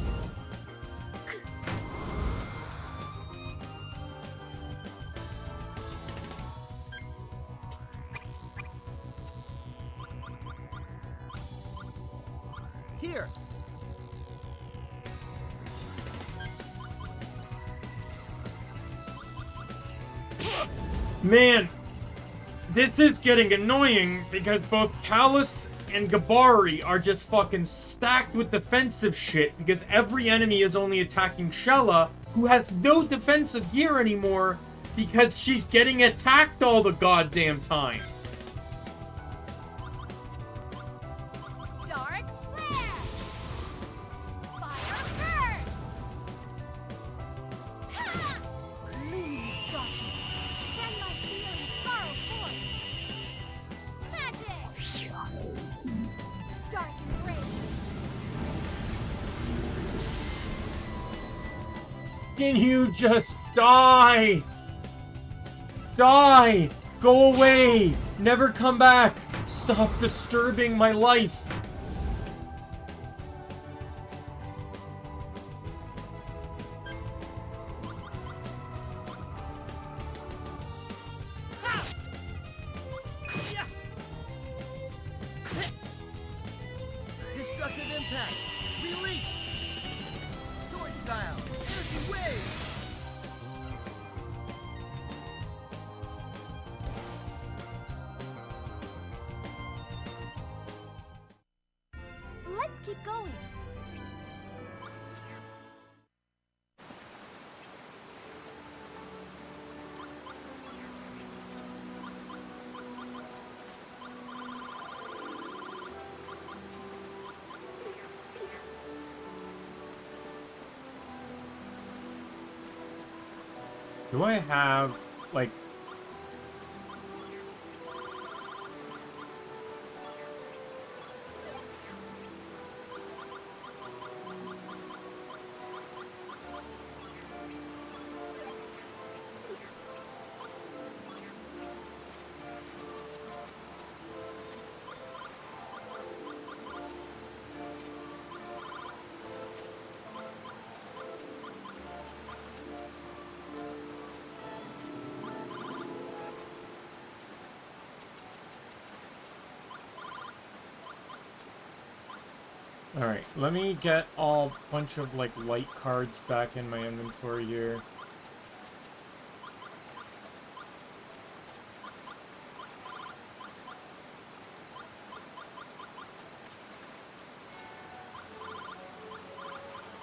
Here! Man, this is getting annoying because both Palace and Gabari are just fucking stacked with defensive shit because every enemy is only attacking Shella, who has no defensive gear anymore because she's getting attacked all the goddamn time. Dark flare. Fire burst. Ha! Luminous darkness. Send my healing sorrow forth. Magic. Dark embrace. Can you just die? Die! Go away! Never come back! Stop disturbing my life! Destructive impact! Release! Sword style! Energy wave! keep going. Do I have, like... Alright, let me get a bunch of, like, light cards back in my inventory here.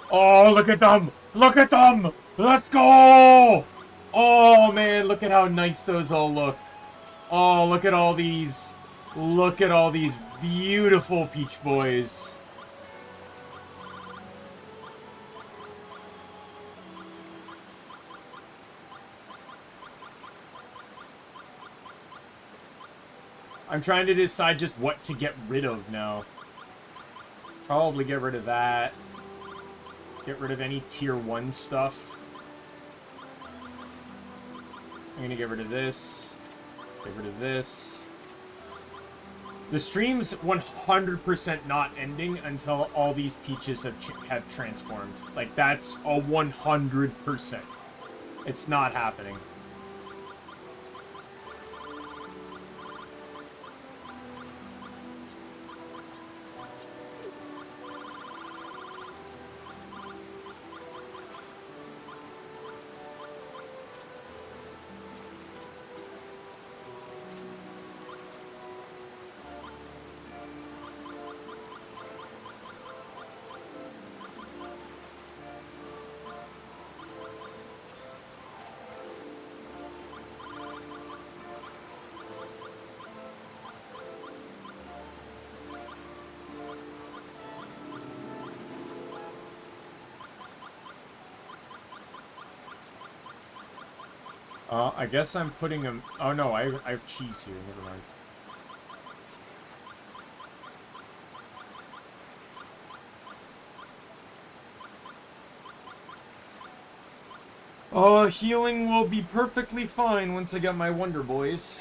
Oh, look at them! Look at them! Let's go! Oh, man, look at how nice those all look. Oh, look at all these. Look at all these beautiful Peach Boys. I'm trying to decide just what to get rid of now. Probably get rid of that. Get rid of any tier 1 stuff. I'm gonna get rid of this. Get rid of this. The stream's 100% not ending until all these peaches have transformed. Like, that's a 100%. It's not happening. I guess I'm putting them... Oh, no, I have cheese here. Never mind. Oh, healing will be perfectly fine once I get my Wonder Boys.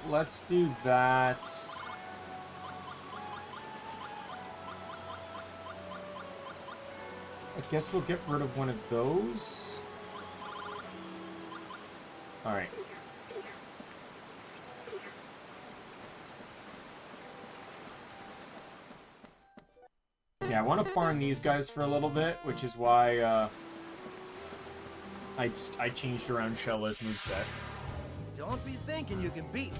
Let's do that. I guess we'll get rid of one of those. Alright. Yeah, I want to farm these guys for a little bit, which is why I changed around Shella's moveset. Don't be thinking you can beat me.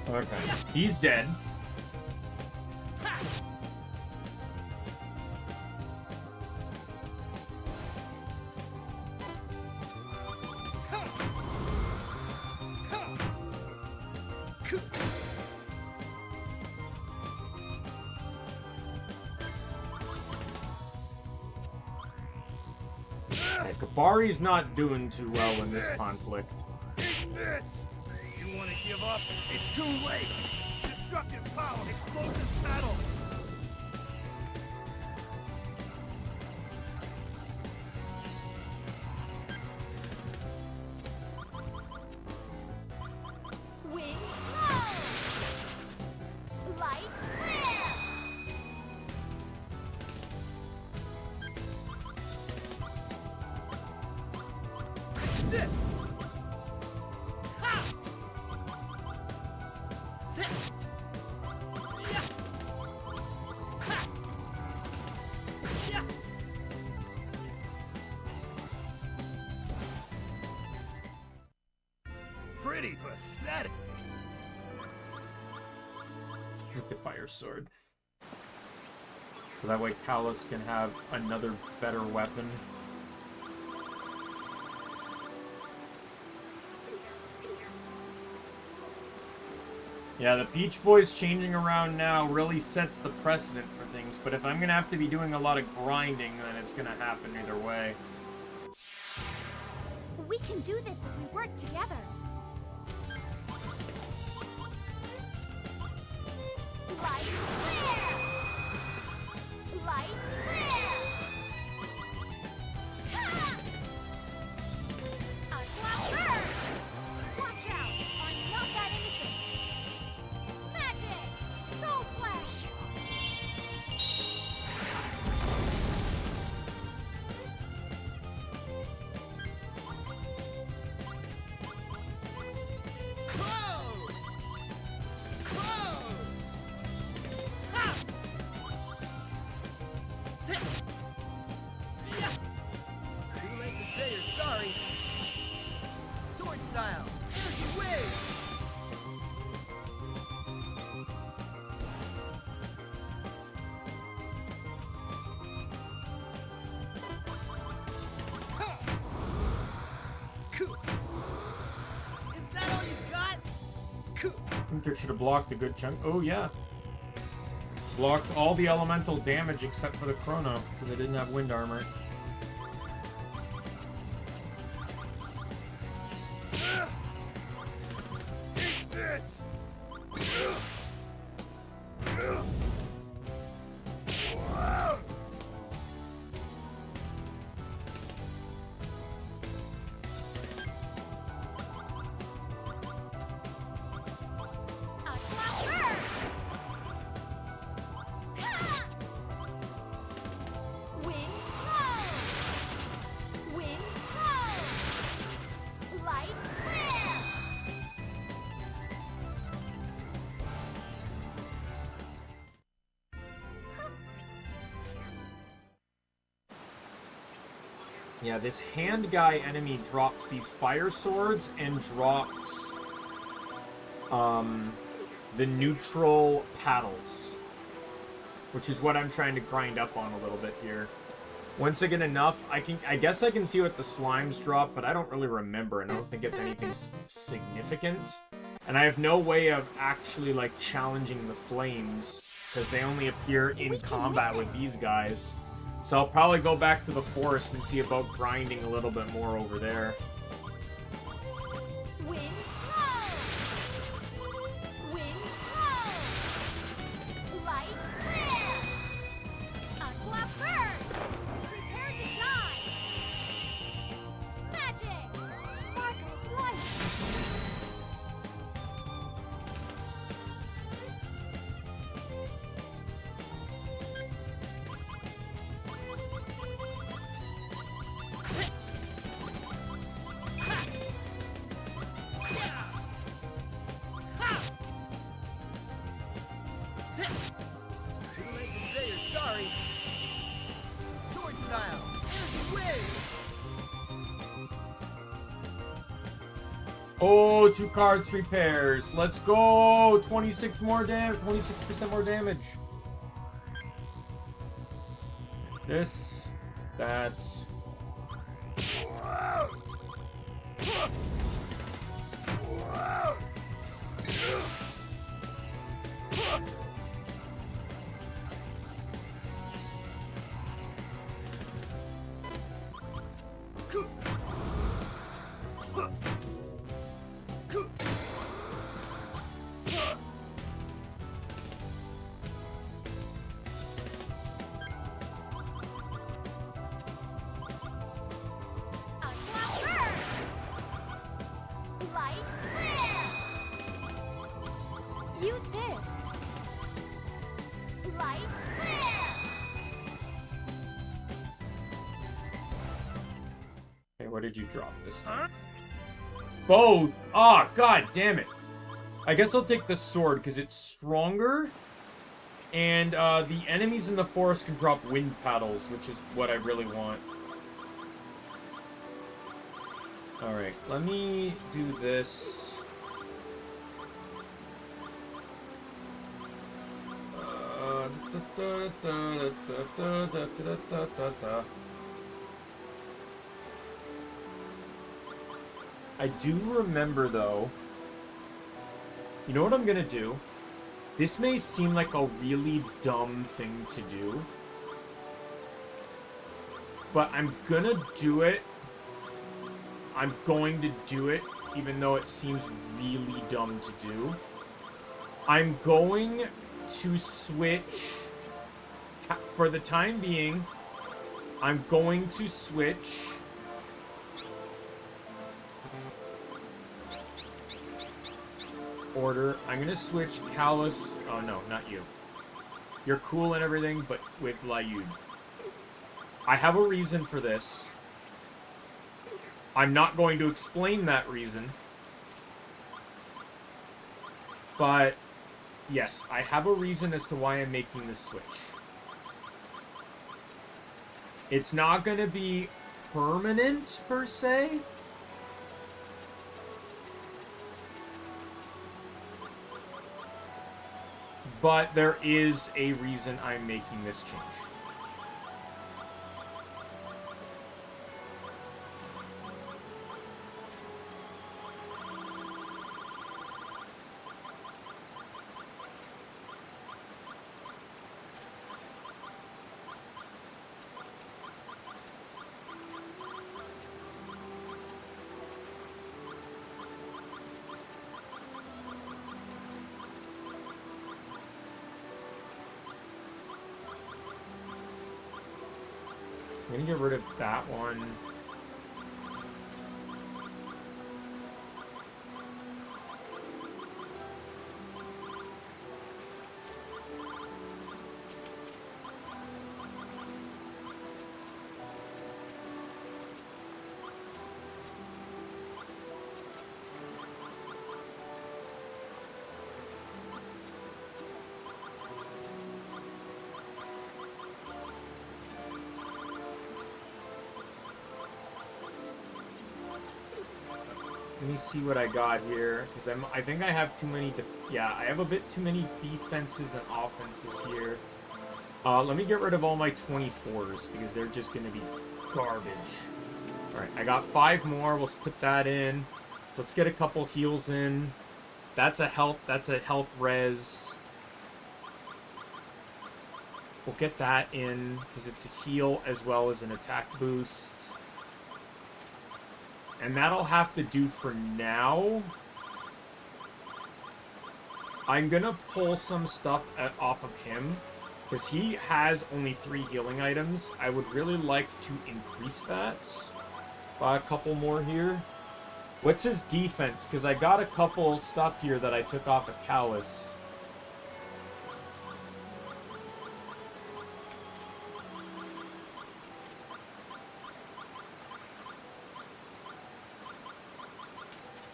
Okay, he's dead. Kabari's not doing too well in this conflict. You want to give up? It's too late! Destructive power! Explosive battle! this! Ha! Sit! Yeah! Ha! Yeah! Pretty pathetic. With the fire sword. So that way Kalos can have another better weapon. Yeah, the Peach Boys changing around now really sets the precedent for things, but if I'm gonna have to be doing a lot of grinding, then it's gonna happen either way. We can do this if we work together. Light clear! Light clear! Ha! Unlock burn! Watch out! I'm not that innocent! Magic! Soul flash! Whoa! Whoa! Ha! Sit! Yeah! Too late to say you're sorry. Sword style! Energy wave! Ha! Cool. Is that all you got? Cool. I think I should have blocked a good chunk. Oh, yeah. Blocked all the elemental damage except for the Chrono, because I didn't have wind armor. Eat this! Unlock burn! Ha! Wind blow! Wind blow! Light clear! Yeah, this hand guy enemy drops these fire swords and drops the neutral paddles, which is what I'm trying to grind up on a little bit here. Once I get enough, I guess I can see what the slimes drop, but I don't really remember, and I don't think it's anything significant. And I have no way of actually like challenging the flames because they only appear in combat with these guys. So I'll probably go back to the forest and see about grinding a little bit more over there. Wind blow! Wind blow! Light clear! Unlock burst! Prepare to die! Magic! Sparkles light! Sit! Too late to say you're sorry. Sword style! Energy wave! Oh, 2 cards, 3 pairs. Let's go! 26 more damage, 26% more damage. This, that's... Unlock burst! Light clear! Use this! what did you drop this time? Both! Ah, god damn it. I guess I'll take the sword, because it's stronger. And, the enemies in the forest can drop wind paddles, which is what I really want. Alright, let me do this. I do remember, though. You know what I'm gonna do? This may seem like a really dumb thing to do, but I'm gonna do it. I'm going to do it, even though it seems really dumb to do. I'm going to switch, for the time being, I'm going to switch order. I'm going to switch Callus. Oh, no, not you. You're cool and everything, but with Lyud. I have a reason for this. I'm not going to explain that reason. But, yes, I have a reason as to why I'm making this switch. It's not going to be permanent, per se. But there is a reason I'm making this change. I'm gonna get rid of that one. Let me see what I got here, because I think I have too many, yeah, I have a bit too many defenses and offenses here. Let me get rid of all my 24s, because they're just going to be garbage. Alright, I got 5 more, we'll put that in. Let's get a couple heals in. That's a health res. We'll get that in, because it's a heal as well as an attack boost. And that'll have to do for now. I'm gonna pull some stuff off of him, because he has only 3 healing items. I would really like to increase that by a couple more here. What's his defense? Because I got a couple stuff here that I took off of Callus.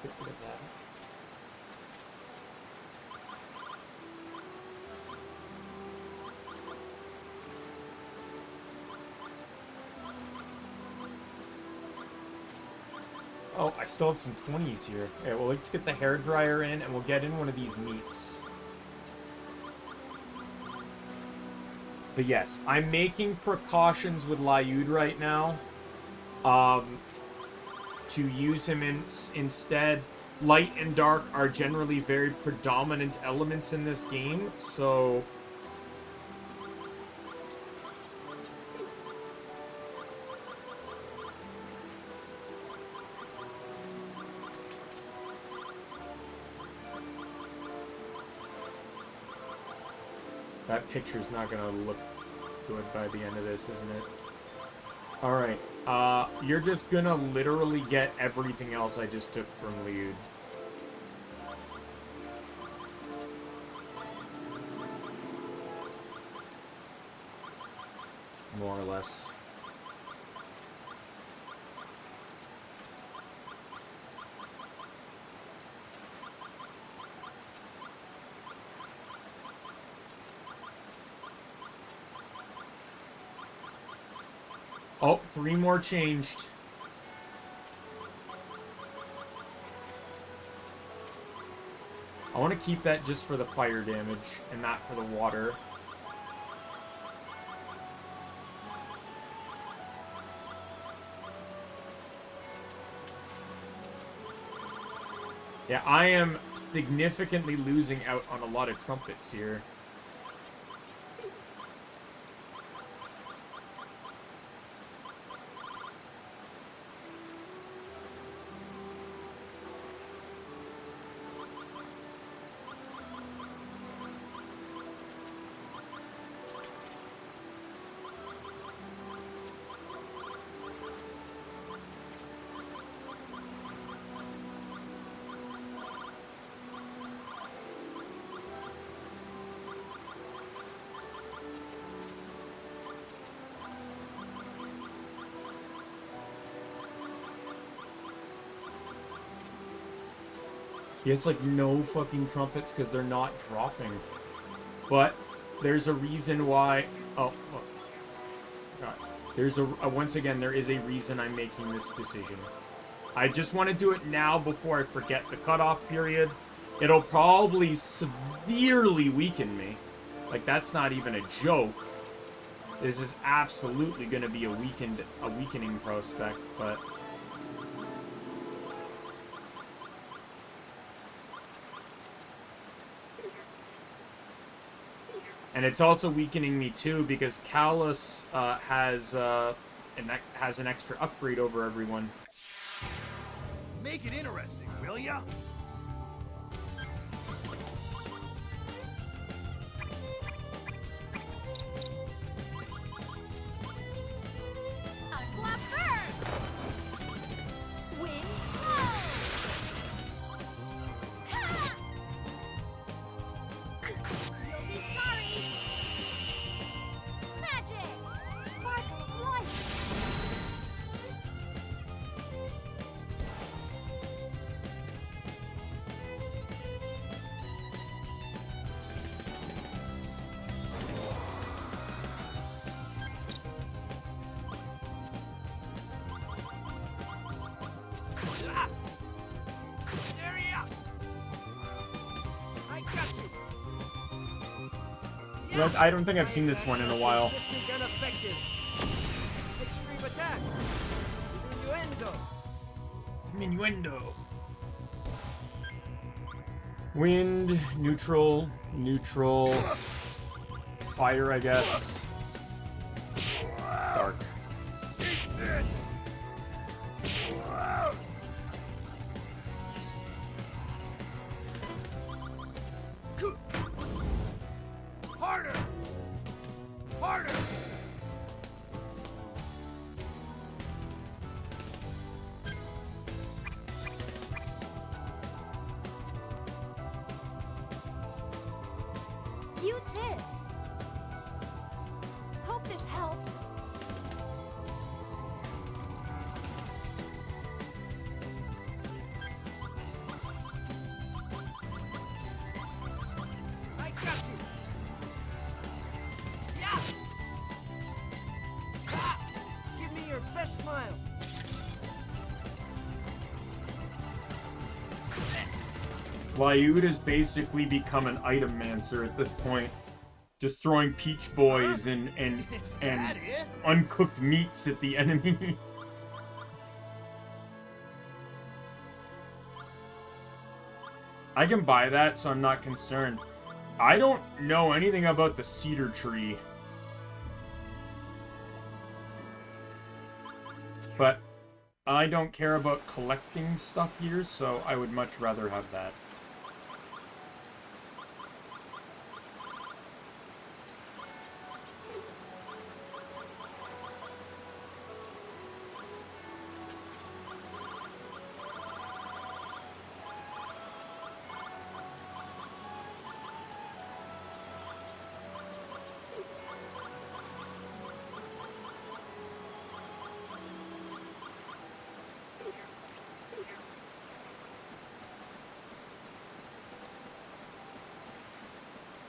Get rid of that. Oh, I still have some 20s here. Okay, well, let's get the hairdryer in, and we'll get in one of these meats. But yes, I'm making precautions with Lyud right now. To use him instead. Light and dark are generally very predominant elements in this game, so... That picture's not gonna look good by the end of this, isn't it? Alright, you're just gonna literally get everything else I just took from Lyud. More or less. Oh, 3 more changed. I want to keep that just for the fire damage and not for the water. Yeah, I am significantly losing out on a lot of trumpets here. He has, like, no fucking trumpets because they're not dropping. But there's a reason why... Oh, fuck. God. There's a... once again, there is a reason I'm making this decision. I just want to do it now before I forget the cutoff period. It'll probably severely weaken me. Like, that's not even a joke. This is absolutely going to be a weakening prospect, but... And it's also weakening me too because Callus has an extra upgrade over everyone. Make it interesting, will ya? I don't think I've seen this one in a while. Extreme attack. Minuendo. Wind, neutral, neutral. Fire, I guess. Dark. Harder! Harder! Use this. Hope this helps. I got you. Yeah. Ah! Give me your best smile. Lyud has basically become an item mancer at this point. Just throwing Peach Boys and uncooked meats at the enemy. I can buy that, so I'm not concerned. I don't know anything about the cedar tree. But I don't care about collecting stuff here, so I would much rather have that.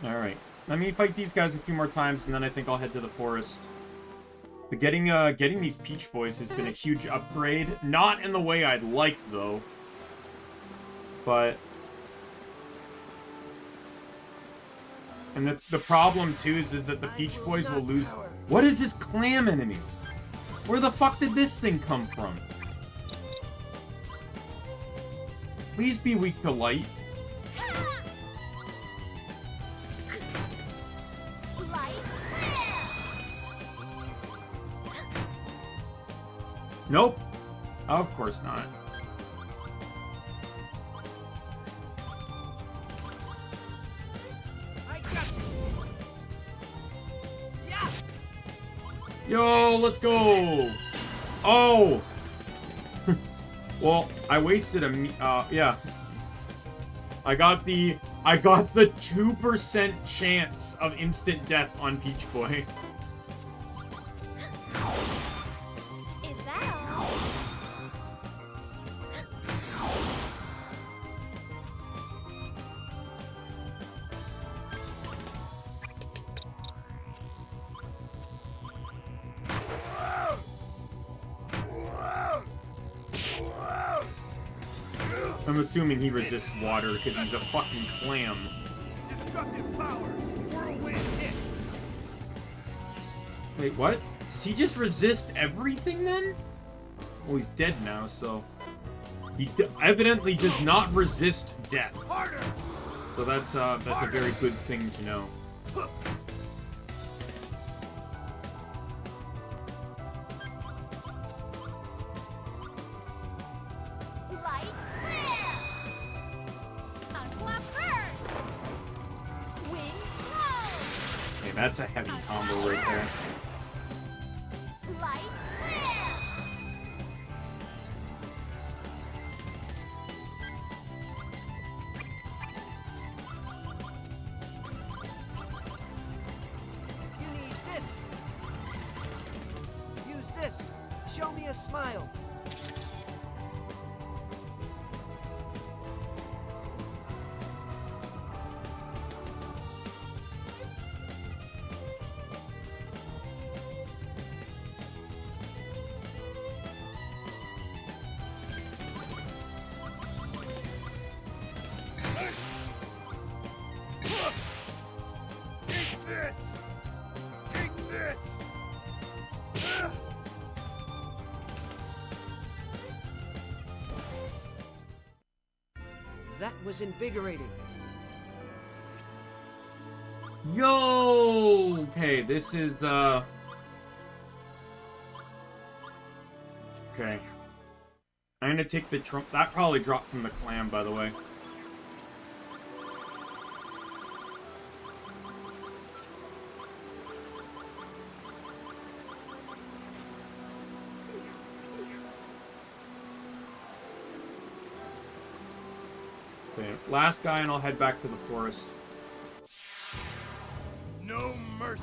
Alright. Let me fight these guys a few more times, and then I think I'll head to the forest. But getting these Peach Boys has been a huge upgrade. Not in the way I'd like, though. But... And the problem, too, is that the Peach Boys will lose... What is this clam enemy? Where the fuck did this thing come from? Please be weak to light. Nope. Of course not. I got you. Yeah. Yo, let's go. Oh. Well, I wasted yeah. I got the 2% chance of instant death on Peach Boy. I'm assuming he resists water because he's a fucking clam. Destructive power. Whirlwind hit. Wait, what? Does he just resist everything then? Well, he's dead now, so... He evidently does not resist death. So that's a very good thing to know. That's a heavy combo right there. You need this. Use this. Show me a smile. That was invigorating. Yo! Okay, this is, Okay. I'm gonna take the trump. That probably dropped from the clam, by the way. Okay, last guy and I'll head back to the forest. No mercy.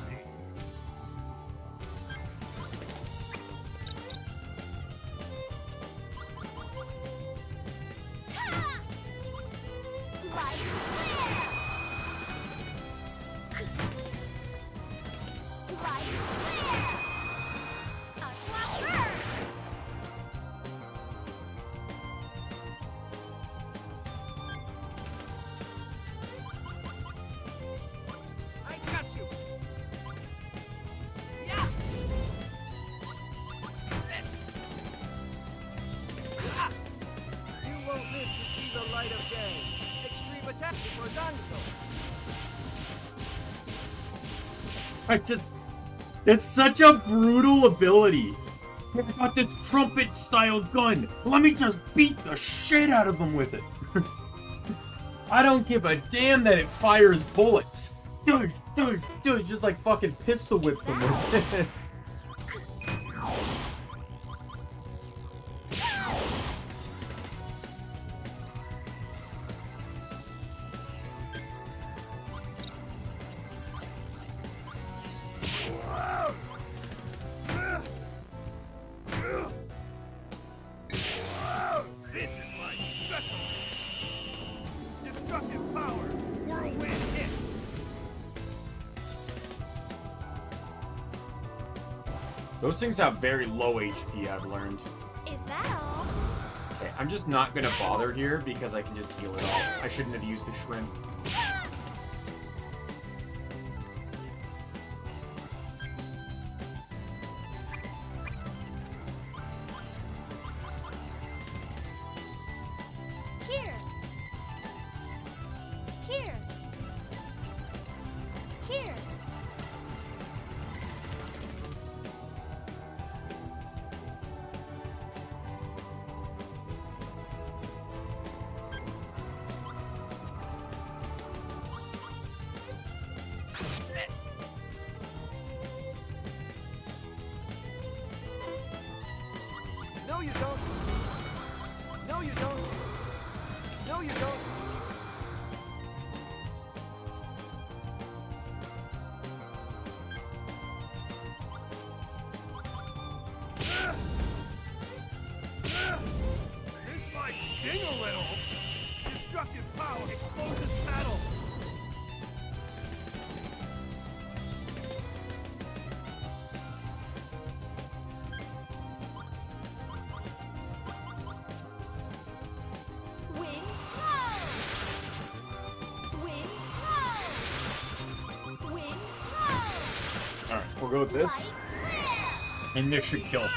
It's such a brutal ability. I got this trumpet-style gun. Let me just beat the shit out of them with it. I don't give a damn that it fires bullets. Just like fucking pistol whip them with it. Those things have very low HP, I've learned. Is that all? Okay, I'm just not gonna bother here because I can just heal it all. I shouldn't have used the shrimp. Here. Here. Here. No, you don't. No, you don't. No, you don't. This might sting a little. Destructive power, explosive battle. Wing ho! Wing ho! Wing ho! Alright, we'll go with this. And this should kill.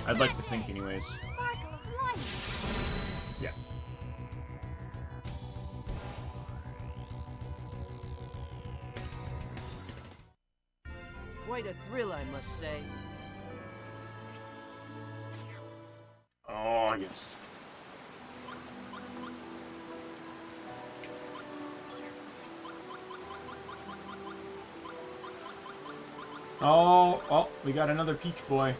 I'd like to think anyways. Sparkle of light! Yeah. Quite a thrill, I must say. Oh, yes. Oh, we got another Peach Boy.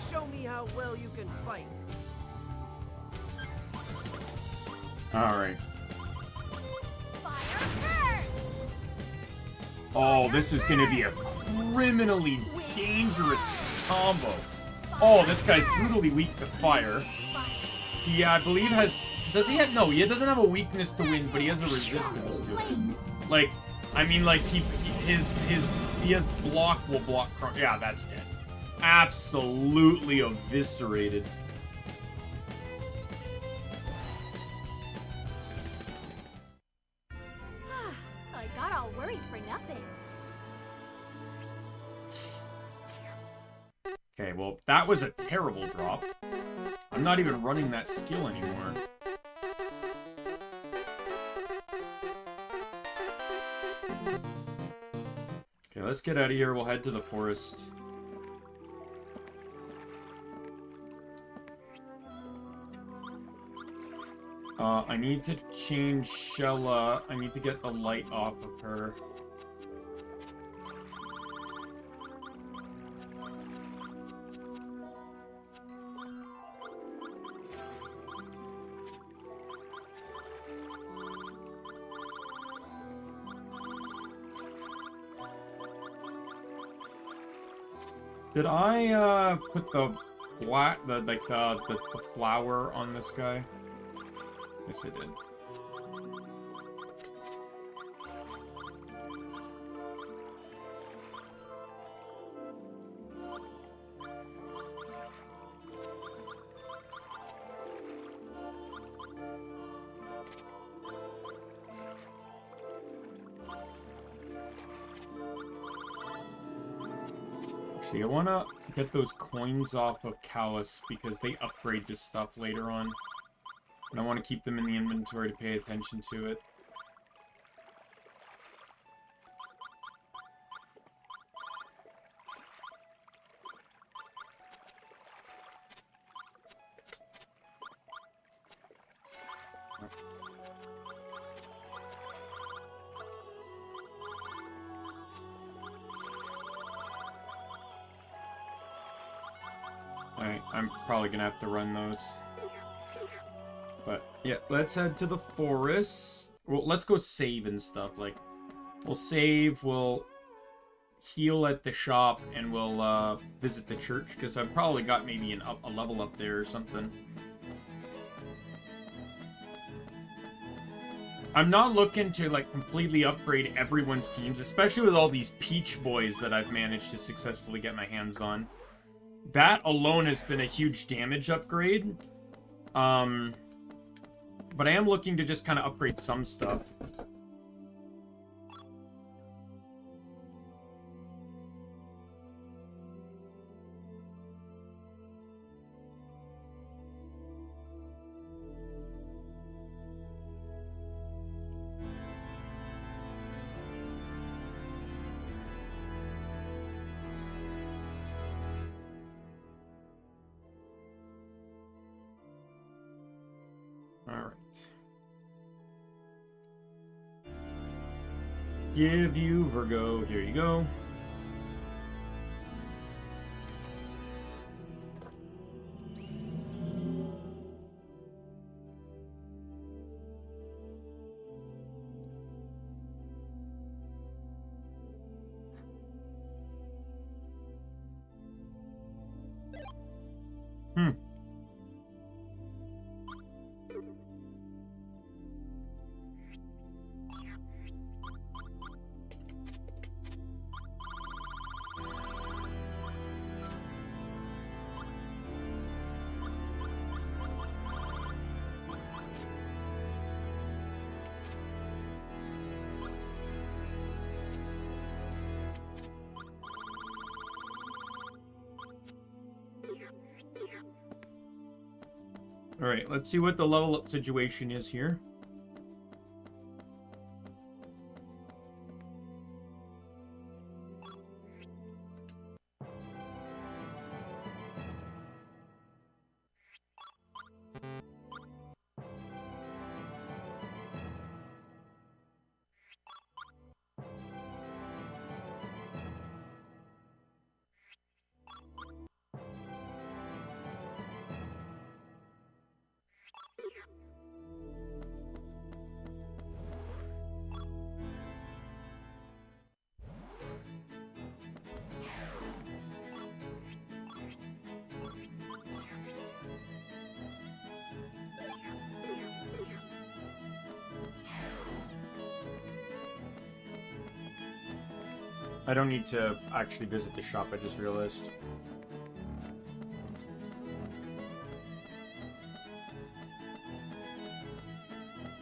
Show me how well you can fight. Alright. Fire first! Oh, this is gonna be a criminally dangerous combo. Oh, this guy's brutally weak to fire. He, I believe, has... Does he have... No, he doesn't have a weakness to wind, but he has a resistance to it. Like, I mean, like, he has block will block... Yeah, that's dead. Absolutely eviscerated. I got all worried for nothing. Okay, well, that was a terrible drop. I'm not even running that skill anymore. Okay, let's get out of here. We'll head to the forest. I need to change Shella. I need to get the light off of her. Did I put the the flower on this guy? Yes, I did. Actually, I want to get those coins off of Callus because they upgrade this stuff later on. And I want to keep them in the inventory to pay attention to it. Alright, I'm probably gonna have to run those. But, yeah, let's head to the forest. Well, let's go save and stuff. Like, we'll save, we'll heal at the shop, and we'll visit the church, because I've probably got maybe a level up there or something. I'm not looking to, like, completely upgrade everyone's teams, especially with all these Peach Boys that I've managed to successfully get my hands on. That alone has been a huge damage upgrade. But I am looking to just kind of upgrade some stuff. Give you Virgo. Here you go. Alright, let's see what the level up situation is here. I don't need to actually visit the shop, I just realized.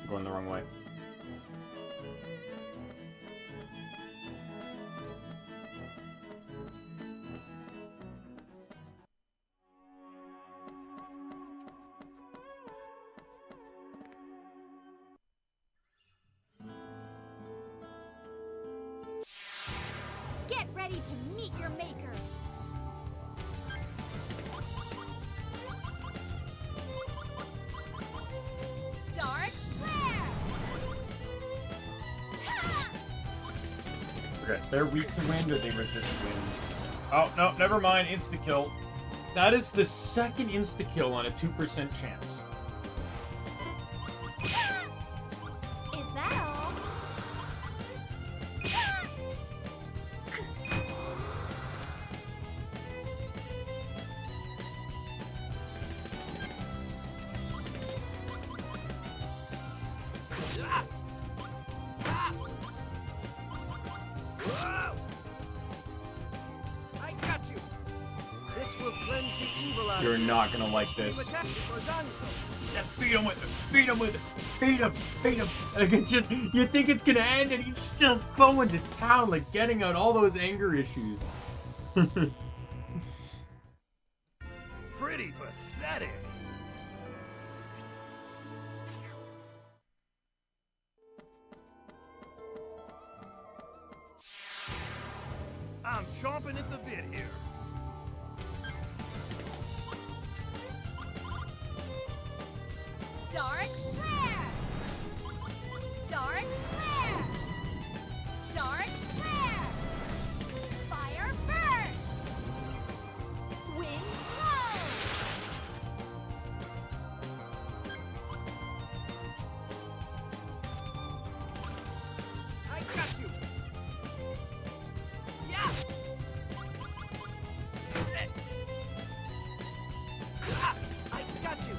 I'm going the wrong way. Get ready to meet your maker! Dark Flare! Okay, they're weak to wind or they resist wind? Oh, no, never mind. Insta-kill. That is the second insta-kill on a 2% chance. Is that all? I got you. This will cleanse the evil out You're of you. not gonna like this. Just beat him with it. Beat him with it. Beat him. Beat him. Like it's just, you think it's gonna end and he's just going to town, like getting out all those anger issues. pretty pathetic. I'm chomping at the bit here. Dark flare! Dark flare! Dark flare! Fire burst! Wind blow! I got you! Yeah! Sit! Ah! I got you!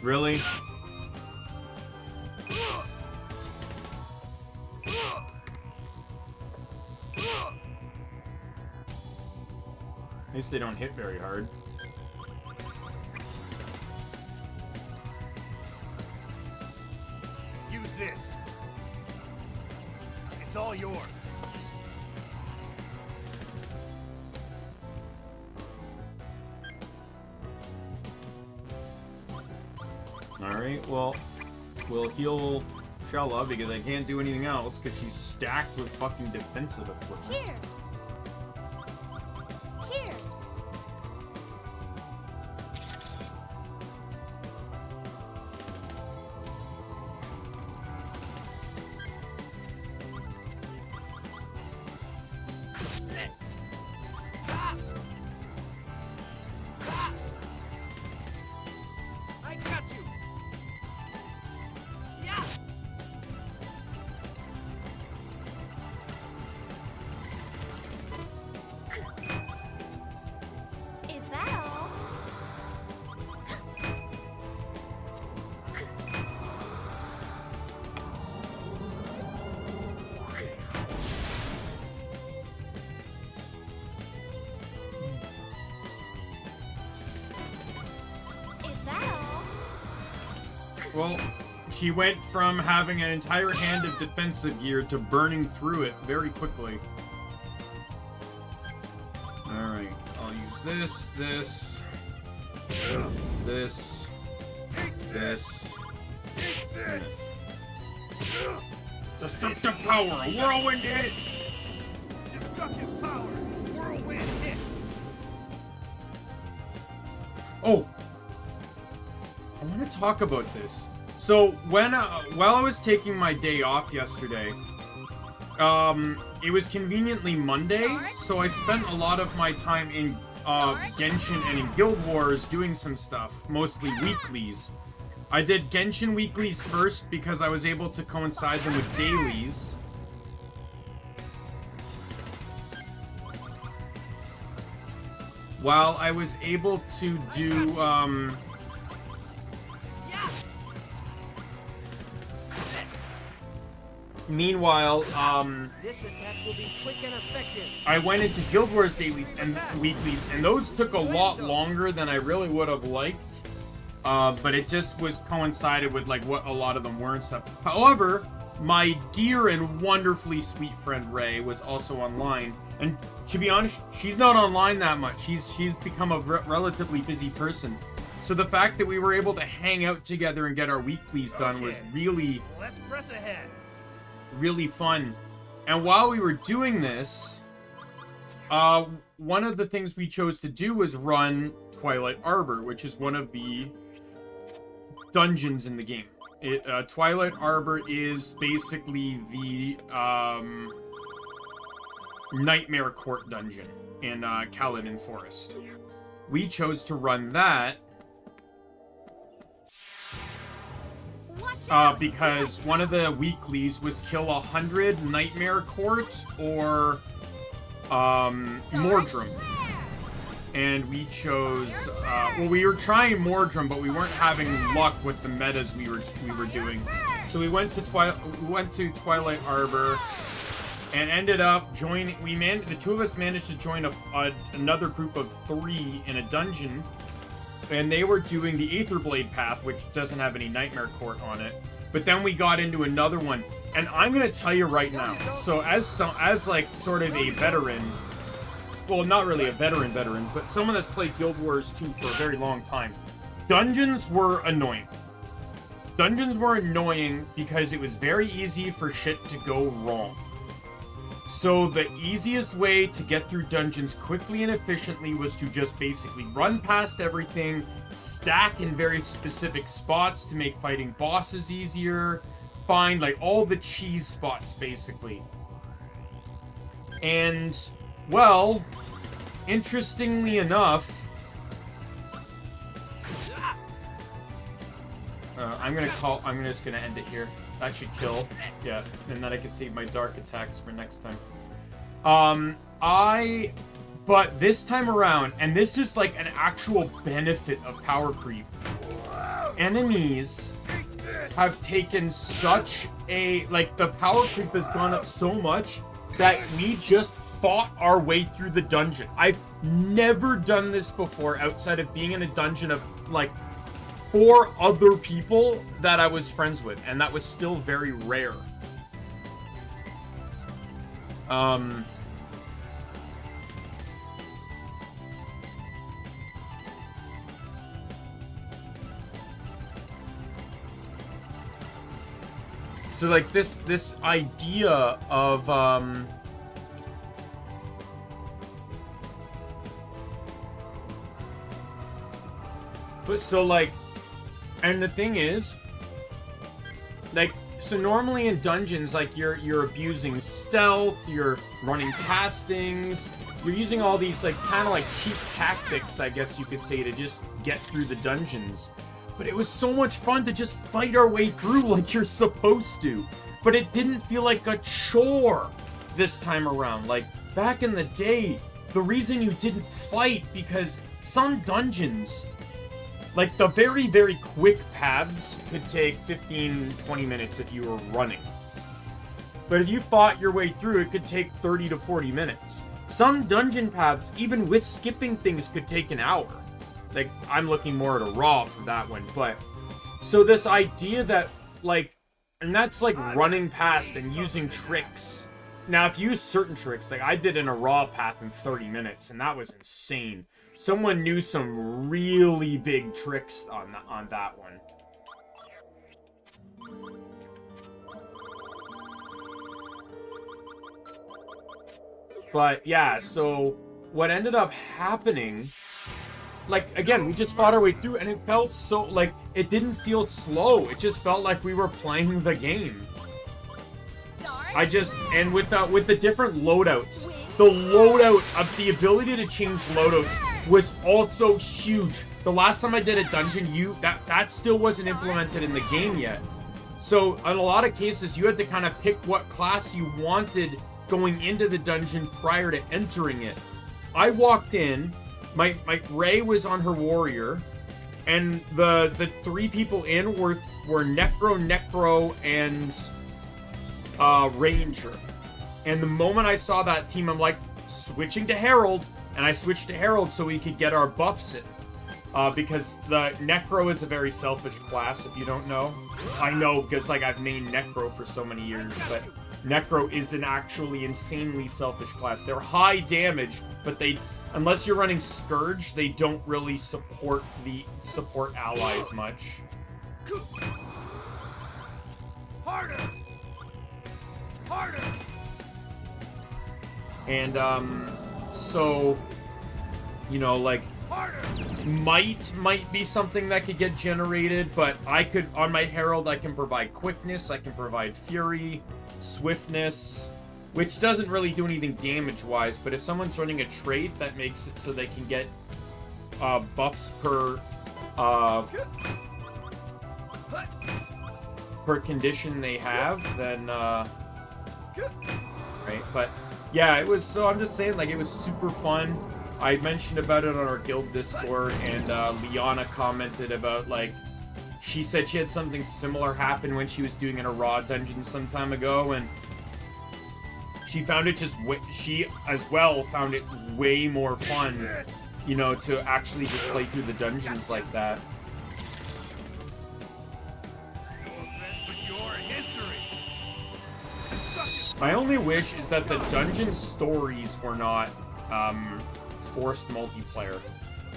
Really? At least they don't hit very hard. Use this. It's all yours. Alright, well, we'll heal Shella because I can't do anything else because she's stacked with fucking defensive equipment. Here! Here! Sit! Ah! Ah! I got you! Yeah! Is that all? Is that all? Well, she went from having an entire hand of defensive gear to burning through it very quickly. Alright, I'll use this, this, this, this. Destructive power, a whirlwind hit! Destructive power. Whirlwind hit. Oh! I want to talk about this. So, when, while I was taking my day off yesterday, it was conveniently Monday, so I spent a lot of my time in, Genshin and in Guild Wars doing some stuff, mostly weeklies. I did Genshin weeklies first because I was able to coincide them with dailies. While I was able to do, meanwhile, This attack will be quick and effective. I went into Guild Wars dailies and weeklies, and those took a lot longer than I really would have liked. But it just was coincided with like what a lot of them were and stuff. However, my dear and wonderfully sweet friend Ray was also online, and to be honest, she's not online that much. She's become a relatively busy person. So the fact that we were able to hang out together and get our weeklies done was really, Let's press ahead. really fun. And while we were doing this, one of the things we chose to do was run Twilight Arbor, which is one of the dungeons in the game. Twilight Arbor is basically the Nightmare Court dungeon in Kaladin Forest. We chose to run that because one of the weeklies was kill 100 Nightmare Court or Mordrum. And we chose, well, we were trying Mordrum, but we weren't having luck with the metas we were doing. So we went to Twilight Arbor, and ended up joining. The two of us managed to join another group of 3 in a dungeon, and they were doing the Aetherblade path, which doesn't have any Nightmare Court on it. But then we got into another one, and I'm gonna tell you right now. So as like sort of a veteran, well, not really a veteran, but someone that's played Guild Wars 2 for a very long time, dungeons were annoying. Dungeons were annoying because it was very easy for shit to go wrong. So the easiest way to get through dungeons quickly and efficiently was to just basically run past everything, stack in very specific spots to make fighting bosses easier, find like all the cheese spots basically. And, well, interestingly enough, I'm just gonna end it here. That should kill. Yeah, and then I can save my dark attacks for next time. But this time around, and this is like an actual benefit of power creep, enemies have taken such a, like, the power creep has gone up so much that we just fought our way through the dungeon. I've never done this before outside of being in a dungeon of, like, 4 other people that I was friends with, and that was still very rare. So like this idea of but so like, and the thing is, like, so normally in dungeons, like, you're abusing stealth, you're running past things, you're using all these, like, kind of like cheap tactics, I guess you could say, to just get through the dungeons. But it was so much fun to just fight our way through like you're supposed to. But it didn't feel like a chore this time around. Like, back in the day, the reason you didn't fight, because some dungeons, like, the very, very quick paths could take 15-20 minutes if you were running. But if you fought your way through, it could take 30 to 40 minutes. Some dungeon paths, even with skipping things, could take an hour. Like, I'm looking more at a raw for that one, but... So this idea that, like... And that's, like, running past and using tricks. Now, if you use certain tricks, like, I did in a raw path in 30 minutes, and that was insane. Someone knew some really big tricks on that one. But, yeah, so... What ended up happening... Like, again, we just fought our way through, and it felt so, like, it didn't feel slow. It just felt like we were playing the game. And with the different loadouts, the loadout of the ability to change loadouts was also huge. The last time I did a dungeon, that still wasn't implemented in the game yet. So, in a lot of cases, you had to kind of pick what class you wanted going into the dungeon prior to entering it. I walked in... My Ray was on her warrior, and the 3 people in were Necro, and Ranger. And the moment I saw that team, I'm like, switching to Herald, and I switched to Herald so we could get our buffs in. Because the Necro is a very selfish class, if you don't know. I know, because, like, I've mained Necro for so many years, but Necro is an actually insanely selfish class. They're high damage, but they... Unless you're running Scourge, they don't really support allies much. Harder! Harder! And, so, you know, like, might be something that could get generated, but I could, on my Herald, I can provide quickness, I can provide fury, swiftness, which doesn't really do anything damage-wise, but if someone's running a trait that makes it so they can get buffs per condition they have, then, right, but, yeah, it was, so I'm just saying, like, it was super fun. I mentioned about it on our guild Discord, and Liana commented about, like, she said she had something similar happen when she was doing in a raw dungeon some time ago, and she found it she as well found it way more fun, you know, to actually just play through the dungeons like that. My only wish is that the dungeon stories were not forced multiplayer.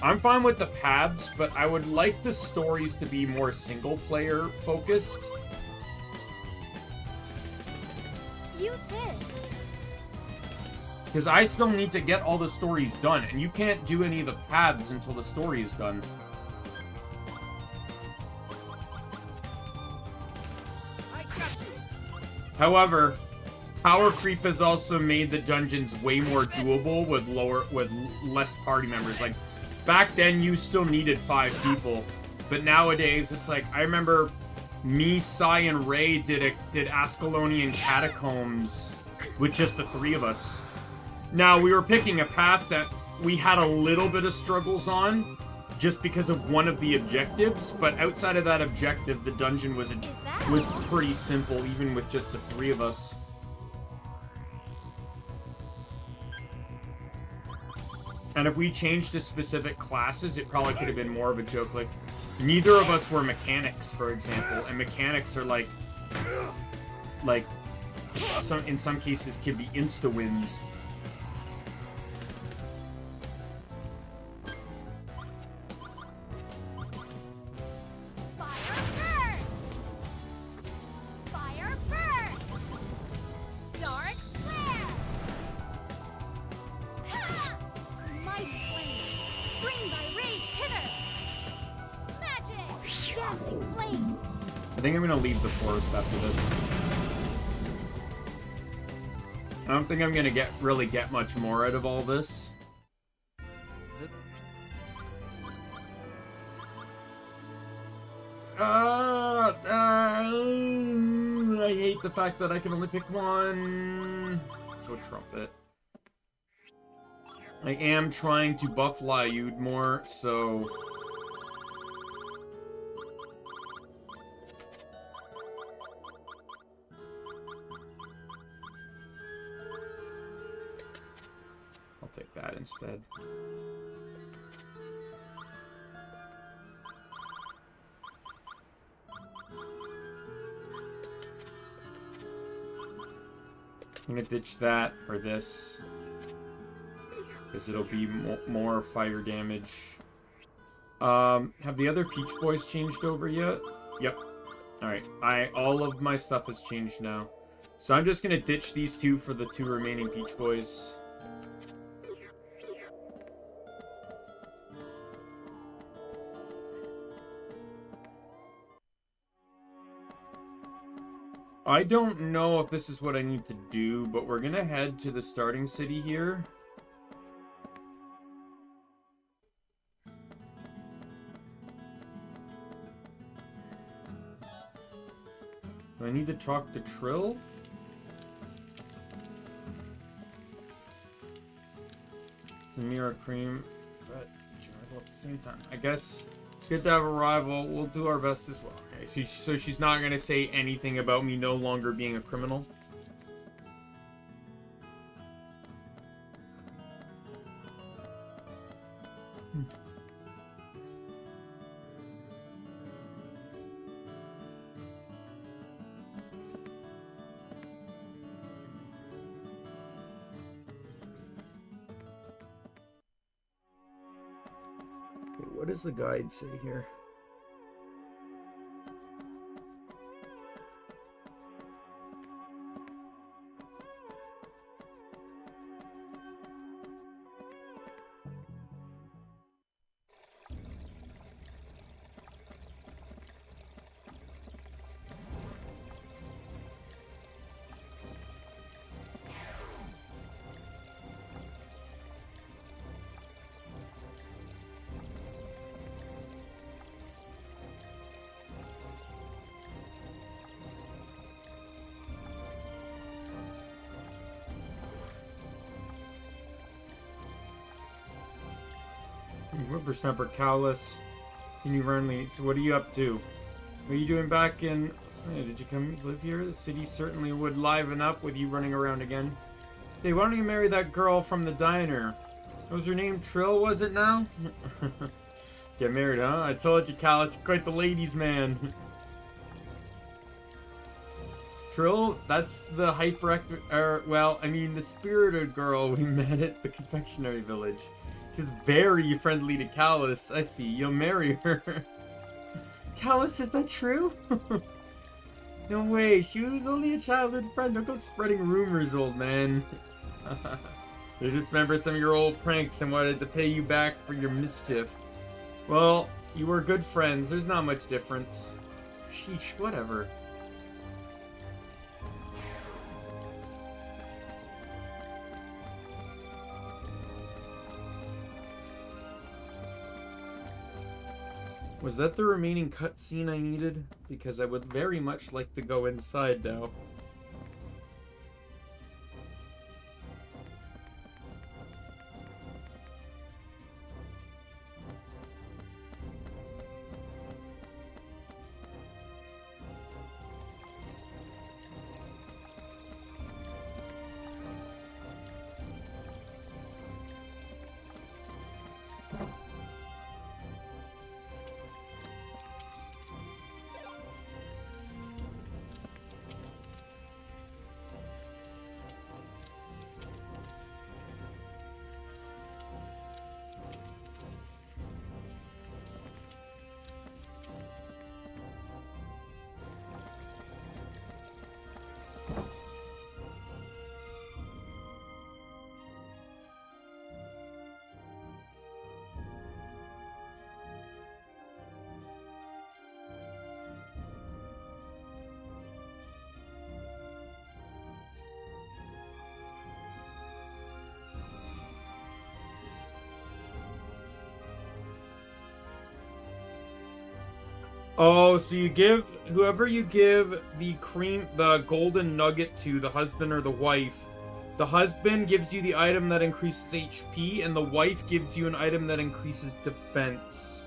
I'm fine with the paths, but I would like the stories to be more single-player focused. Use this. Because I still need to get all the stories done, and you can't do any of the paths until the story is done. However, power creep has also made the dungeons way more doable with less party members. Like, back then you still needed 5 people, but nowadays it's like, I remember me, Sai, and Ray did Ascalonian Catacombs with just the 3 of us. Now, we were picking a path that we had a little bit of struggles on, just because of one of the objectives, but outside of that objective, the dungeon was pretty simple, even with just the 3 of us. And if we changed to specific classes, it probably could have been more of a joke. Like, neither of us were mechanics, for example, and mechanics are like in some cases can be insta-wins. I think I'm gonna leave the forest after this. I don't think I'm gonna really get much more out of all this. I hate the fact that I can only pick one. Go trumpet. I am trying to buff Lyud more, so... I'll take that instead. I'm gonna ditch that for this, because it'll be more fire damage. Have the other Peach Boys changed over yet? Yep. Alright, all of my stuff has changed now. So I'm just gonna ditch these 2 for the 2 remaining Peach Boys. I don't know if this is what I need to do, but we're gonna head to the starting city here. Do I need to talk to Trill? It's a Mira cream, but at the same time. I guess it's good to have a rival. We'll do our best as well. Okay, so she's not gonna say anything about me no longer being a criminal. What does the guide say here? Whippersnapper Cowless. Can you run me? So what are you up to? What are you doing back in... Did you come live here? The city certainly would liven up with you running around again. Hey, why don't you marry that girl from the diner? What was her name? Trill, was it now? Get married, huh? I told you, Callus, you're quite the ladies' man. Trill, that's the hyperactive, well, I mean, the spirited girl we met at the confectionery village. She's very friendly to Callus. I see, you'll marry her. Callus, is that true? No way, she was only a childhood friend. Don't go spreading rumors, old man. I just remembered some of your old pranks and wanted to pay you back for your mischief. Well, you were good friends. There's not much difference. Sheesh, whatever. Was that the remaining cutscene I needed? Because I would very much like to go inside now. Oh, so you give, whoever you give the golden nugget to, the husband or the wife, the husband gives you the item that increases HP, and the wife gives you an item that increases defense.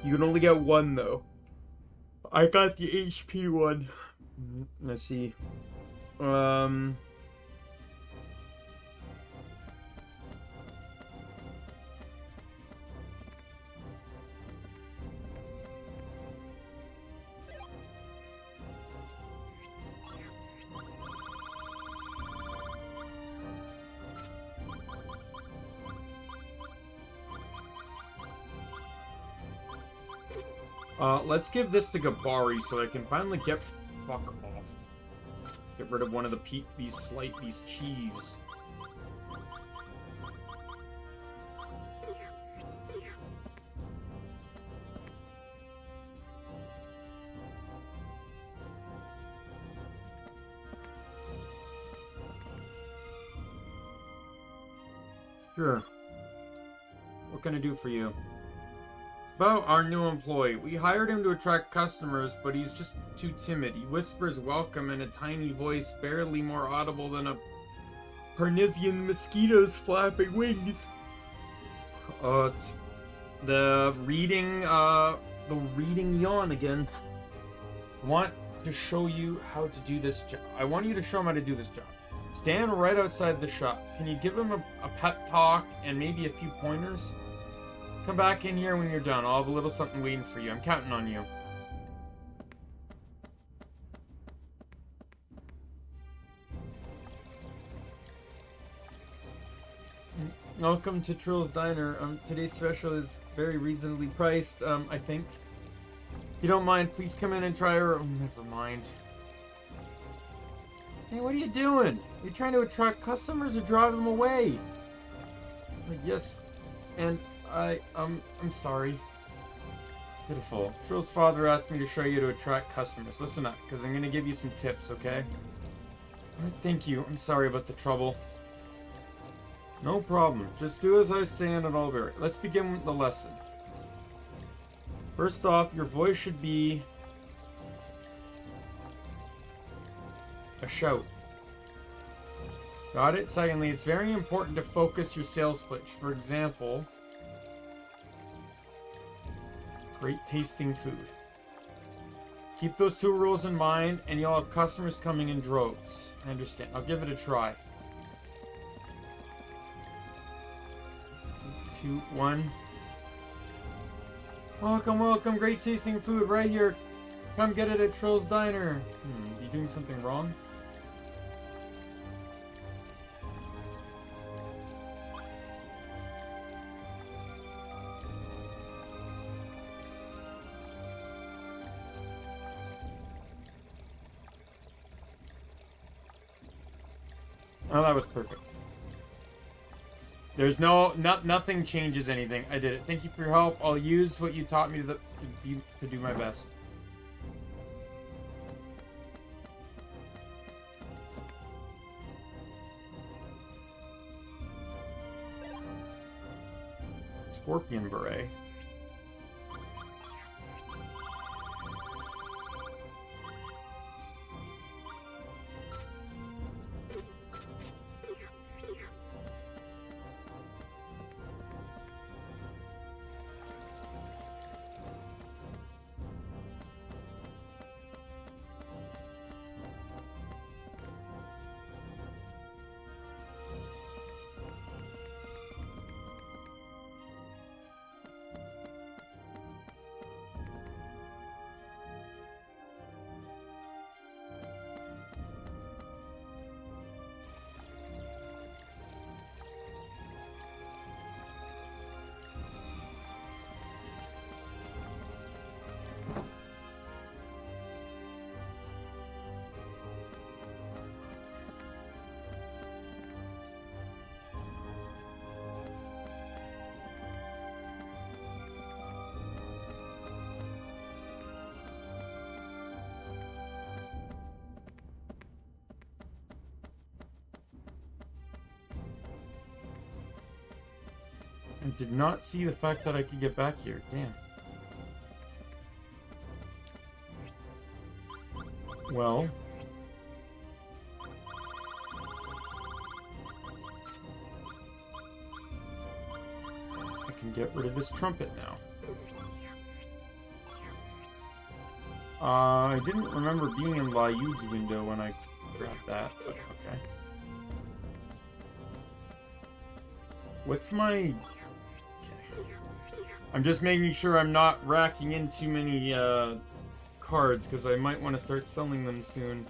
You can only get one, though. I got the HP one. Let's see. Let's give this to Gabari so I can finally get fuck off. Get rid of one of the these cheese. Sure. What can I do for you? About our new employee. We hired him to attract customers, but he's just too timid. He whispers welcome in a tiny voice, barely more audible than a Parnasian mosquito's flapping wings. The reading yawn again. I want to show you how to do this job. I want you to show him how to do this job. Stand right outside the shop. Can you give him a pep talk and maybe a few pointers? Come back in here when you're done. I'll have a little something waiting for you. I'm counting on you. Welcome to Trill's Diner. Today's special is very reasonably priced, I think. If you don't mind, please come in and try her. Oh, never mind. Hey, what are you doing? Are you trying to attract customers or drive them away? Yes, and I'm sorry. Pitiful. Trill's father asked me to show you to attract customers. Listen up, because I'm going to give you some tips, okay? Thank you. I'm sorry about the trouble. No problem. Just do as I say and it'll vary. Let's begin with the lesson. First off, your voice should be a shout. Got it? Secondly, it's very important to focus your sales pitch. For example, great tasting food. Keep those two rules in mind and you'll have customers coming in droves. I understand. I'll give it a try. 2, 1. Welcome, welcome. Great tasting food right here. Come get it at Trill's Diner. Is he doing something wrong? Oh, that was perfect. There's nothing changes anything. I did it. Thank you for your help. I'll use what you taught me to do my best. Scorpion Beret. I did not see the fact that I could get back here. Damn. Well. I can get rid of this trumpet now. I didn't remember being in Lyud's window when I grabbed that, but okay. What's my... I'm just making sure I'm not racking in too many cards, because I might want to start selling them soon.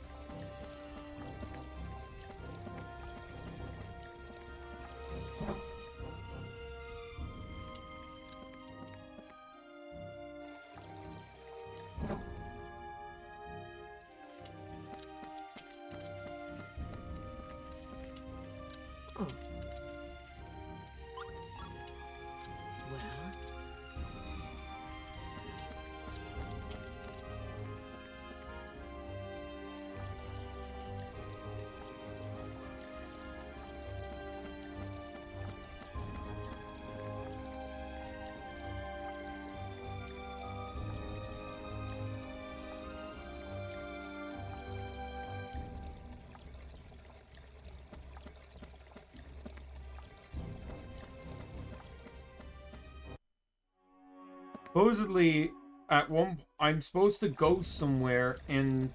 Supposedly, I'm supposed to go somewhere, and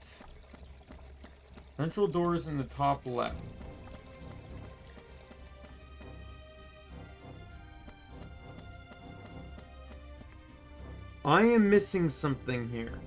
central door is in the top left. I am missing something here.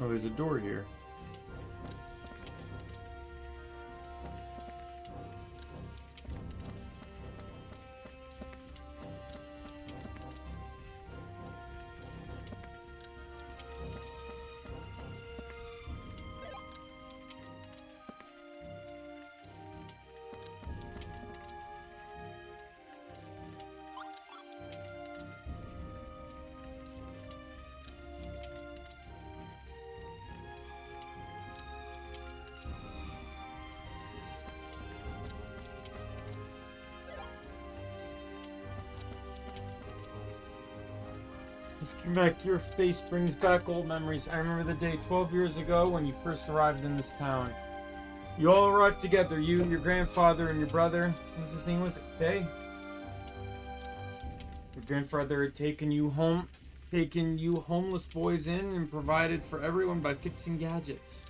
Oh, there's a door here. Looking back, your face brings back old memories. I remember the day 12 years ago when you first arrived in this town. You all arrived together, you, your grandfather, and your brother. What was his name? Was it Faye? Your grandfather had taken you homeless boys in and provided for everyone by fixing gadgets.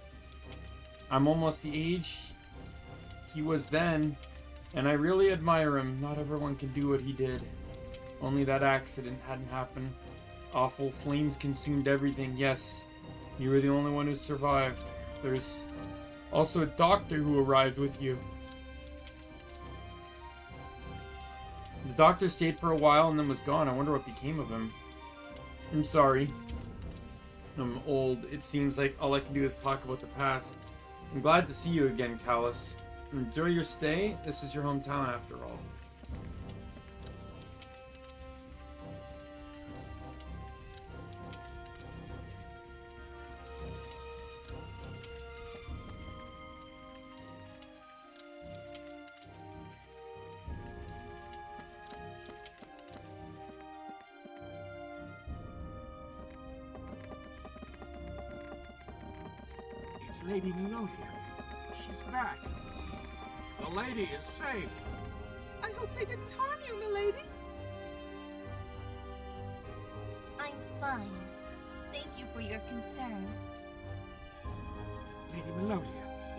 I'm almost the age he was then, and I really admire him. Not everyone can do what he did. Only that accident hadn't happened. Awful flames consumed everything. Yes, you were the only one who survived. There's also a doctor who arrived with you. The doctor stayed for a while and then was gone. I wonder what became of him. I'm sorry. I'm old. It seems like all I can do is talk about the past. I'm glad to see you again, Callus. Enjoy your stay. This is your hometown after all. It's Lady Melodia. She's back. The lady is safe. I hope they didn't harm you, milady. I'm fine. Thank you for your concern. Lady Melodia,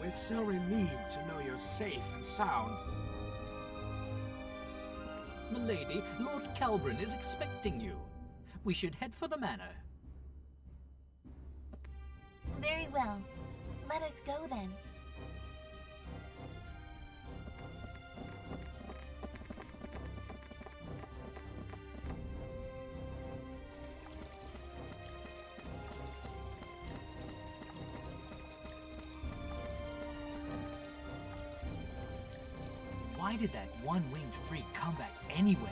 we're so relieved to know you're safe and sound. Milady, Lord Calbrin is expecting you. We should head for the manor. Very well. Let us go then. Why did that one-winged freak come back anyway?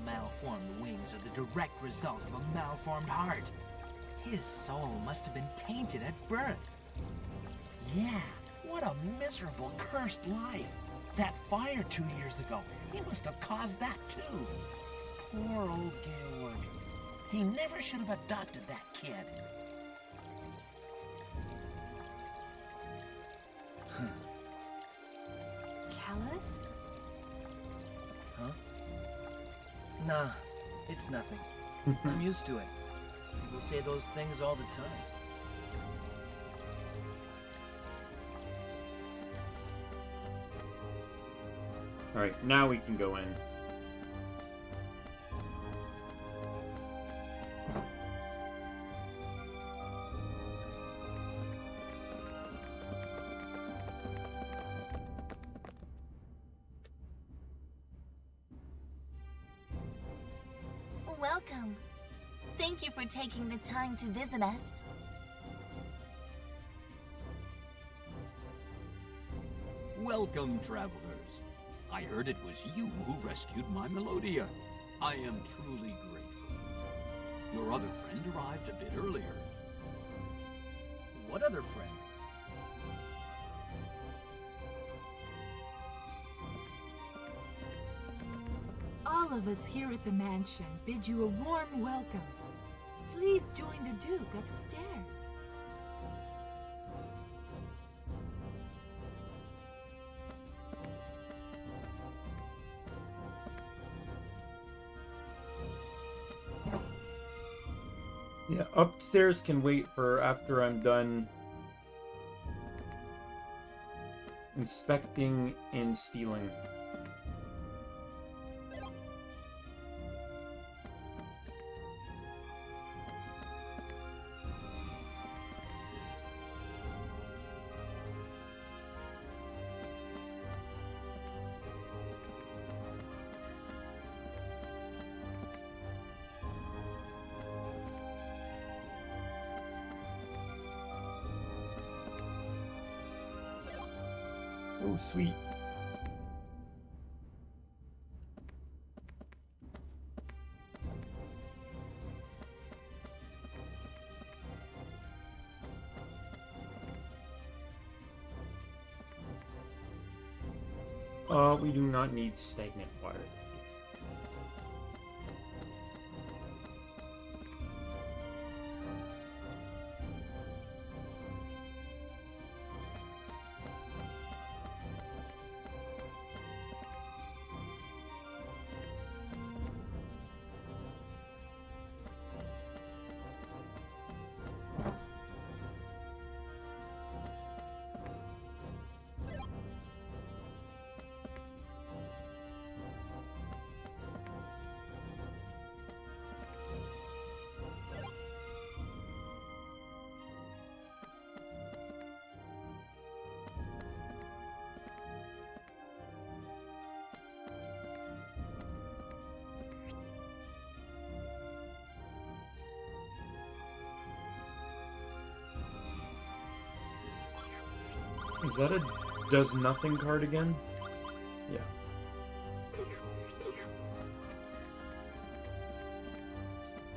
Malformed wings are the direct result of a malformed heart. His soul must have been tainted at birth. Yeah, what a miserable, cursed life. That fire 2 years ago, he must have caused that too. Poor old Georg. He never should have adopted that kid. Callus? Huh? Nah, it's nothing. I'm used to it. People say those things all the time. Alright, now we can go in. Welcome. Thank you for taking the time to visit us. Welcome, travelers. I heard it was you who rescued my Melodia. I am truly grateful. Your other friend arrived a bit earlier. What other friend? All of us here at the mansion bid you a warm welcome. Please join the Duke upstairs. Yeah, upstairs can wait for after I'm done inspecting and stealing. Oh, sweet. We do not need stagnant water. Is that a does nothing card again? Yeah.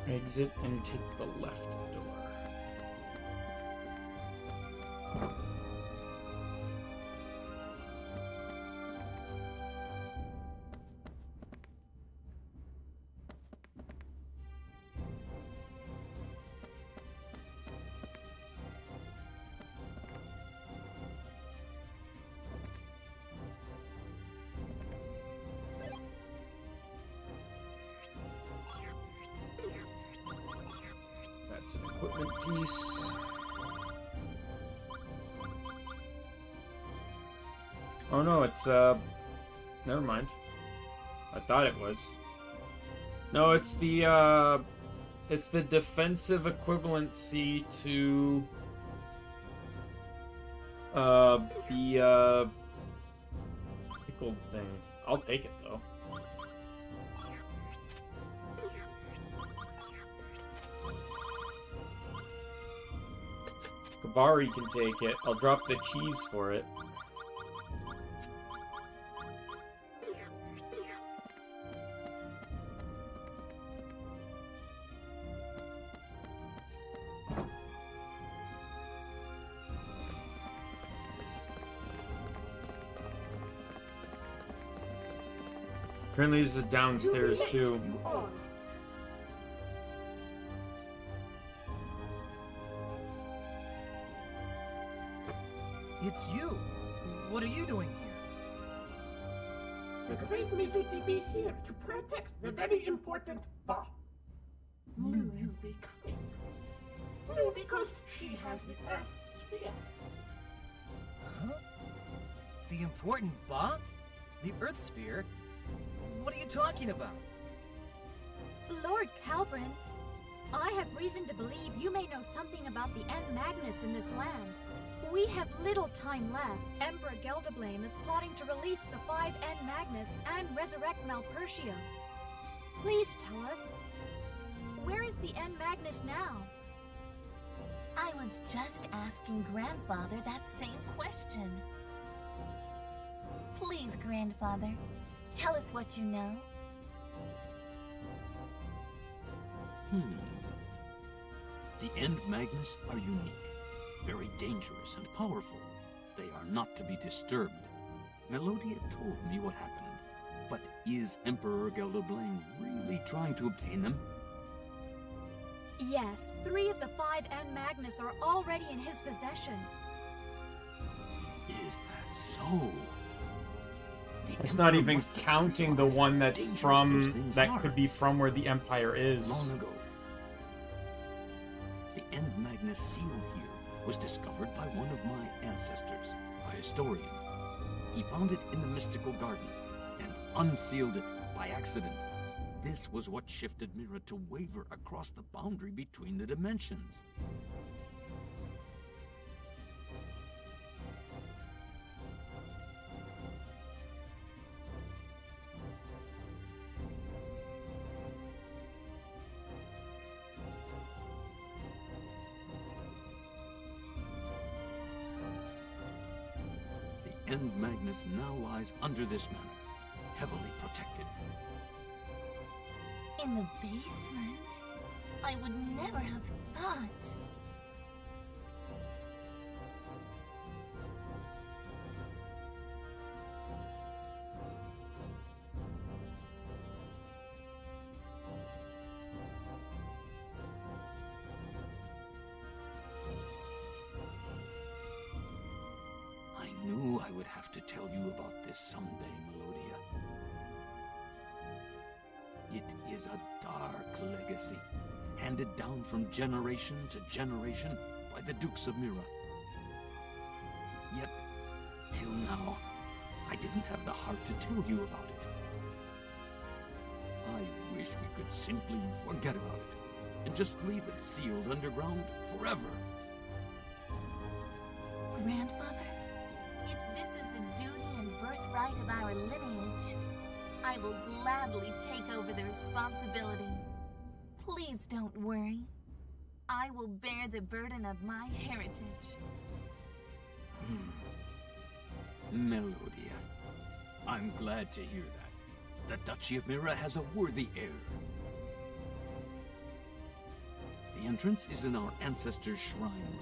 Exit and take the left door. That's an equipment piece. Oh no, it's never mind. I thought it was. No, it's the defensive equivalency to the pickled thing. I'll take it though. Kabari can take it. I'll drop the cheese for it. Apparently there's a downstairs too. It's you! What are you doing here? The great Mizuti be here to protect the very important Ba. Will you be coming? No, because she has the Earth Sphere. Huh? The important Ba? The Earth Sphere? What are you talking about? Lord Calbrin, I have reason to believe you may know something about the N Magnus in this land. We have little time left. Emperor Gelderblame is plotting to release the 5N Magnus and resurrect Malpertio. Please tell us, where is the N Magnus now? I was just asking Grandfather that same question. Please, Grandfather, tell us what you know. The End Magnus are unique, very dangerous and powerful. They are not to be disturbed. Melodia told me what happened, but is Emperor Gelderblame really trying to obtain them? Yes, 3 of the 5N Magnus are already in his possession. Is that so? It's not even counting the one that's from that could be from where the Empire is. Long ago, the End Magnus seal here was discovered by one of my ancestors, a historian. He found it in the mystical garden and unsealed it by accident. This was what shifted Mira to waver across the boundary between the dimensions. The End Magnus now lies under this manor, heavily protected. In the basement? I would never have thought. I knew I would have to tell you about this someday, Melodia. It is a dark legacy, handed down from generation to generation by the Dukes of Mira. Yet, till now, I didn't have the heart to tell you about it. I wish we could simply forget about it, and just leave it sealed underground forever. Grandfather, if this is the duty and birthright of our lineage, I will gladly take over the responsibility. Please don't worry. I will bear the burden of my heritage. Melodia. I'm glad to hear that. The Duchy of Mira has a worthy heir. The entrance is in our ancestors' shrine room.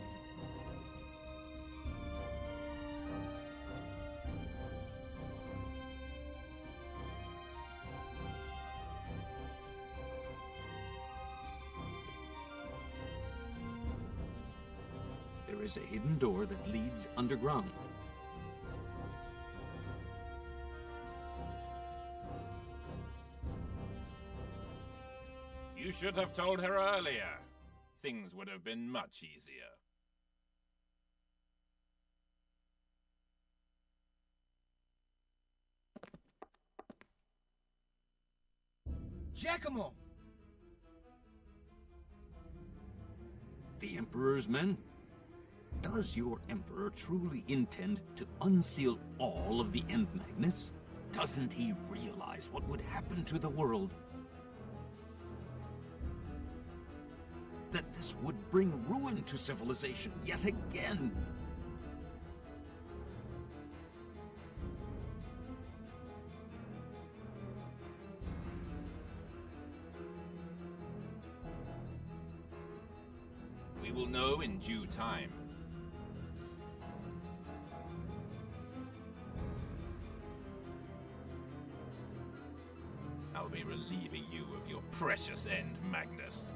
There is a hidden door that leads underground. You should have told her earlier. Things would have been much easier. Giacomo! The Emperor's men? Does your Emperor truly intend to unseal all of the End Magnus? Doesn't he realize what would happen to the world? That this would bring ruin to civilization yet again? We will know in due time. I'll be relieving you of your precious End Magnus.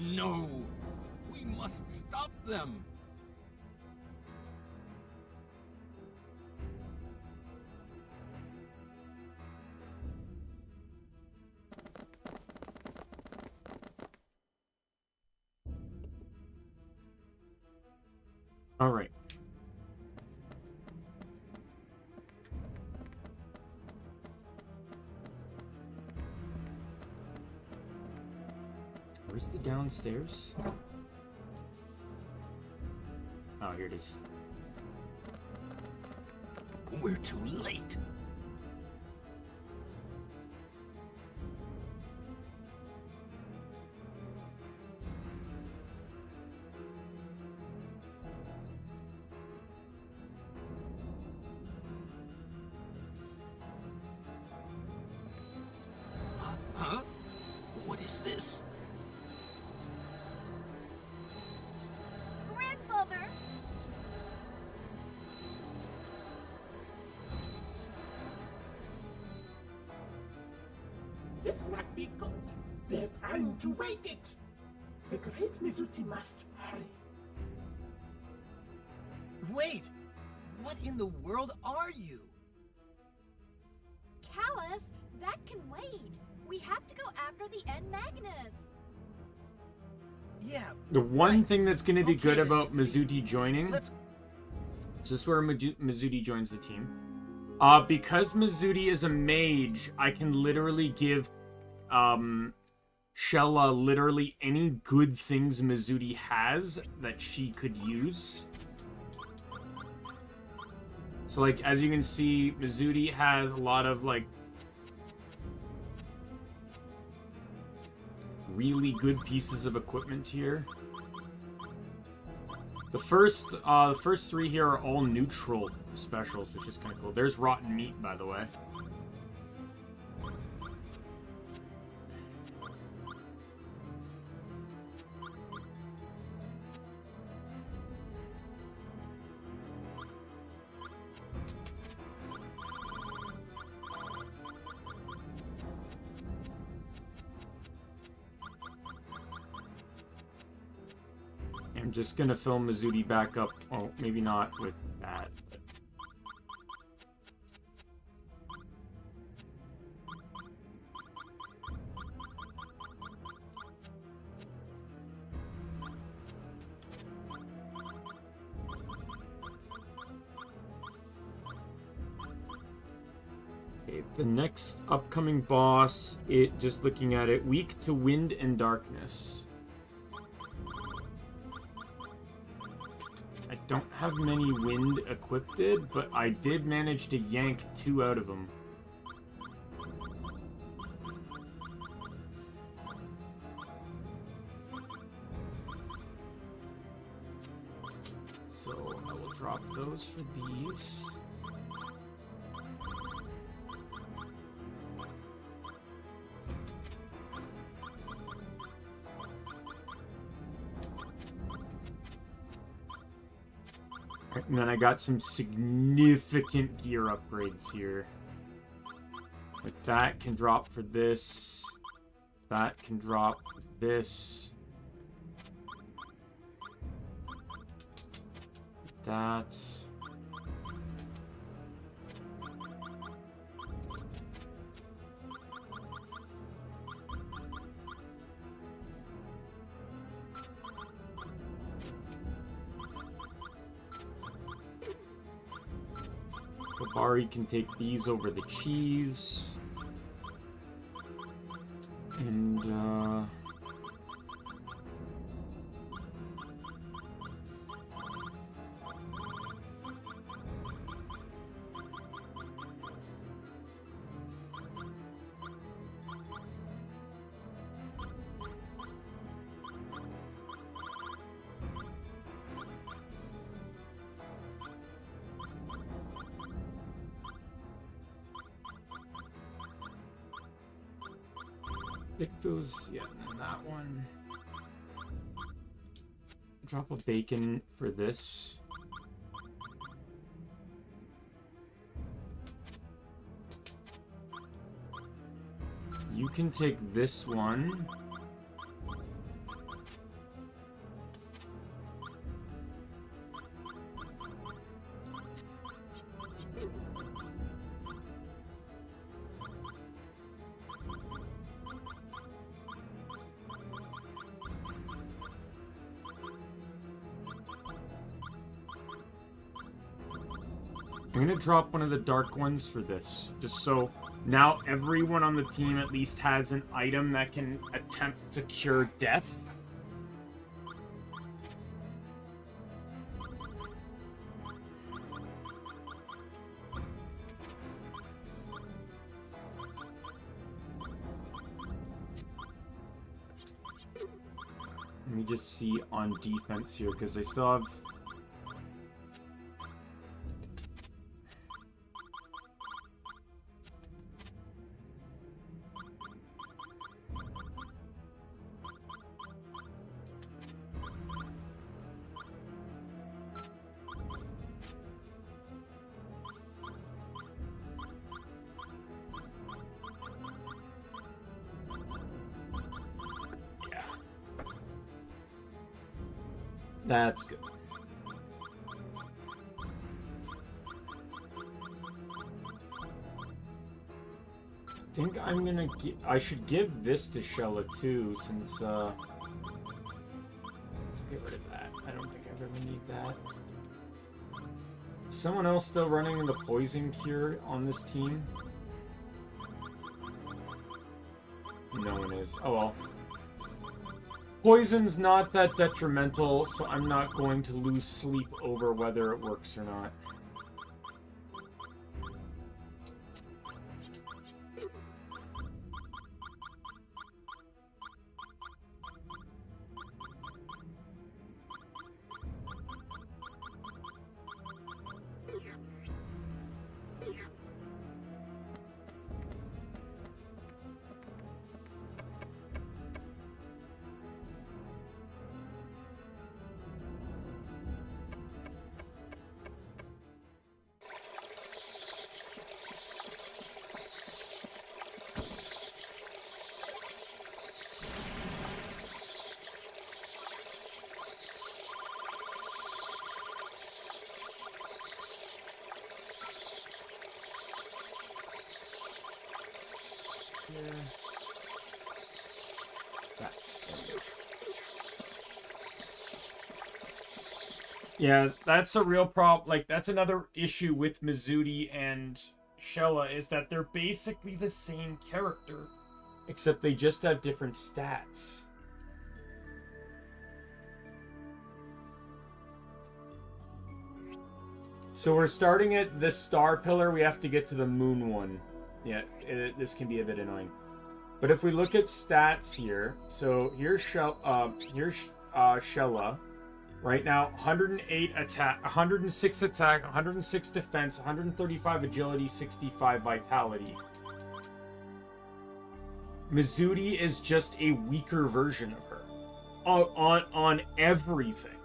No! We must stop them! All right. Where's the downstairs? Oh, here it is. We're too late. Huh? What is this? Grandfather! This might be good. They're trying to wake it. The great Mizuti must hurry. Wait! What in the world are you? Callus, that can wait. We have to go after the End Magnus. Yeah. The one thing that's going to be good then, about Mizuti joining, Let's... is this where Mizuti joins the team? Because Mizuti is a mage, I can literally give Shella literally any good things Mizuti has that she could use. So, like, as you can see, Mizuti has a lot of, like, really good pieces of equipment here. The first three here are all neutral specials, which is kind of cool. There's rotten meat, by the way. I'm just gonna fill Mizuti back up. Oh, maybe not with that. But... Okay, the next upcoming boss, just looking at it, weak to wind and darkness. I don't have many wind equipped, but I did manage to yank 2 out of them. those for these. And then I got some significant gear upgrades here. Like that can drop for this. That can drop for this. That. Kabari can take these over the cheese. And, pick those, yeah, and that one. Drop a bacon for this. You can take this one. I'm gonna drop one of the dark ones for this, just so now everyone on the team at least has an item that can attempt to cure death. Let me just see on defense here, because they still have... That's good. I think I'm gonna I should give this to Shella too, since get rid of that. I don't think I really need that. Someone else still running the poison cure on this team? No one is. Oh well. Poison's not that detrimental, so I'm not going to lose sleep over whether it works or not. Yeah, that's a real problem. Like, that's another issue with Mizuti and Shella, is that they're basically the same character, except they just have different stats. So we're starting at the star pillar, we have to get to the moon one. Yeah, this can be a bit annoying. But if we look at stats here, so here's Shella. Right now, 108 attack, 106 attack, 106 defense, 135 agility, 65 vitality. Mizudi is just a weaker version of her. On everything.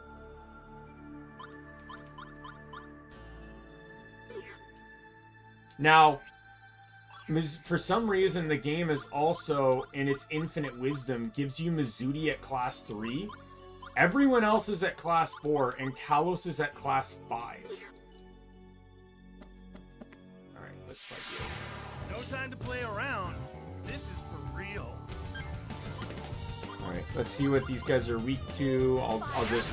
Now, for some reason, the game is also, in its infinite wisdom, gives you Mizudi at class 3. Everyone else is at class 4, and Kalos is at class 5. Alright, let's fight you. No time to play around. This is for real. Alright, let's see what these guys are weak to. I'll just...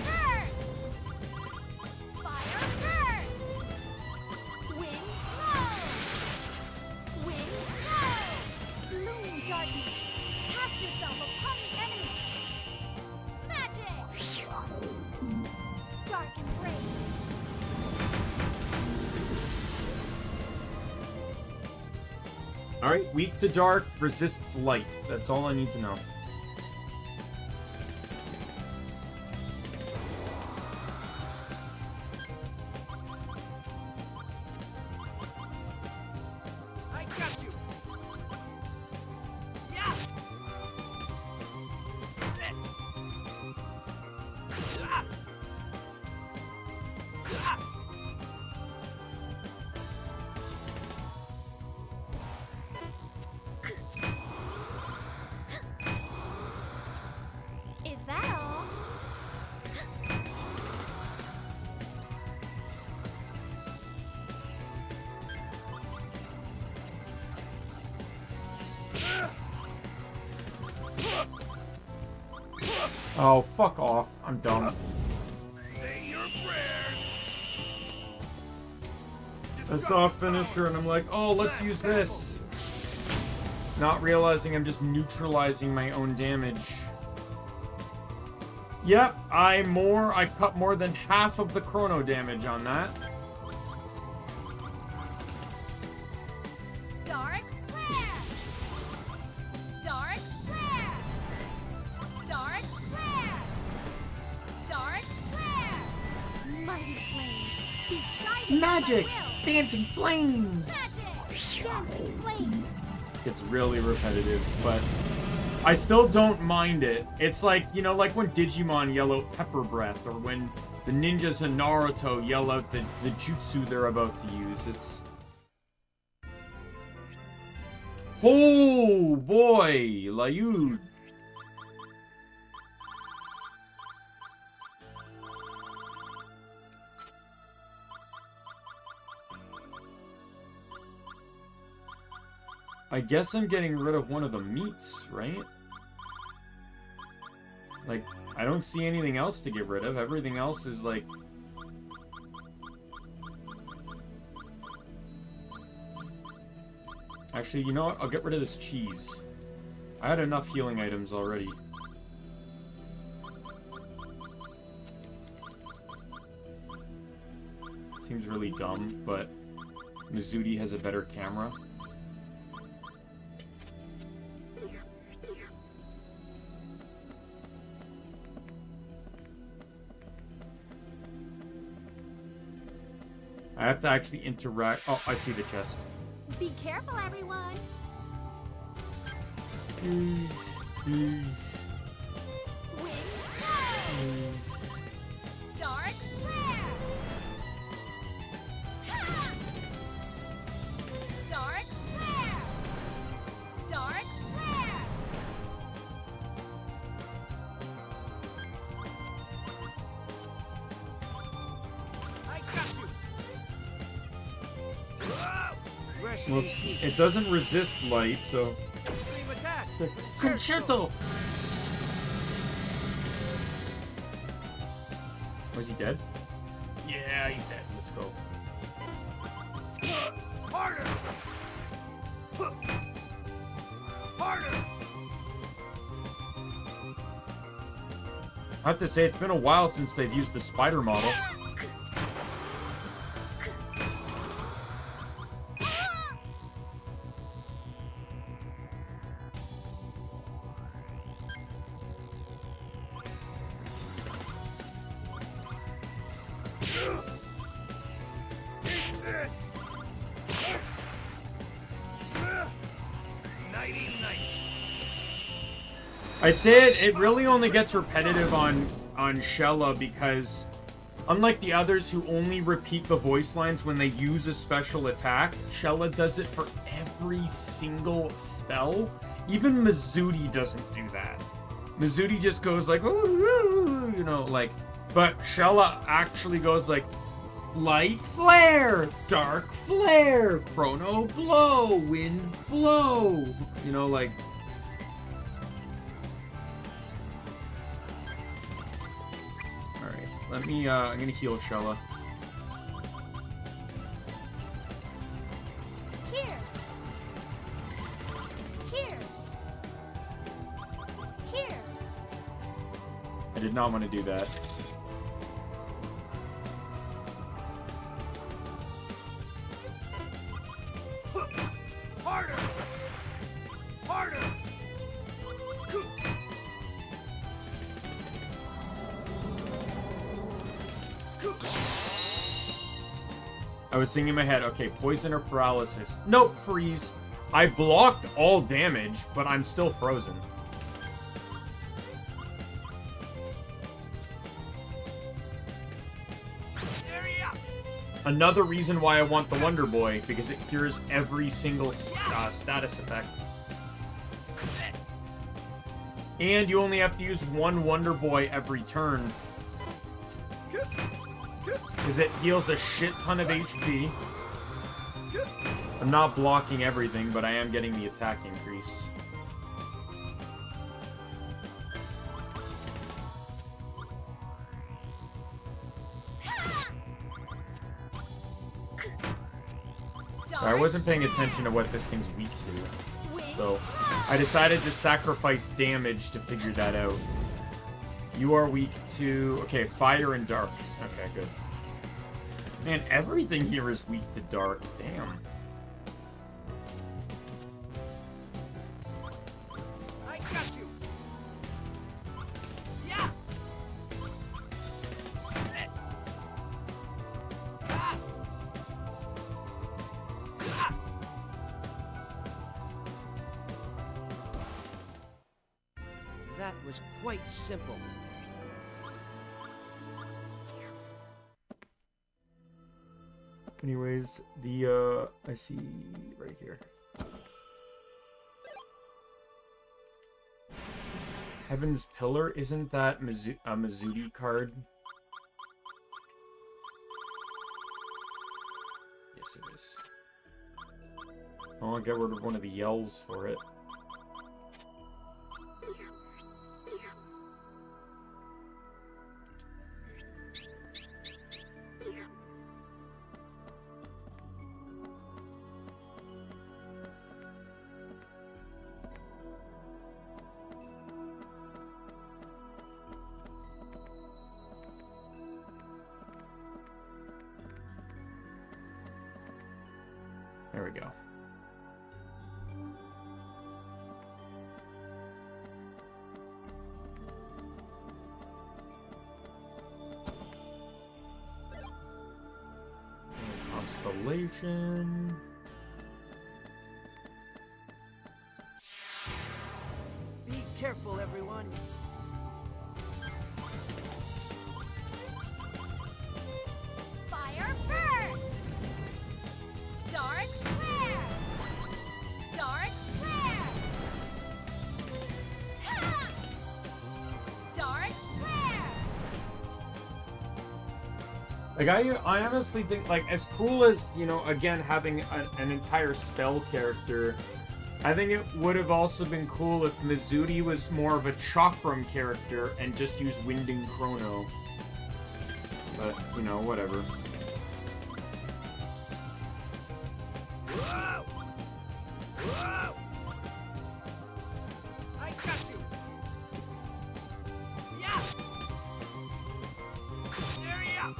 Alright, weak to dark, resists light. That's all I need to know. I got you. Yeah. Sit. Ah. Ah. Is that all? Oh, fuck off. I'm dumb. Say your prayers. I saw a finisher and I'm like, oh, let's use this. Not realizing I'm just neutralizing my own damage. Yep, I cut more than half of the chrono damage on that. Dark flare! Dark flare! Dark flare! Dark flare! Mighty flames, be guided by Magic! my will. Dancing flames! Magic! Dancing flames! It's really repetitive, but I still don't mind it. It's like, you know, like when Digimon yell out Pepper Breath, or when the ninjas in Naruto yell out the jutsu they're about to use. It's... Oh, boy! Layud. I guess I'm getting rid of one of the meats, right? Like, I don't see anything else to get rid of. Everything else is like... Actually, you know what? I'll get rid of this cheese. I had enough healing items already. Seems really dumb, but Mizudi has a better camera. I have to actually interact. Oh, I see the chest. Be careful, everyone! Mm-hmm. Dark flare! Ha! Dark flare! Dark flare! I got you. Well, it doesn't resist light, so... Extreme attack. Concerto! Was he dead? Yeah, he's dead. Let's go. Harder! Harder! I have to say, it's been a while since they've used the spider model. I'd say it really only gets repetitive on Shella because unlike the others who only repeat the voice lines when they use a special attack, Shella does it for every single spell. Even Mizudi doesn't do that. Mizudi just goes like, ooh, you know, like, but Shella actually goes like, light flare, dark flare, chrono blow, wind blow, you know, like. Alright, let me, I'm gonna heal Shella. Here. Here. Here. I did not want to do that. Harder! Harder! I was thinking in my head, okay, poison or paralysis. Nope, freeze. I blocked all damage, but I'm still frozen. Another reason why I want the Wonder Boy, because it cures every single status effect. And you only have to use one Wonder Boy every turn. Because it heals a shit ton of HP. I'm not blocking everything, but I am getting the attack increase. I wasn't paying attention to what this thing's weak to, so I decided to sacrifice damage to figure that out. You are weak to... okay, fire and dark. Okay, good. Man, everything here is weak to dark. Damn. I got you. Yeah. Sit. Ah. Ah. That was quite simple. Anyways, the, I see right here. Heaven's Pillar, isn't that a Mizudi card? Yes, it is. I'll get rid of one of the yells for it. There we go. Constellation. Be careful, everyone. Fire burst! Dark flare! Dark flare! Ha! Dark flare! Like, I honestly think, like, as cool as, you know, again, having an entire spell character, I think it would have also been cool if Mizudi was more of a Chakram character and just used Wind and Chrono. But, you know, whatever. Whoa! Whoa! I got you. Yeah. Area.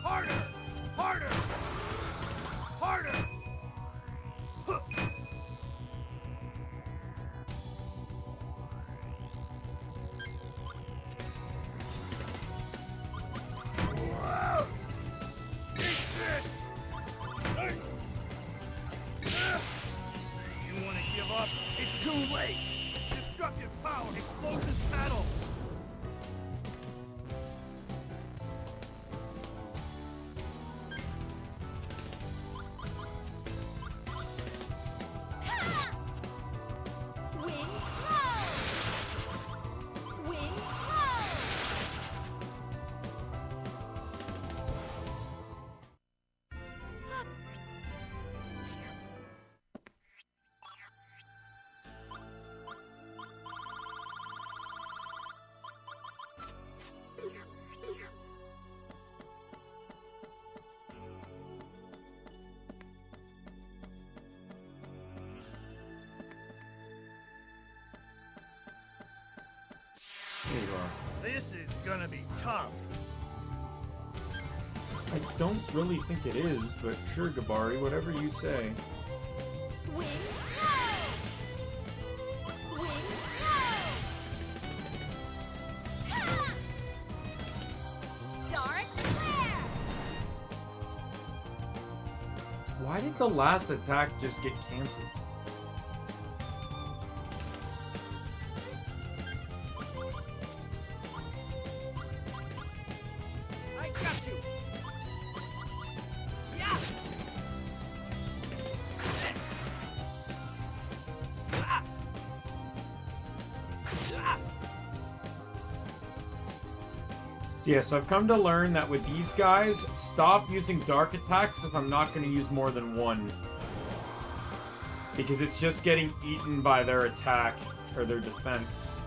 Harder! Harder! Harder! Huh. Whoa! Eat this! This is gonna be tough. I don't really think it is, but sure, Gabari, whatever you say. Wing low! Wing low! Ha! Dark flare! Why did the last attack just get cancelled? I got you! Yeah! Ah! Ah! Yeah, so I've come to learn that with these guys, stop using dark attacks if I'm not going to use more than one. Because it's just getting eaten by their attack, or their defense.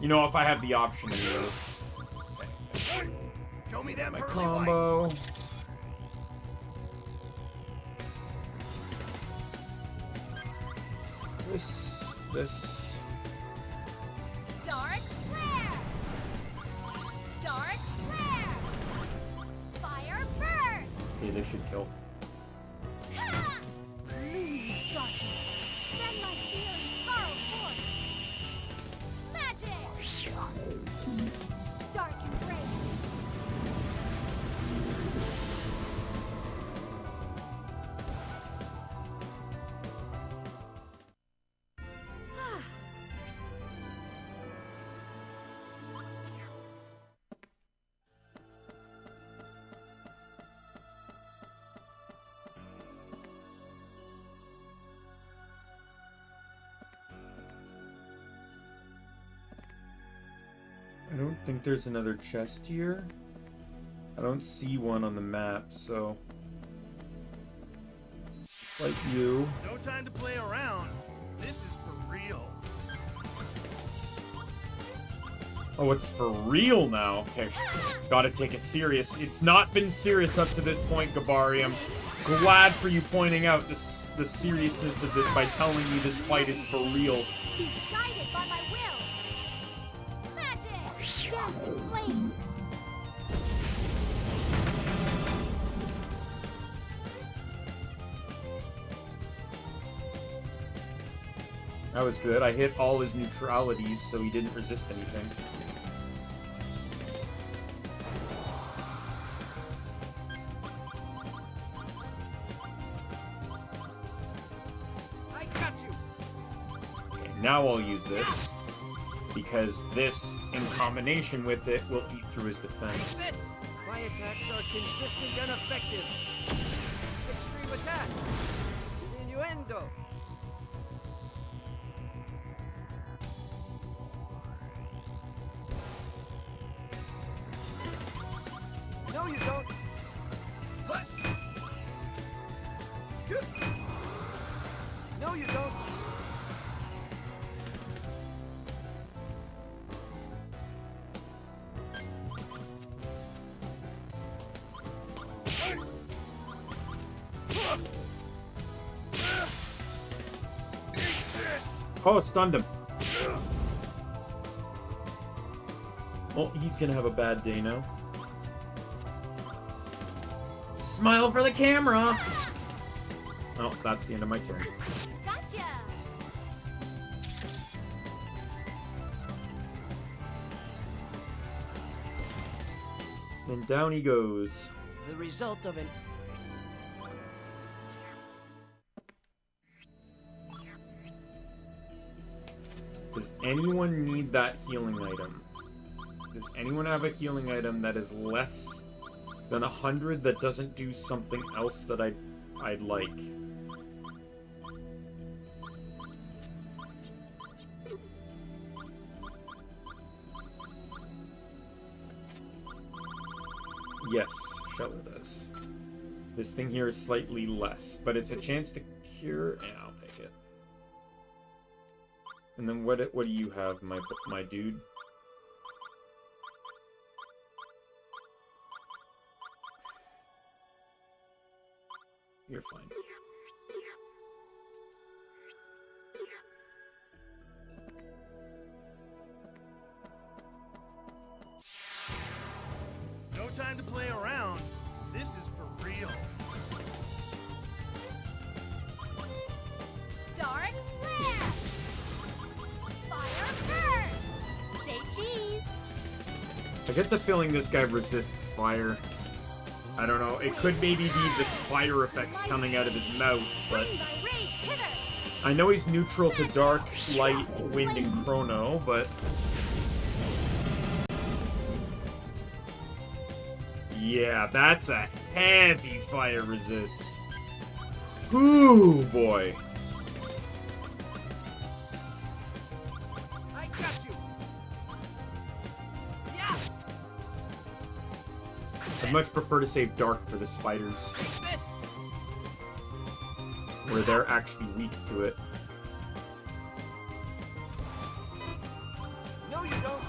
You know, if I have the option to use. Show me them My early combo. This. Dark flare! Dark flare! Fire burst! Okay, this should kill. Ha! Please, darkness, send my fearing sorrow forth! Magic! Dark embrace! I don't think there's another chest here. I don't see one on the map, so... Like you. No time to play around. This is for real. Oh, it's for real now. Okay, gotta take it serious. It's not been serious up to this point, Gabari. I'm glad for you pointing out the seriousness of this by telling me this fight is for real. Be guided by my will! Magic! Dancing flames! That was good. I hit all his neutralities, so he didn't resist anything. I got you! Okay, now I'll use this, because this, in combination with it, will eat through his defense. This! My attacks are consistent and effective. Extreme attack! Innuendo! No, you don't! What? No, you don't! Oh, stunned him. Well, he's gonna have a bad day now. Smile for the camera! Oh, that's the end of my turn. Gotcha! And down he goes. The result of an... Does anyone need that healing item? Does anyone have a healing item that is less than 100 that doesn't do something else that I'd like? Yes, Sheller does. This thing here is slightly less, but it's a chance to cure. Yeah, I'll take it. And then what do you have, my dude? You're fine. I get the feeling this guy resists fire. I don't know. It could maybe be this fire effects coming out of his mouth, but I know he's neutral to dark, light, wind, and chrono, but yeah, that's a heavy fire resist. Ooh, boy. I got you. Yeah. I'd much prefer to save dark for the spiders, where they're actually weak to it. No, you don't.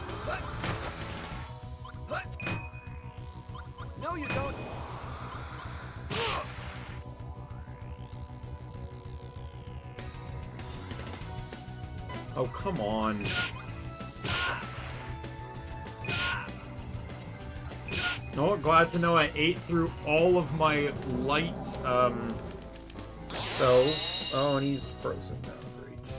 No, you don't. Oh, come on. No, glad to know I ate through all of my light, spells. Oh, and he's frozen now. Great.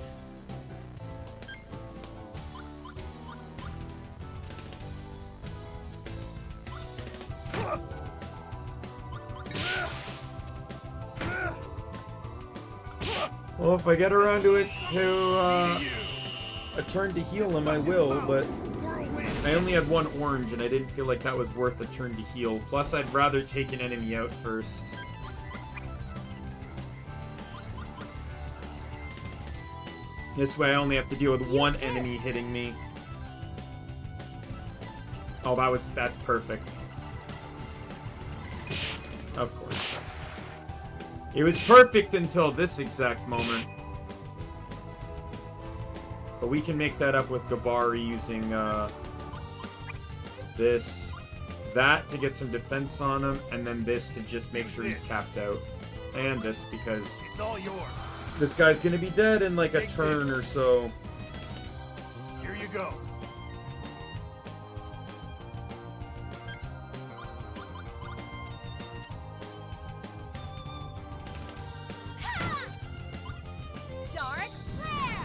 Well, if I get around to it, a turn to heal him, I will, but I only had one orange, and I didn't feel like that was worth a turn to heal. Plus, I'd rather take an enemy out first. This way I only have to deal with one enemy hitting me. Oh, that's perfect. Of course. It was perfect until this exact moment. But we can make that up with Gabari using, that to get some defense on him, and then this to just make sure he's capped out. And this because It's all yours. this guy's gonna be dead in like a turn or so. Here you go. Dark flare!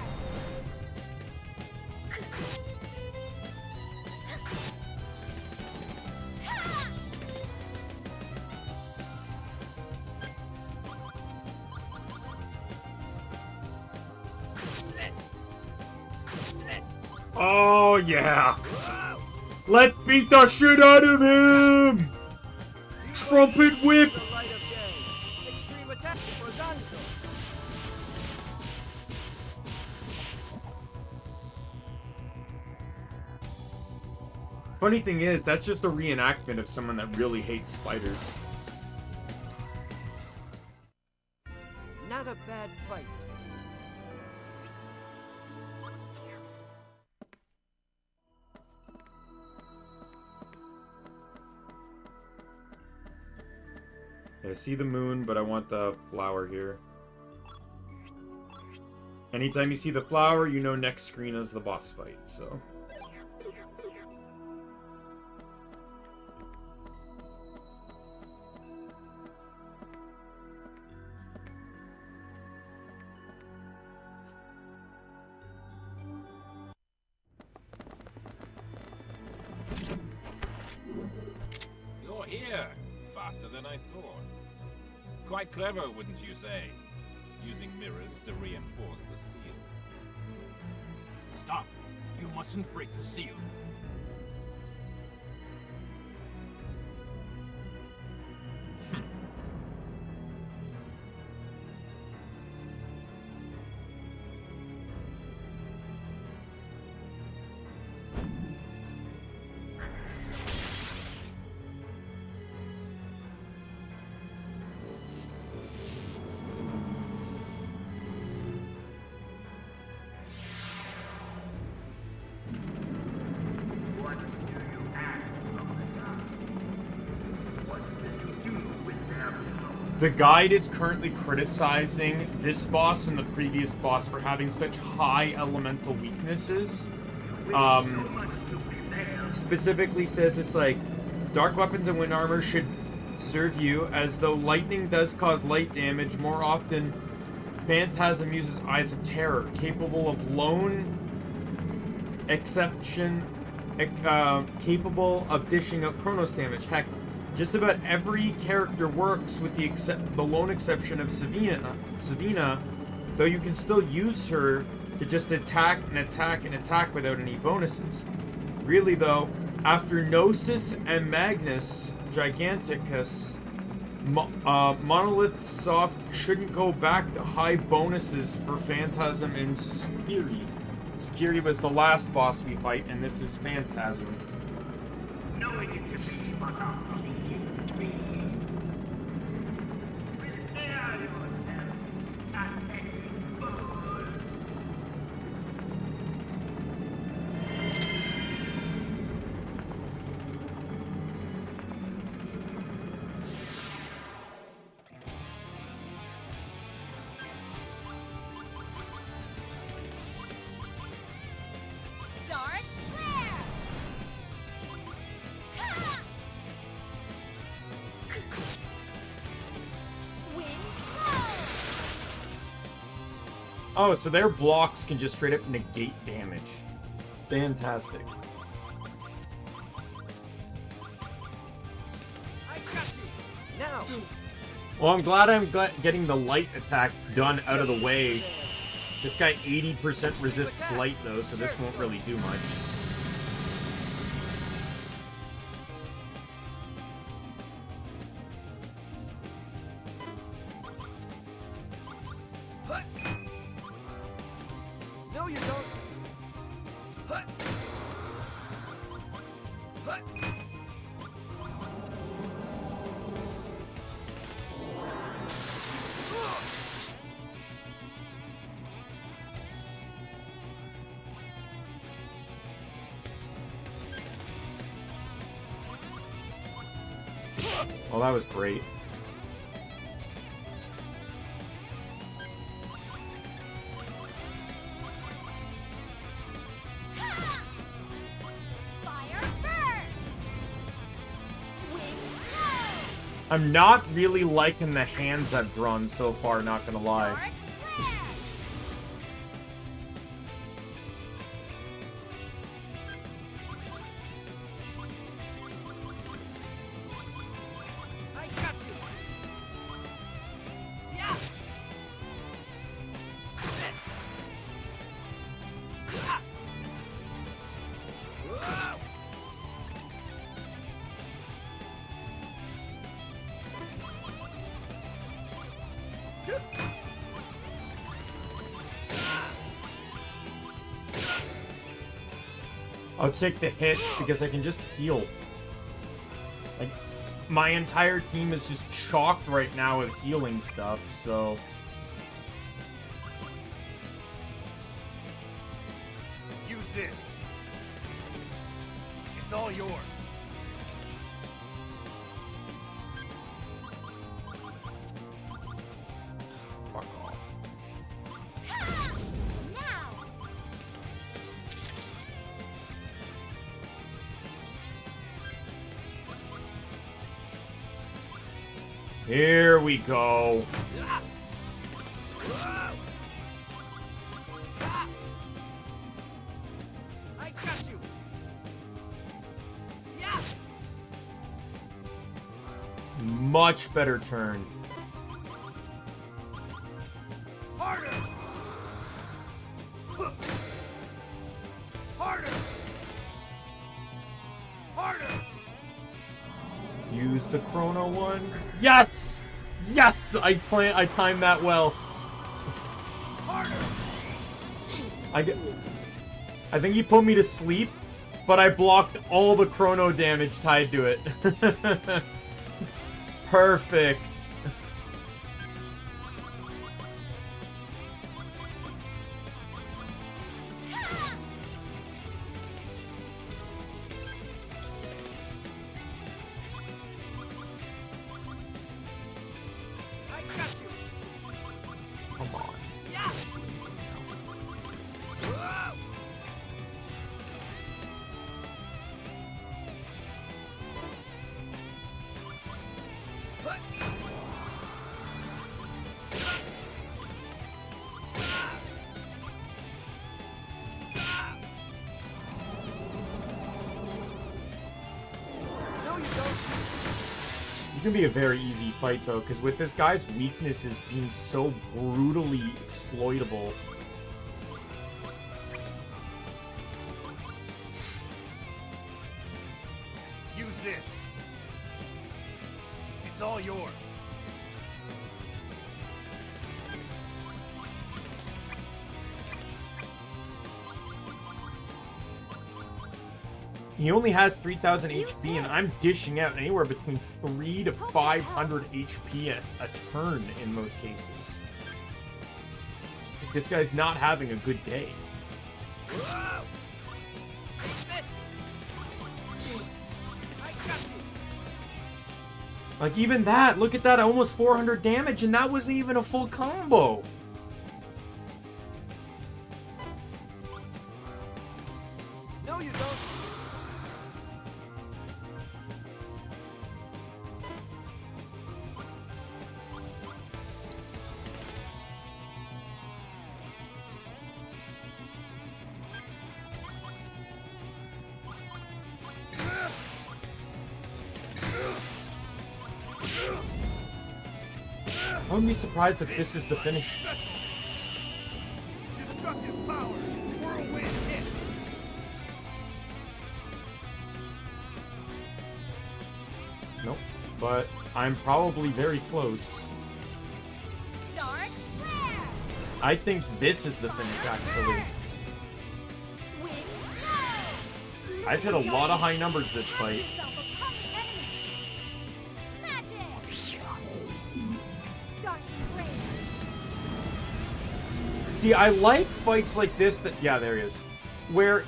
Oh yeah! Let's beat the shit out of him! Trumpet whip! Extreme attack for Zanto. Funny thing is, that's just a reenactment of someone that really hates spiders. Not a bad fight. I see the moon, but I want the flower here. Anytime you see the flower, you know next screen is the boss fight, so... You're here! Faster than I thought. Quite clever, wouldn't you say? Using mirrors to reinforce the seal. Stop! You mustn't break the seal. The guide is currently criticizing this boss and the previous boss for having such high elemental weaknesses. Specifically says it's like, dark weapons and wind armor should serve you, as though lightning does cause light damage. More often, Phantasm uses Eyes of Terror, capable of lone exception capable of dishing out Chronos damage. Heck, just about every character works with the lone exception of Savina, though you can still use her to just attack and attack and attack without any bonuses. Really though, after Gnosis and Magnus Giganticus, Monolith Soft shouldn't go back to high bonuses for Phantasm and Skiri. Skiri was the last boss we fight, and this is Phantasm. Knowing it to be but a fleeting dream. Prepare yourselves, pathetic fools. Dark Flare! Ha! Wind Blow! Oh, so their blocks can just straight up negate damage. Fantastic. I got you. Now. Well, I'm glad I'm getting the light attack done out of the way. This guy 80% resists light though, so this won't really do much. No, you don't. Well, that was great. Fire Burst! Wind Blow! I'm not really liking the hands I've drawn so far, not gonna lie. Dark Flare! I got you. Yeah. Sit. Ah. Whoa. I'll take the hits because I can just heal. Like, my entire team is just chalked right now with healing stuff, so... Use this. It's all yours. Fuck off. Ha! Now! Here we go. I got you. Yeah. Much better turn. Harder! Harder! Harder! Use the chrono one. Yes! Yes! I timed that well. Harder! I think he put me to sleep, but I blocked all the chrono damage tied to it. Perfect. I got you. Come on. Yeah. Whoa. gonna be a very easy fight though, because with this guy's weaknesses being so brutally exploitable. Use this. It's all yours. He only has 3,000 HP, and I'm dishing out anywhere between 300 to 500 HP a turn in most cases. This guy's not having a good day. Like, even that, look at that, almost 400 damage, and that wasn't even a full combo. No, you don't. I wouldn't be surprised if this is the finish. Destructive power. Whirlwind hit. Nope. But I'm probably very close. Dark flare. I think this is the finish, actually. I've hit a lot of high numbers this fight. See, I like fights like this that, yeah, there he is, where,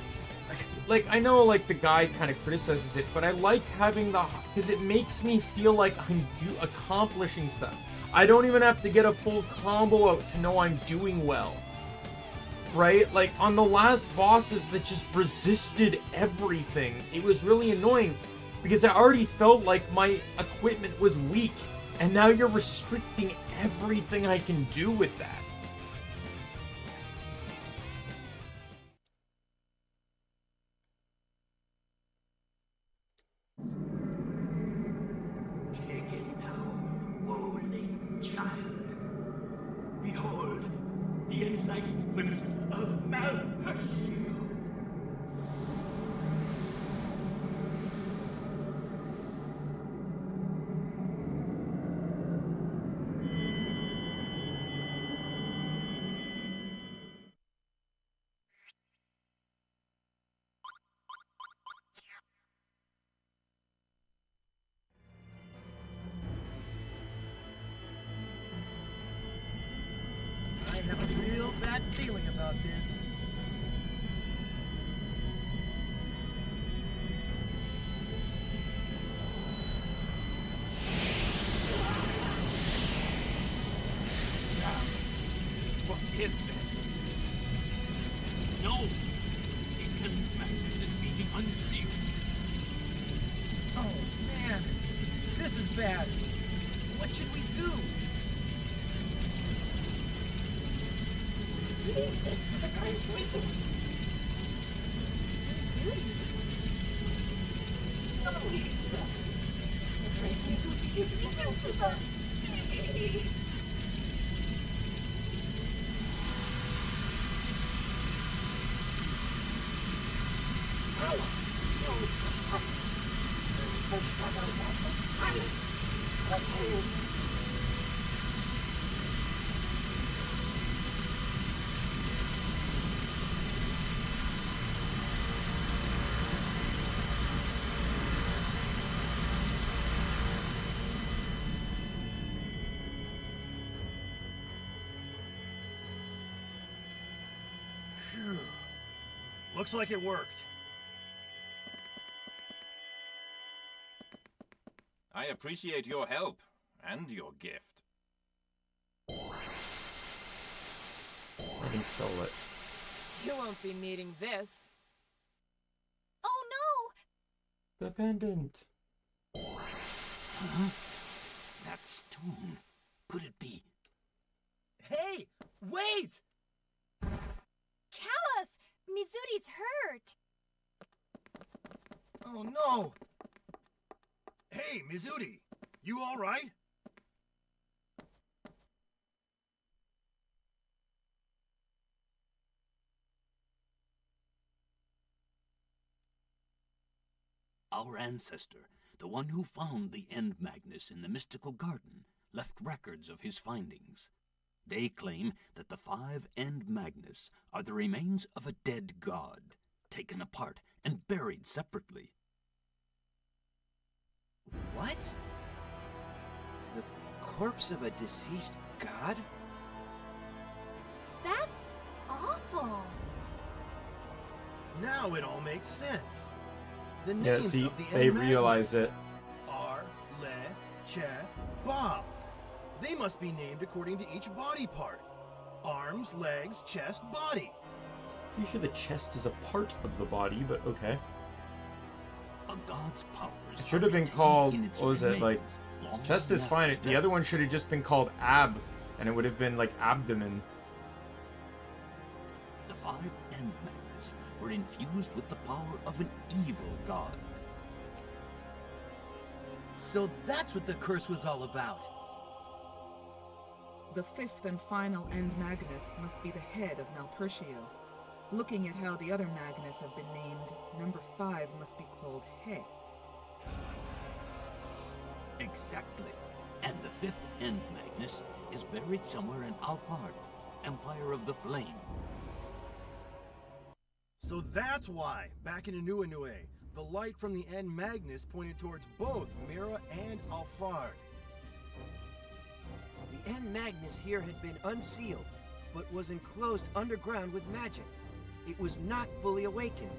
like, I know, like, the guy kind of criticizes it, but I like having the, because it makes me feel like I'm accomplishing stuff. I don't even have to get a full combo out to know I'm doing well. Right? Like, on the last bosses that just resisted everything, it was really annoying, because I already felt like my equipment was weak, and now you're restricting everything I can do with that. Take it now, woe-laden child. Behold, the enlightenment of Malpurcio. I have a real bad feeling about this. What is this? No! Beacon Magnus is being unsealed. Oh, man. This is bad. What should we do? Leave this to the kind wizard. Zooty. No, the great wizard is invincible. Phew. Looks like it worked. I appreciate your help and your gift. I can stole it. You won't be needing this. Oh no! The pendant. Huh? That stone. Could it be? Hey! Wait! Callus! Mizuti's hurt! Oh no! Hey, Mizuti! You all right? Our ancestor, the one who found the End Magnus in the mystical garden, left records of his findings. They claim that the 5 End Magnus are the remains of a dead god, taken apart and buried separately. What? The corpse of a deceased god? That's awful. Now it all makes sense. The Yeah, names see, of the they End realize it. are Le, Che, Ba. They must be named according to each body part. Arms, legs, chest, body. Pretty sure the chest is a part of the body, but okay. A god's powers. It should have been called, what was it, like, chest is fine. The other one should have just been called ab, and it would have been like abdomen. The 5 End Magnus were infused with the power of an evil god. So that's what the curse was all about. The 5th and final End Magnus must be the head of Malpertio. Looking at how the other Magnus have been named, number 5 must be called He. Exactly. And the 5th End Magnus is buried somewhere in Alfard, Empire of the Flame. So that's why, back in Anua Nue, the light from the End Magnus pointed towards both Mira and Alfard. The End Magnus here had been unsealed, but was enclosed underground with magic. It was not fully awakened.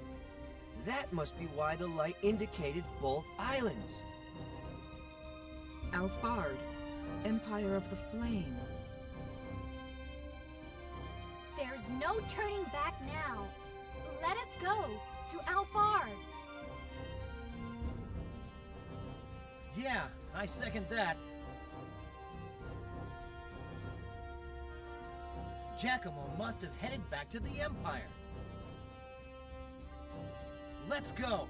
That must be why the light indicated both islands. Alfard, Empire of the Flame. There's no turning back now. Let us go to Alfard. Yeah, I second that. Giacomo must have headed back to the Empire. Let's go.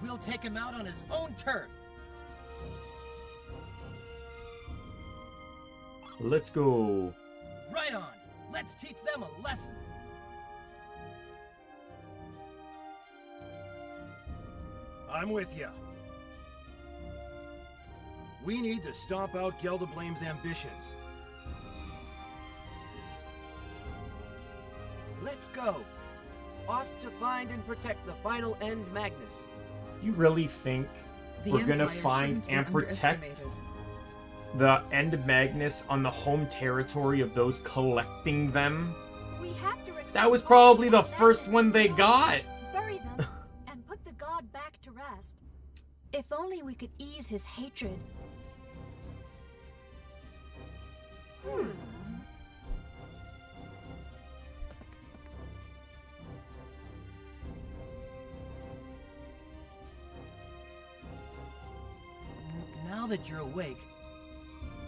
We'll take him out on his own turf. Let's go. Right on. Let's teach them a lesson. I'm with ya. We need to stomp out Geldablame's ambitions. Let's go. Off to find and protect the final End Magnus. You really think we're gonna find and protect the End Magnus on the home territory of those collecting them? We have to That was probably the first one they got. bury them and put the god back to rest. If only we could ease his hatred. Now that you're awake,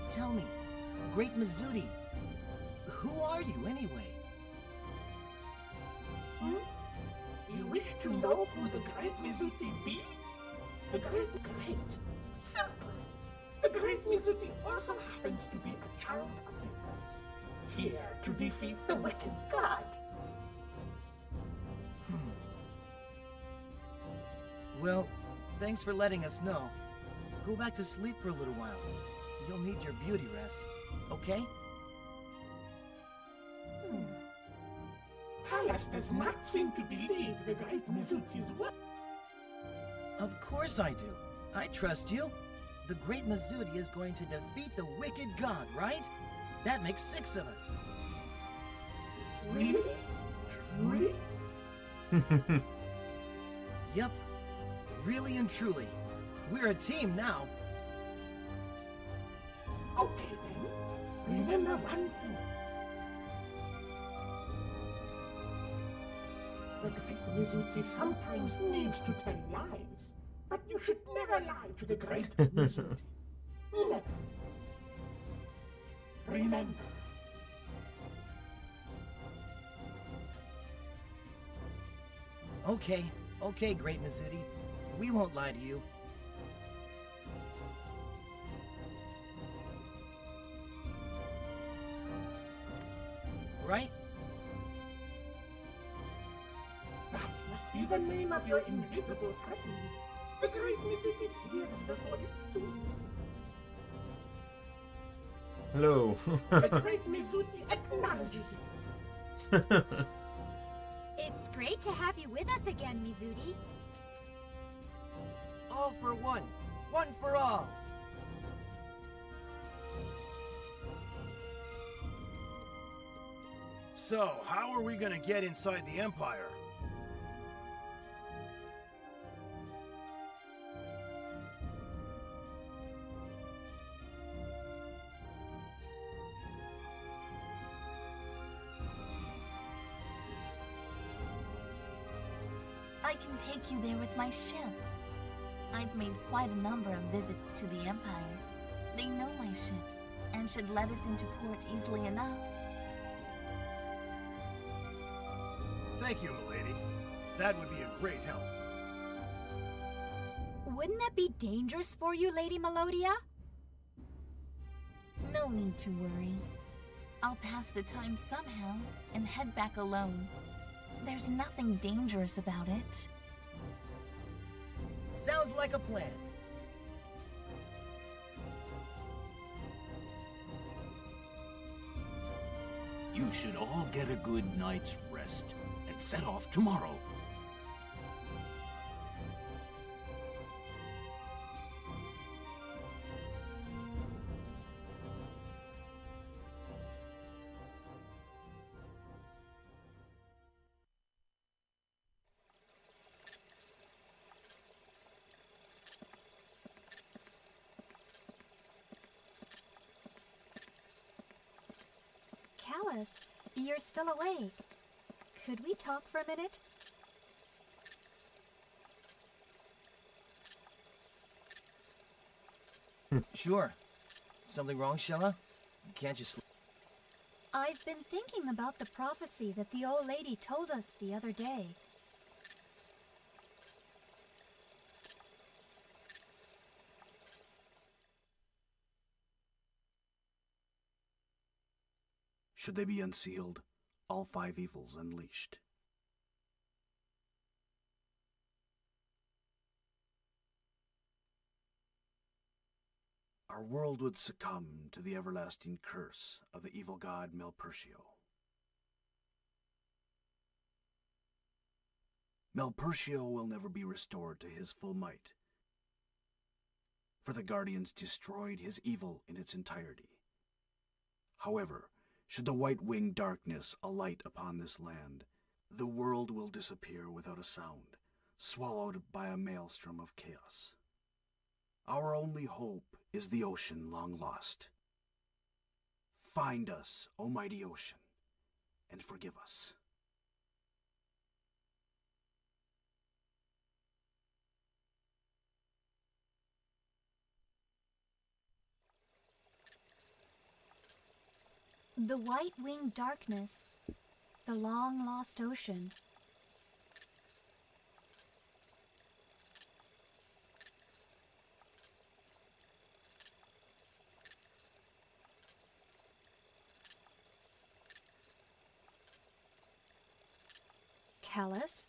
tell me, Great Mizuti, who are you anyway? You wish to know who the Great Mizuti be? The Great. Simple. The Great Mizuti also happens to be a child of the Earth, here to defeat the wicked god. Well, thanks for letting us know. Go back to sleep for a little while. You'll need your beauty rest, okay? Pallas does not seem to believe the Great Mizuti's word. Of course I do. I trust you. The Great Mizuti is going to defeat the wicked god, right? That makes 6 of us. Really? Truly? Yep. Really and truly. We're a team now. Okay then. Remember one thing. The Great Mizuti sometimes needs to tell lies, but you should never lie to the Great Mizuti. Never. Remember. Okay, Great Mizuti. We won't lie to you. right? That must be the name of your invisible friend. The great Mizuki lives before you too. Hello. The great Mizuki acknowledges you. It's great to have you with us again, Mizuti. All for one. One for all. So, how are we gonna get inside the Empire? I can take you there with my ship. I've made quite a number of visits to the Empire. They know my ship, and should let us into port easily enough. Thank you, milady. That would be a great help. Wouldn't that be dangerous for you, Lady Melodia? No need to worry. I'll pass the time somehow and head back alone. There's nothing dangerous about it. Sounds like a plan. You should all get a good night's rest and set off tomorrow. Callus, you're still awake. Could we talk for a minute? Sure. Something wrong, Shella? Can't you sleep? I've been thinking about the prophecy that the old lady told us the other day. Should they be unsealed, all 5 evils unleashed. Our world would succumb to the everlasting curse of the evil god Melpertio. Melpertio will never be restored to his full might, for the Guardians destroyed his evil in its entirety. However, should the white-winged darkness alight upon this land, the world will disappear without a sound, swallowed by a maelstrom of chaos. Our only hope is the ocean long lost. Find us, O mighty ocean, and forgive us. The white-winged darkness, the long-lost ocean. Callus,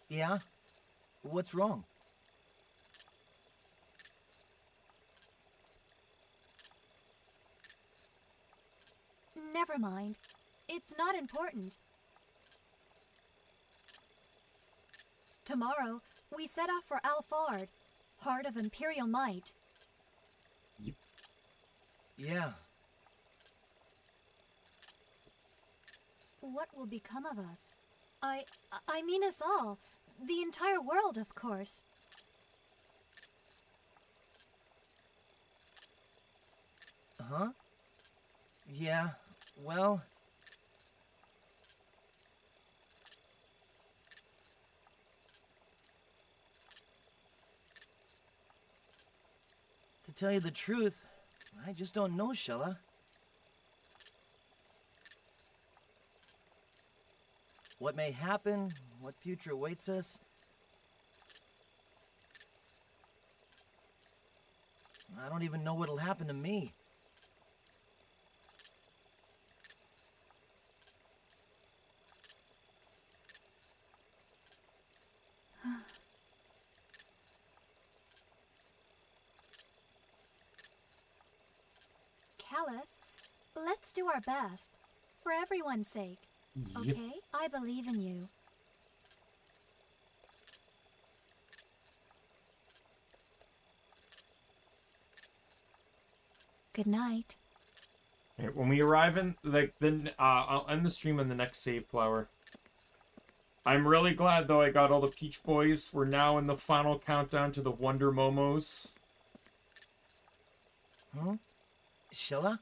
Yeah? What's wrong? Never mind. It's not important. Tomorrow, we set off for Alfard, heart of Imperial might. Yeah. What will become of us? I mean us all. The entire world, of course. Huh? Yeah, well... To tell you the truth, I just don't know, Shella. What may happen, what future awaits us, I don't even know what'll happen to me. Callus, let's do our best. For everyone's sake. Yep. Okay? I believe in you. Good night. Alright, when we arrive in, like, then, I'll end the stream on the next save flower. I'm really glad, though, I got all the Peach Boys. We're now in the final countdown to the Wonder Momos. Huh? Sheila?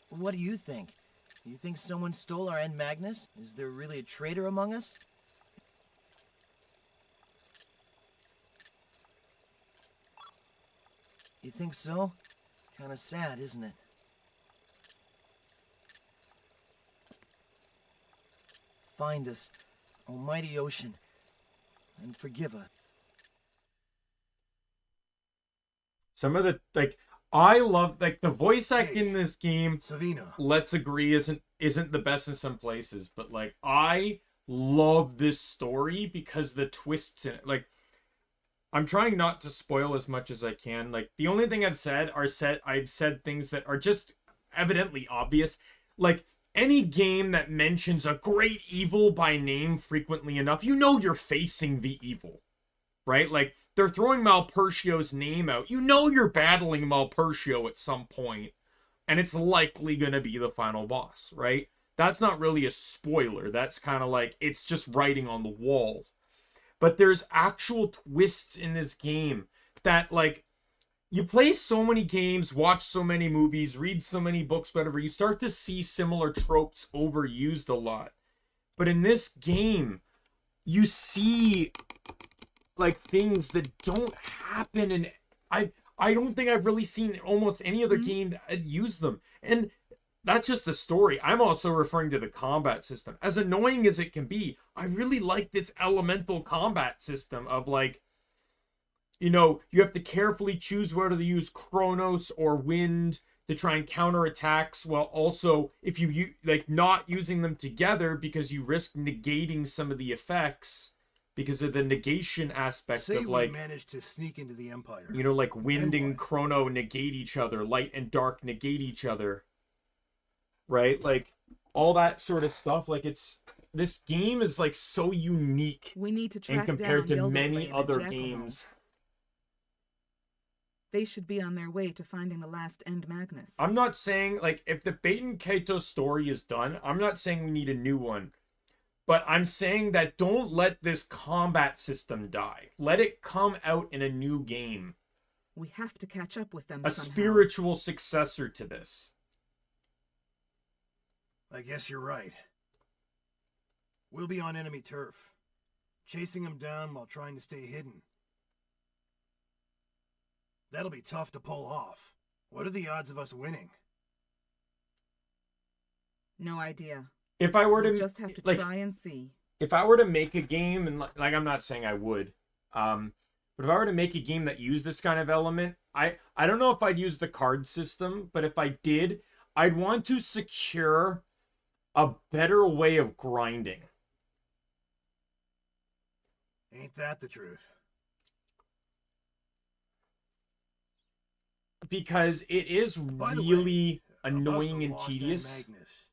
What do you think? You think someone stole our End Magnus? Is there really a traitor among us? You think so? Kinda sad, isn't it? Find us, almighty ocean, and forgive us. Some of the, like, I love, like, the voice acting in this game, Savina. let's agree, isn't the best in some places, but, like, I love this story because the twists in it, like, I'm trying not to spoil as much as I can. Like, the only thing I've said things that are just evidently obvious. Like, any game that mentions a great evil by name frequently enough, you know you're facing the evil, right? Like, they're throwing Malpertio's name out. You know you're battling Malpertio at some point, and it's likely going to be the final boss, right? That's not really a spoiler. That's kind of like, it's just writing on the wall. But there's actual twists in this game that, like, you play so many games, watch so many movies, read so many books, whatever, you start to see similar tropes overused a lot. But in this game, you see, like, things that don't happen, and I don't think I've really seen almost any other game that use them. And that's just the story. I'm also referring to the combat system. As annoying as it can be, I really like this elemental combat system of, like, you know, you have to carefully choose whether to use Chronos or Wind to try and counter attacks, while also, if you like, not using them together because you risk negating some of the effects because of the negation aspect Say of, like, we managed to sneak into the Empire. you know, like, Wind and Chrono negate each other, Light and Dark negate each other, right? Like, all that sort of stuff. Like, this game is, like, so unique. We need to and track compared down to Yelderblade many and other Giacomo. games. They should be on their way to finding the last End Magnus. I'm not saying, like, if the Baten Kaitos story is done, I'm not saying we need a new one. But I'm saying that don't let this combat system die. Let it come out in a new game. We have to catch up with them A somehow. spiritual successor to this. I guess you're right. We'll be on enemy turf, chasing them down while trying to stay hidden. That'll be tough to pull off. What are the odds of us winning? No idea. If I were We'll to just have to like, try and see. If I were to make a game, and like, I'm not saying I would, but if I were to make a game that used this kind of element, I don't know if I'd use the card system, but if I did, I'd want to secure a better way of grinding. Ain't that the truth? Because it is By the really way, annoying about the and lost tedious. Magnus,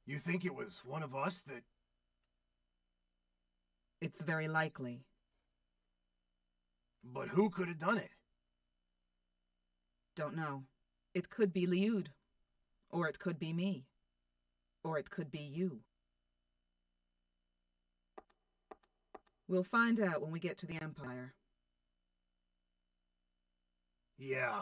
you think it was one of us that... It's very likely. But who could have done it? Don't know. It could be Liud. Or it could be me. Or it could be you. We'll find out when we get to the Empire. Yeah.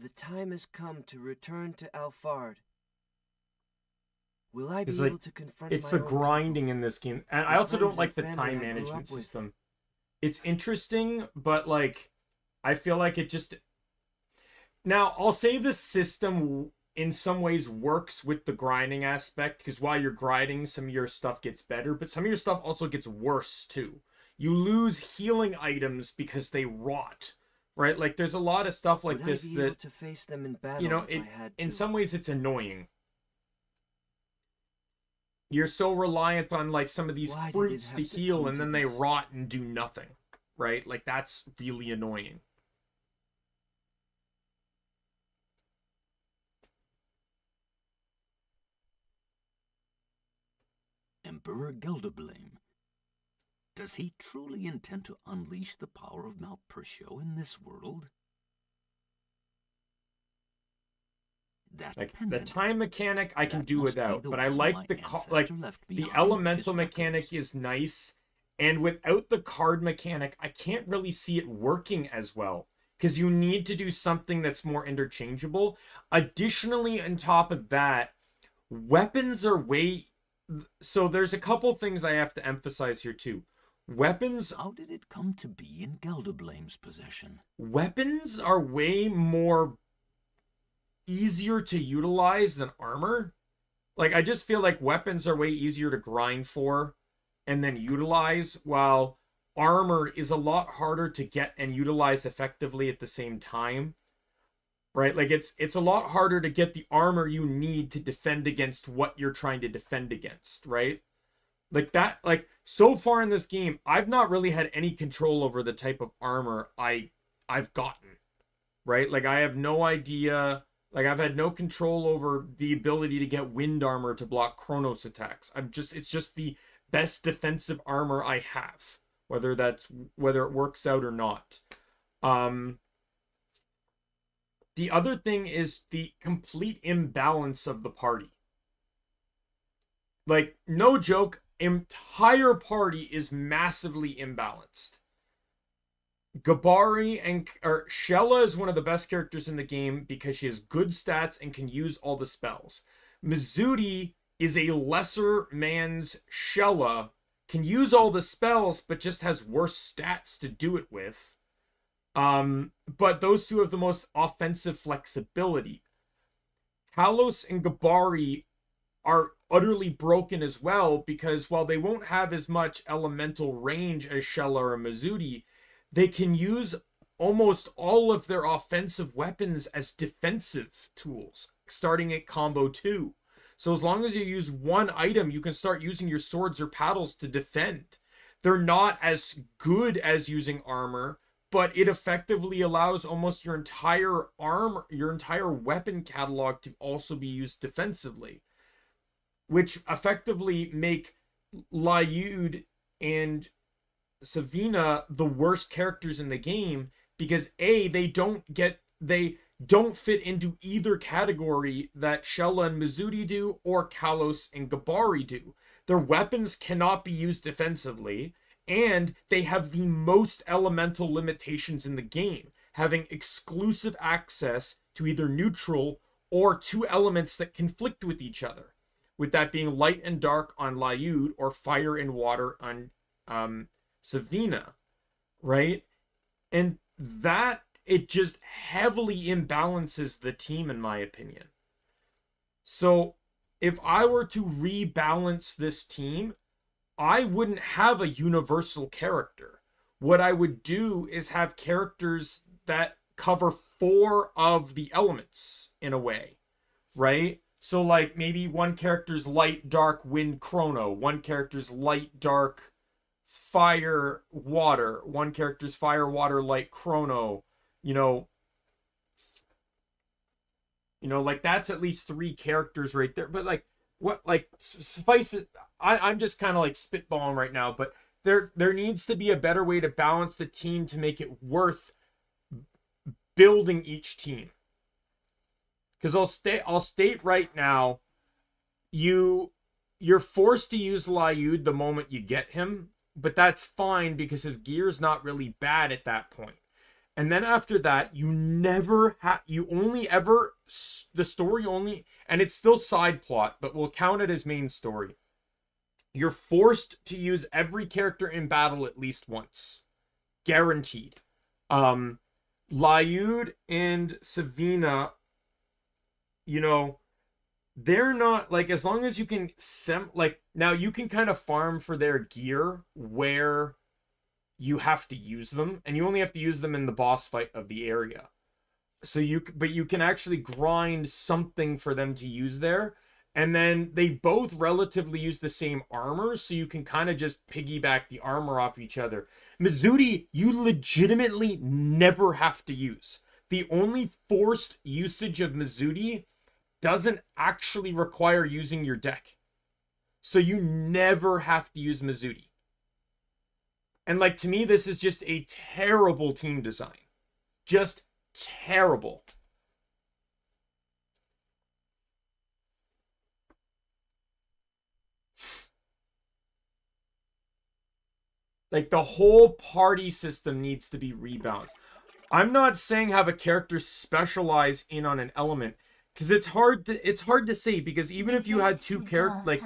The time has come to return to Alfard. Will I be It's able like to confront it's my the own grinding in this game, and The I also friends don't and like the family time I grew management up with? system. It's interesting, but like I feel like it just now I'll say the system in some ways works with the grinding aspect because while you're grinding, some of your stuff gets better, but some of your stuff also gets worse too. You lose healing items because they rot, right? Like there's a lot of stuff like Would this I be able that to face them in battle you know if it. I had In to? some ways, it's annoying. You're so reliant on like some of these Why did it fruits to have to heal come and to then they this? rot and do nothing, right? Like that's really annoying. Emperor Gelderblame. Does he truly intend to unleash the power of Malpertio in this world? That Like the pendant. time mechanic I can That do must be without, the but I one like my the ancestor left the behind with elemental his mechanic is nice, and without the card mechanic, I can't really see it working as well because you need to do something that's more interchangeable. Additionally, on top of that, weapons are way so there's a couple things I have to emphasize here too. Weapons How did it come to be in Gelderblame's possession? weapons are way more easier to utilize than armor. Like I just feel like weapons are way easier to grind for and then utilize, while armor is a lot harder to get and utilize effectively at the same time. Right? Like it's a lot harder to get the armor you need to defend against what you're trying to defend against, right? Like that, like so far in this game, I've not really had any control over the type of armor I've gotten, right? Like I have no idea. Like I've had no control over the ability to get wind armor to block Chronos attacks. It's just the best defensive armor I have, whether it works out or not. The other thing is the complete imbalance of the party. Like no joke, entire party is massively imbalanced. Gabari or Shella is one of the best characters in the game because she has good stats and can use all the spells. Mizuti is a lesser man's Shella, can use all the spells, but just has worse stats to do it with. But those two have the most offensive flexibility. Kalos and Gabari are utterly broken as well because while they won't have as much elemental range as Shella or Mizuti, they can use almost all of their offensive weapons as defensive tools, starting at combo 2. So as long as you use one item, you can start using your swords or paddles to defend. They're not as good as using armor, but it effectively allows almost your entire weapon catalog to also be used defensively, which effectively make Lyud and Savina the worst characters in the game because they don't fit into either category that Shella and Mizuti do or Kalos and Gabari do. Their weapons cannot be used defensively, and they have the most elemental limitations in the game, having exclusive access to either neutral or two elements that conflict with each other, with that being light and dark on Lyud or fire and water on Savina, right? And that, it just heavily imbalances the team, in my opinion. So if I were to rebalance this team, I wouldn't have a universal character. What I would do is have characters that cover 4 of the elements in a way, right? So like maybe one character's light, dark, wind, chrono. One character's light, dark, fire, water. One character's fire, water, light, chrono. You know, like that's at least 3 characters right there. But like, what, like, suffice it, I'm just kind of like spitballing right now, but there needs to be a better way to balance the team to make it worth building each team. Because I'll state right now, you're forced to use Lyud the moment you get him, but that's fine because his gear's not really bad at that point. And then after that, you only ever the story only, and it's still side plot, but we'll count it as main story. You're forced to use every character in battle at least once. Guaranteed. Lyud and Savina, you know, they're not, like, as long as you can now you can kind of farm for their gear where you have to use them, and you only have to use them in the boss fight of the area. So but you can actually grind something for them to use there, and then they both relatively use the same armor, so you can kind of just piggyback the armor off each other. Mizudi, you legitimately never have to use. The only forced usage of Mizudi doesn't actually require using your deck. So you never have to use Mizudi. And, like, to me, this is just a terrible team design. Just terrible. Like, the whole party system needs to be rebalanced. I'm not saying have a character specialize in on an element, because it's hard to say, because even if you had two characters,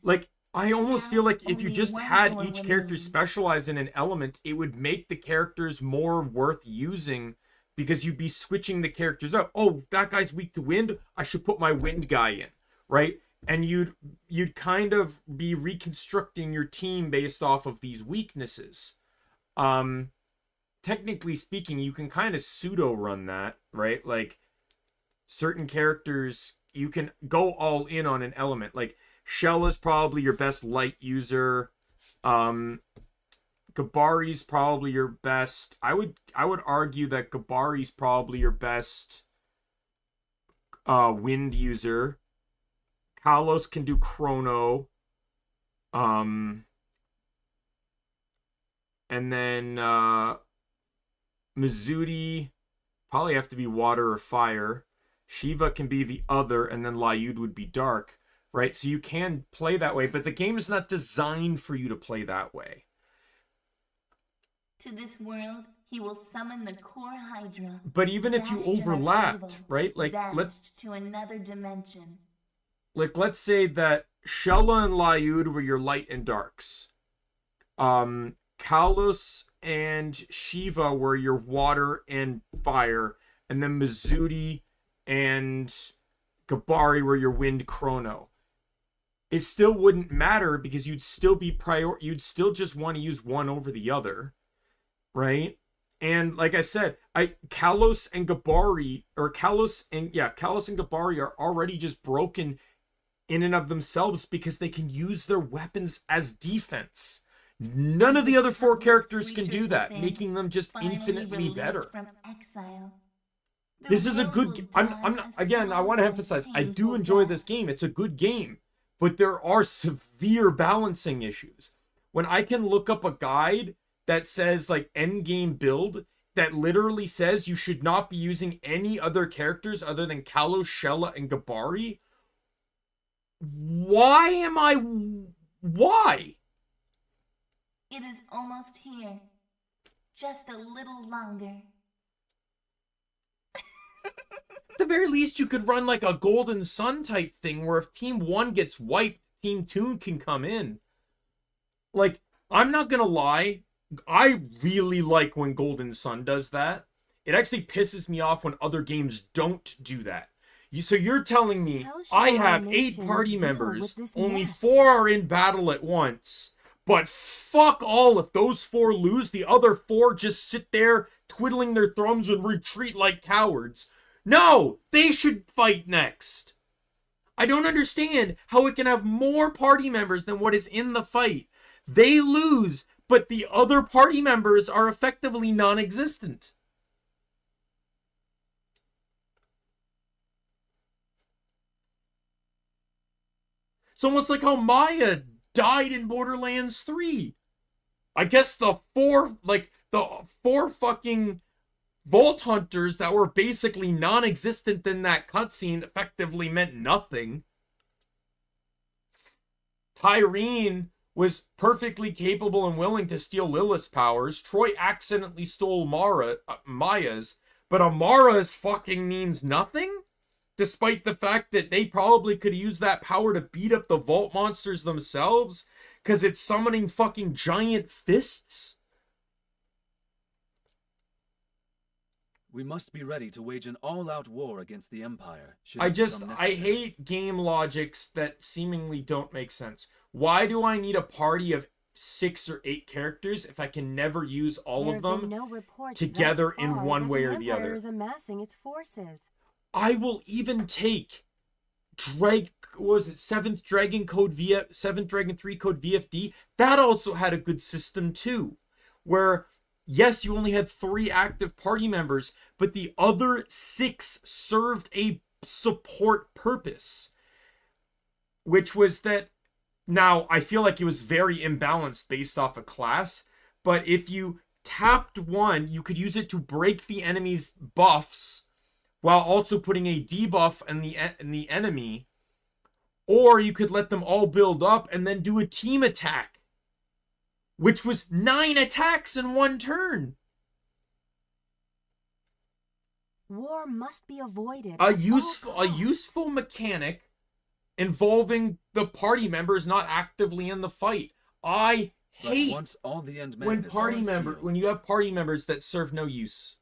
like I almost feel like if you just had each character specialize in an element, it would make the characters more worth using, because you'd be switching the characters out. Oh, that guy's weak to wind, I should put my wind guy in, right? And you'd kind of be reconstructing your team based off of these weaknesses. Technically speaking, you can kind of pseudo run that, right? Like, certain characters, you can go all in on an element. Like, Shell is probably your best light user. Gabari's probably your best. I would argue that Gabari's probably your best wind user. Kalos can do Chrono. And then Mizudi probably have to be water or fire. Shiva can be the other, and then Lyud would be dark, right? So you can play that way, but the game is not designed for you to play that way. To this world, he will summon the core Hydra. But even if you overlapped, right? Like, to another dimension. Like, let's say that Shella and Lyud were your light and darks. Kalos and Shiva were your water and fire, and then Mizudi and Gabari were your wind Chrono. It still wouldn't matter, because you'd still just want to use one over the other, right? And like I said, Kalos and Gabari are already just broken in and of themselves, because they can use their weapons as defense. None of the other four characters can do that, making them just infinitely better. This is a good. I want to emphasize, I do enjoy this game. It's a good game, but there are severe balancing issues. When I can look up a guide that says, like, end game build, that literally says you should not be using any other characters other than Kalos, Shella, and Gabari. Why? It is almost here. Just a little longer. At the very least, you could run like a Golden Sun type thing, where if Team 1 gets wiped, Team 2 can come in. Like, I'm not gonna lie, I really like when Golden Sun does that. It actually pisses me off when other games don't do that. So you're telling me I have 8 party members, only 4 are in battle at once, but fuck all, if those 4 lose, the other 4 just sit there twiddling their thumbs and retreat like cowards. No, they should fight next. I don't understand how it can have more party members than what is in the fight. They lose, but the other party members are effectively non-existent. It's almost like how Maya died in Borderlands 3. I guess the four fucking Vault Hunters that were basically non-existent in that cutscene effectively meant nothing. Tyreen was perfectly capable and willing to steal Lilith's powers. Troy accidentally stole Maya's, but But Amara's fucking means nothing? Despite the fact that they probably could use that power to beat up the vault monsters themselves, because it's summoning fucking giant fists? We must be ready to wage an all-out war against the Empire. I hate game logics that seemingly don't make sense. Why do I need a party of 6 or 8 characters if I can never use all of them together in one way or the other? Is amassing its forces. I will even take what was it, 7th Dragon 3 Code VFD. That also had a good system too, where yes, you only had 3 active party members, but the other 6 served a support purpose, which was that. Now, I feel like it was very imbalanced based off of class, but if you tapped one, you could use it to break the enemy's buffs while also putting a debuff in the enemy, or you could let them all build up and then do a team attack, which was 9 attacks in one turn. War must be avoided. A useful mechanic involving the party members not actively in the fight. I hate once all the end when you have party members that serve no use.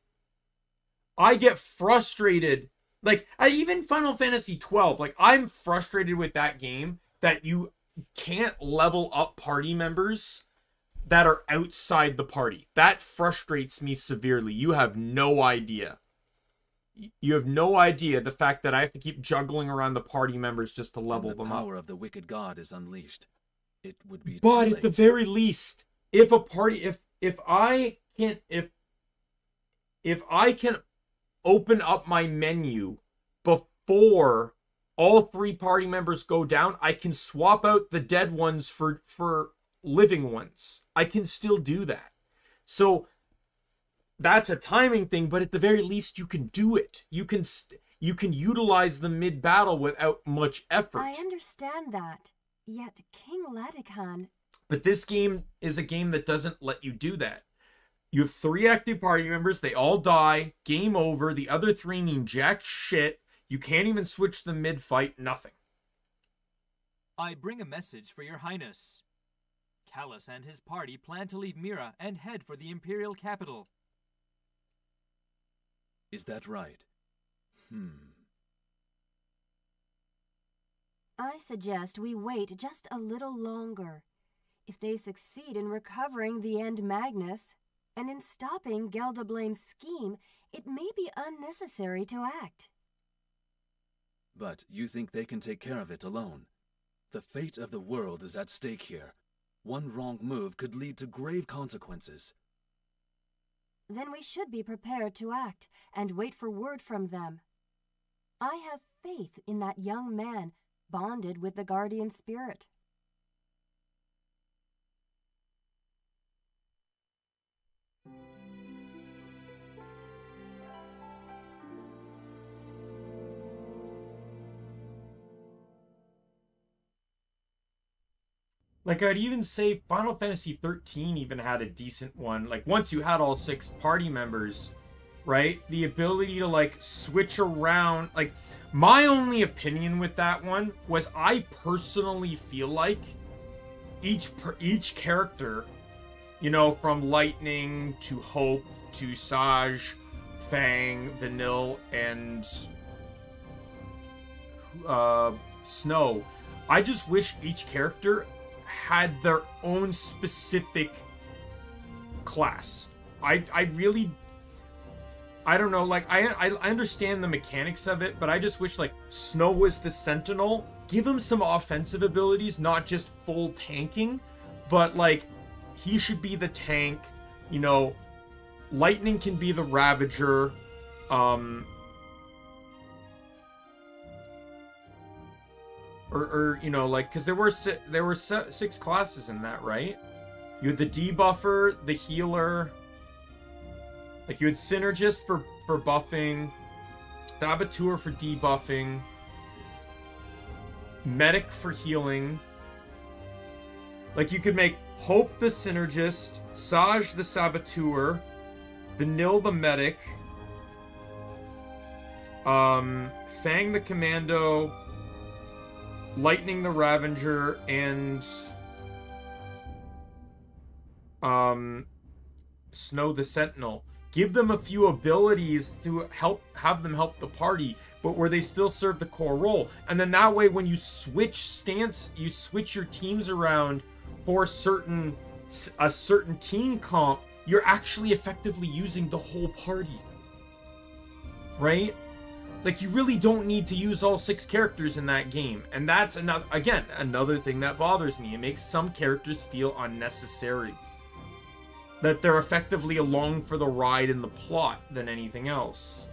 I get frustrated. Like, even Final Fantasy 12, like, I'm frustrated with that game that you can't level up party members that are outside the party. That frustrates me severely. You have no idea. You have no idea the fact that I have to keep juggling around the party members just to level them up. The power of the wicked god is unleashed. It would be But too late. at the very least, if I can open up my menu before all 3 party members go down, I can swap out the dead ones for living ones. I can still do that. So that's a timing thing, but at the very least you can do it. You can utilize them mid-battle without much effort. I understand that. Yet King Latican... But this game is a game that doesn't let you do that. You have 3 active party members, they all die, game over, the other 3 mean jack shit, you can't even switch them mid-fight, nothing. I bring a message for your highness. Callus and his party plan to leave Mira and head for the Imperial capital. Is that right? I suggest we wait just a little longer. If they succeed in recovering the End Magnus, and in stopping Geldablame's scheme, it may be unnecessary to act. But you think they can take care of it alone? The fate of the world is at stake here. One wrong move could lead to grave consequences. Then we should be prepared to act and wait for word from them. I have faith in that young man, bonded with the guardian spirit. Like, I'd even say Final Fantasy 13 even had a decent one. Like, once you had all 6 party members, right? The ability to, like, switch around. Like, my only opinion with that one was I personally feel like each character, you know, from Lightning to Hope to Sage, Fang, Vanille, and Snow, I just wish each character had their own specific class. I don't know, like, I understand the mechanics of it, but I just wish, like, Snow was the Sentinel. Give him some offensive abilities, not just full tanking, but, like, he should be the tank, you know, Lightning can be the Ravager, or you know, like, because there were 6 classes in that, right? You had the debuffer, the healer, like, you had synergist for buffing, saboteur for debuffing, medic for healing. Like, you could make Hope the synergist, Sage the saboteur, Vanille the medic, Fang the Commando, Lightning the Ravager, and Snow the Sentinel. Give them a few abilities to have them help the party, but where they still serve the core role. And then that way, when you switch stance, you switch your teams around for a certain team comp, you're actually effectively using the whole party. Right? Like, you really don't need to use all 6 characters in that game. And that's, another thing that bothers me. It makes some characters feel unnecessary. That they're effectively along for the ride in the plot than anything else.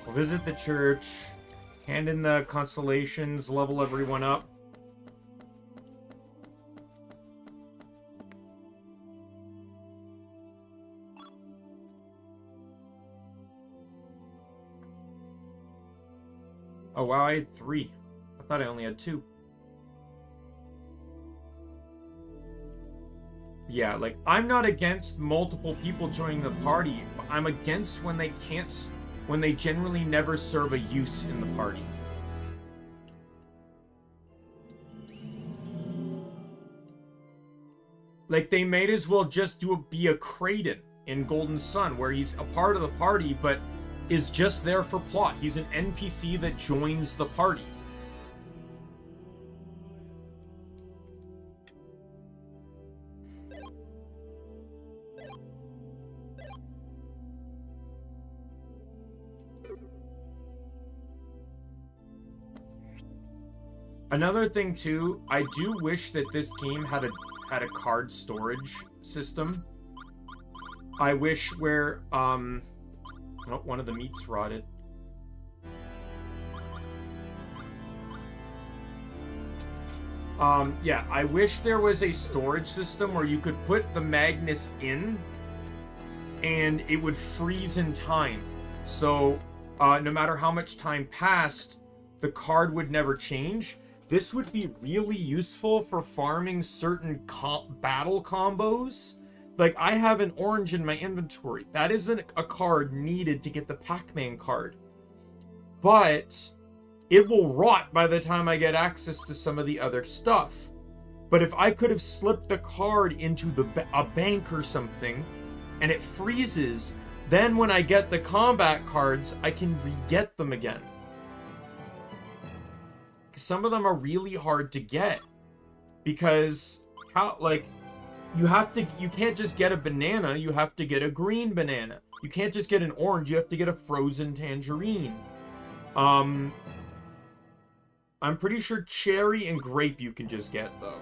We'll visit the church, hand in the constellations, level everyone up. Oh wow, I had 3. I thought I only had 2. Yeah, like, I'm not against multiple people joining the party. I'm against when they can't... when they generally never serve a use in the party. Like, they might as well just be a Kraden in Golden Sun, where he's a part of the party, but is just there for plot. He's an NPC that joins the party. Another thing too, I do wish that this game had a card storage system. I wish where oh, one of the meats rotted. Yeah, I wish there was a storage system where you could put the Magnus in and it would freeze in time. So no matter how much time passed, the card would never change. This would be really useful for farming certain battle combos. Like, I have an orange in my inventory. That isn't a card needed to get the Pac-Man card. But it will rot by the time I get access to some of the other stuff. But if I could have slipped a card into a bank or something, and it freezes, then when I get the combat cards, I can re-get them again. Some of them are really hard to get because you can't just get a banana, you have to get a green banana. You can't just get an orange, you have to get a frozen tangerine. I'm pretty sure cherry and grape you can just get though.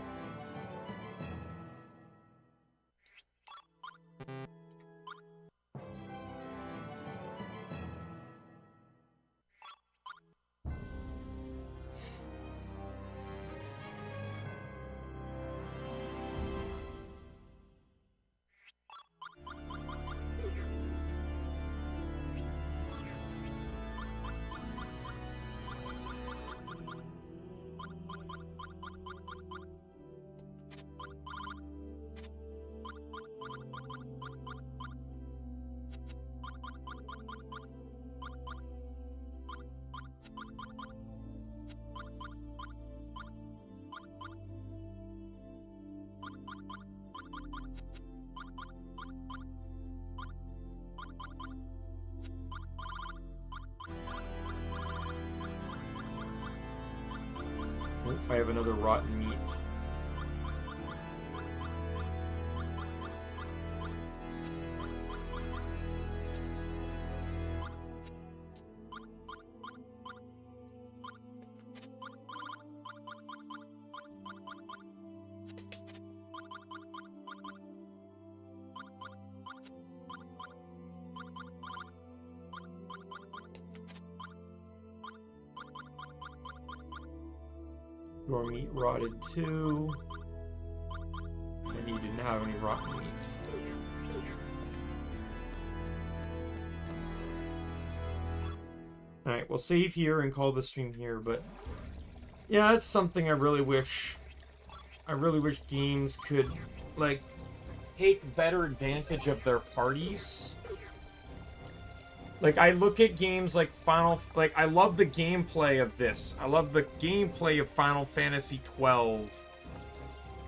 I have another rotten meat. Your meat rotted too. And you didn't have any rotten meats. Alright, we'll save here and call the stream here, but yeah, that's something I really wish games could, like, take better advantage of their parties. Like, I look at games like I love the gameplay of this. I love the gameplay of Final Fantasy 12.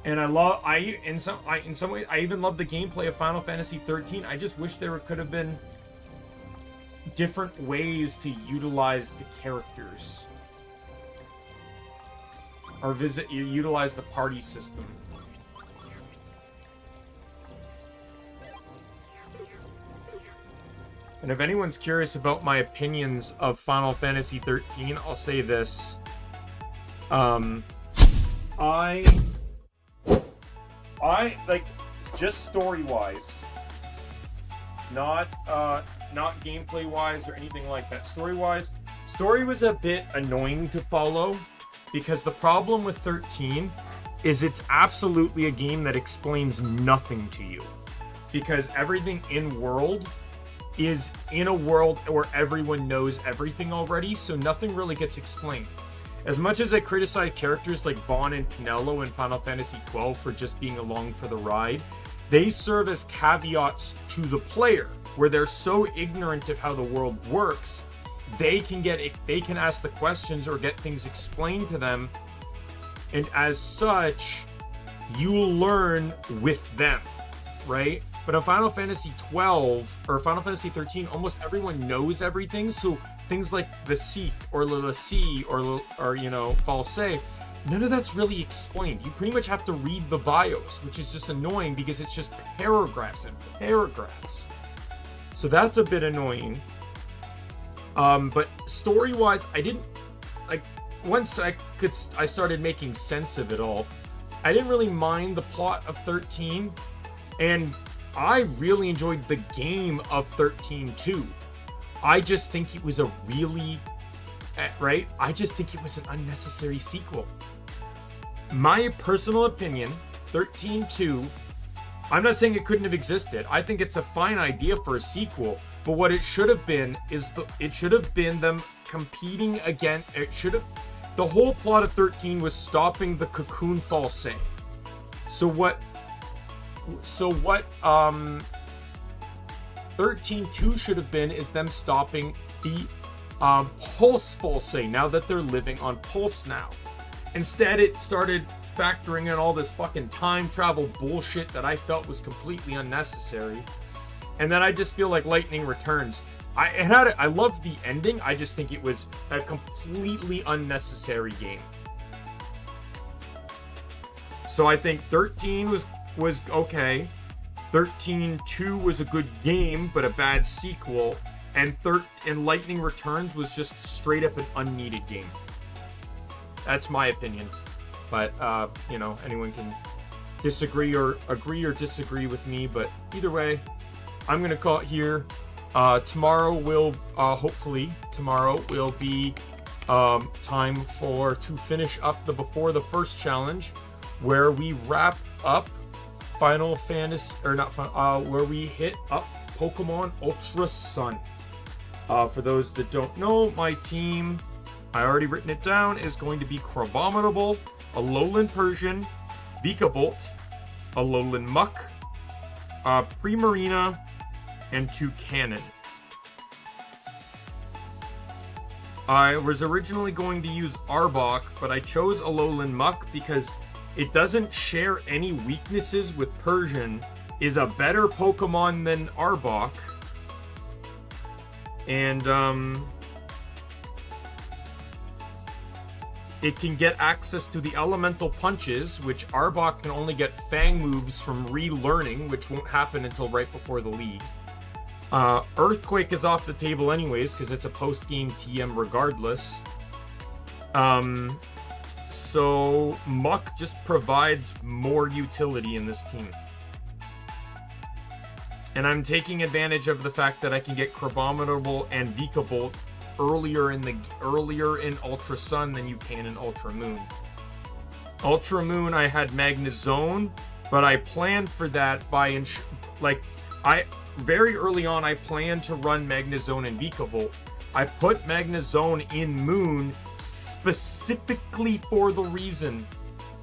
And in some ways, I even love the gameplay of Final Fantasy 13. I just wish there could have been different ways to utilize the characters. Or utilize the party system. And if anyone's curious about my opinions of Final Fantasy 13, I'll say this. I like, just story-wise, not gameplay-wise or anything like that. Story-wise, story was a bit annoying to follow, because the problem with 13 is it's absolutely a game that explains nothing to you. Because everything in-world is in a world where everyone knows everything already, so nothing really gets explained. As much as I criticize characters like Vaughn and Pinello in Final Fantasy XII for just being along for the ride, they serve as caveats to the player, where they're so ignorant of how the world works, they can ask the questions or get things explained to them, and as such, you'll learn with them, right? But in Final Fantasy 12 or Final Fantasy 13, almost everyone knows everything. So things like the Sith or the Sea or you know, False, none of that's really explained. You pretty much have to read the bios, which is just annoying because it's just paragraphs and paragraphs. So that's a bit annoying. But story-wise, I didn't like. Once I started making sense of it all, I didn't really mind the plot of 13, and I really enjoyed the game of 13 too. I just think it was a really, right? I just think it was an unnecessary sequel. My personal opinion, 13-2, I'm not saying it couldn't have existed. I think it's a fine idea for a sequel, but what it should have been is it should have been them competing again. The whole plot of 13 was stopping the Cocoon False. So what 13-2 should have been is them stopping the Pulse False, now that they're living on Pulse now. Instead, it started factoring in all this fucking time travel bullshit that I felt was completely unnecessary. And then I just feel like Lightning Returns. I loved the ending. I just think it was a completely unnecessary game. So I think 13 was okay. 13-2 was a good game, but a bad sequel. And Lightning Returns was just straight up an unneeded game. That's my opinion. But, you know, anyone can disagree or agree or disagree with me. But either way, I'm going to call it here. Tomorrow will, hopefully, tomorrow will be time to finish up the Before the First challenge, where we wrap up Final Fantasy, or not, where we hit up Pokemon Ultra Sun. For those that don't know, my team, I already written it down, is going to be Crabominable, Alolan Persian, Vikavolt, Alolan Muck, Primarina, and Toucanon. I was originally going to use Arbok, but I chose Alolan Muck because it doesn't share any weaknesses with Persian, is a better Pokemon than Arbok, and it can get access to the elemental punches, which Arbok can only get Fang moves from relearning, which won't happen until right before the league. Earthquake is off the table anyways, because it's a post-game TM regardless. So Muck just provides more utility in this team. And I'm taking advantage of the fact that I can get Crabominable and Vikavolt earlier in Ultra Sun than you can in Ultra Moon. Ultra Moon, I had Magnezone, but I planned for that by very early on, I planned to run Magnezone and Vikavolt. I put Magnezone in Moon specifically for the reason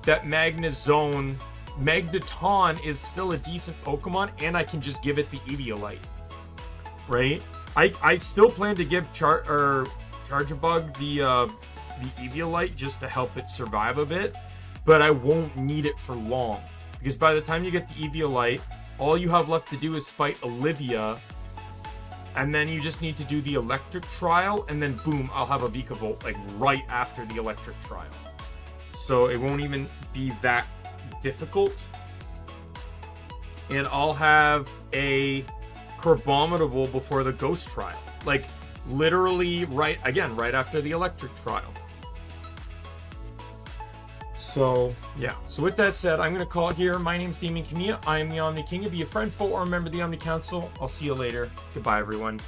that Magneton is still a decent Pokemon, and I can just give it the Eviolite, right? I still plan to give Charjabug the Eviolite just to help it survive a bit, but I won't need it for long, because by the time you get the Eviolite, all you have left to do is fight Olivia, and then you just need to do the electric trial, and then boom, I'll have a Vikavolt like right after the electric trial. So it won't even be that difficult. And I'll have a Crabominable before the ghost trial. Like literally right after the electric trial. So, yeah. So with that said, I'm going to call it here. My name's Daimien Kamiya. I am the Omni King. Be a friend, foe, or a member of the Omni Council. I'll see you later. Goodbye, everyone.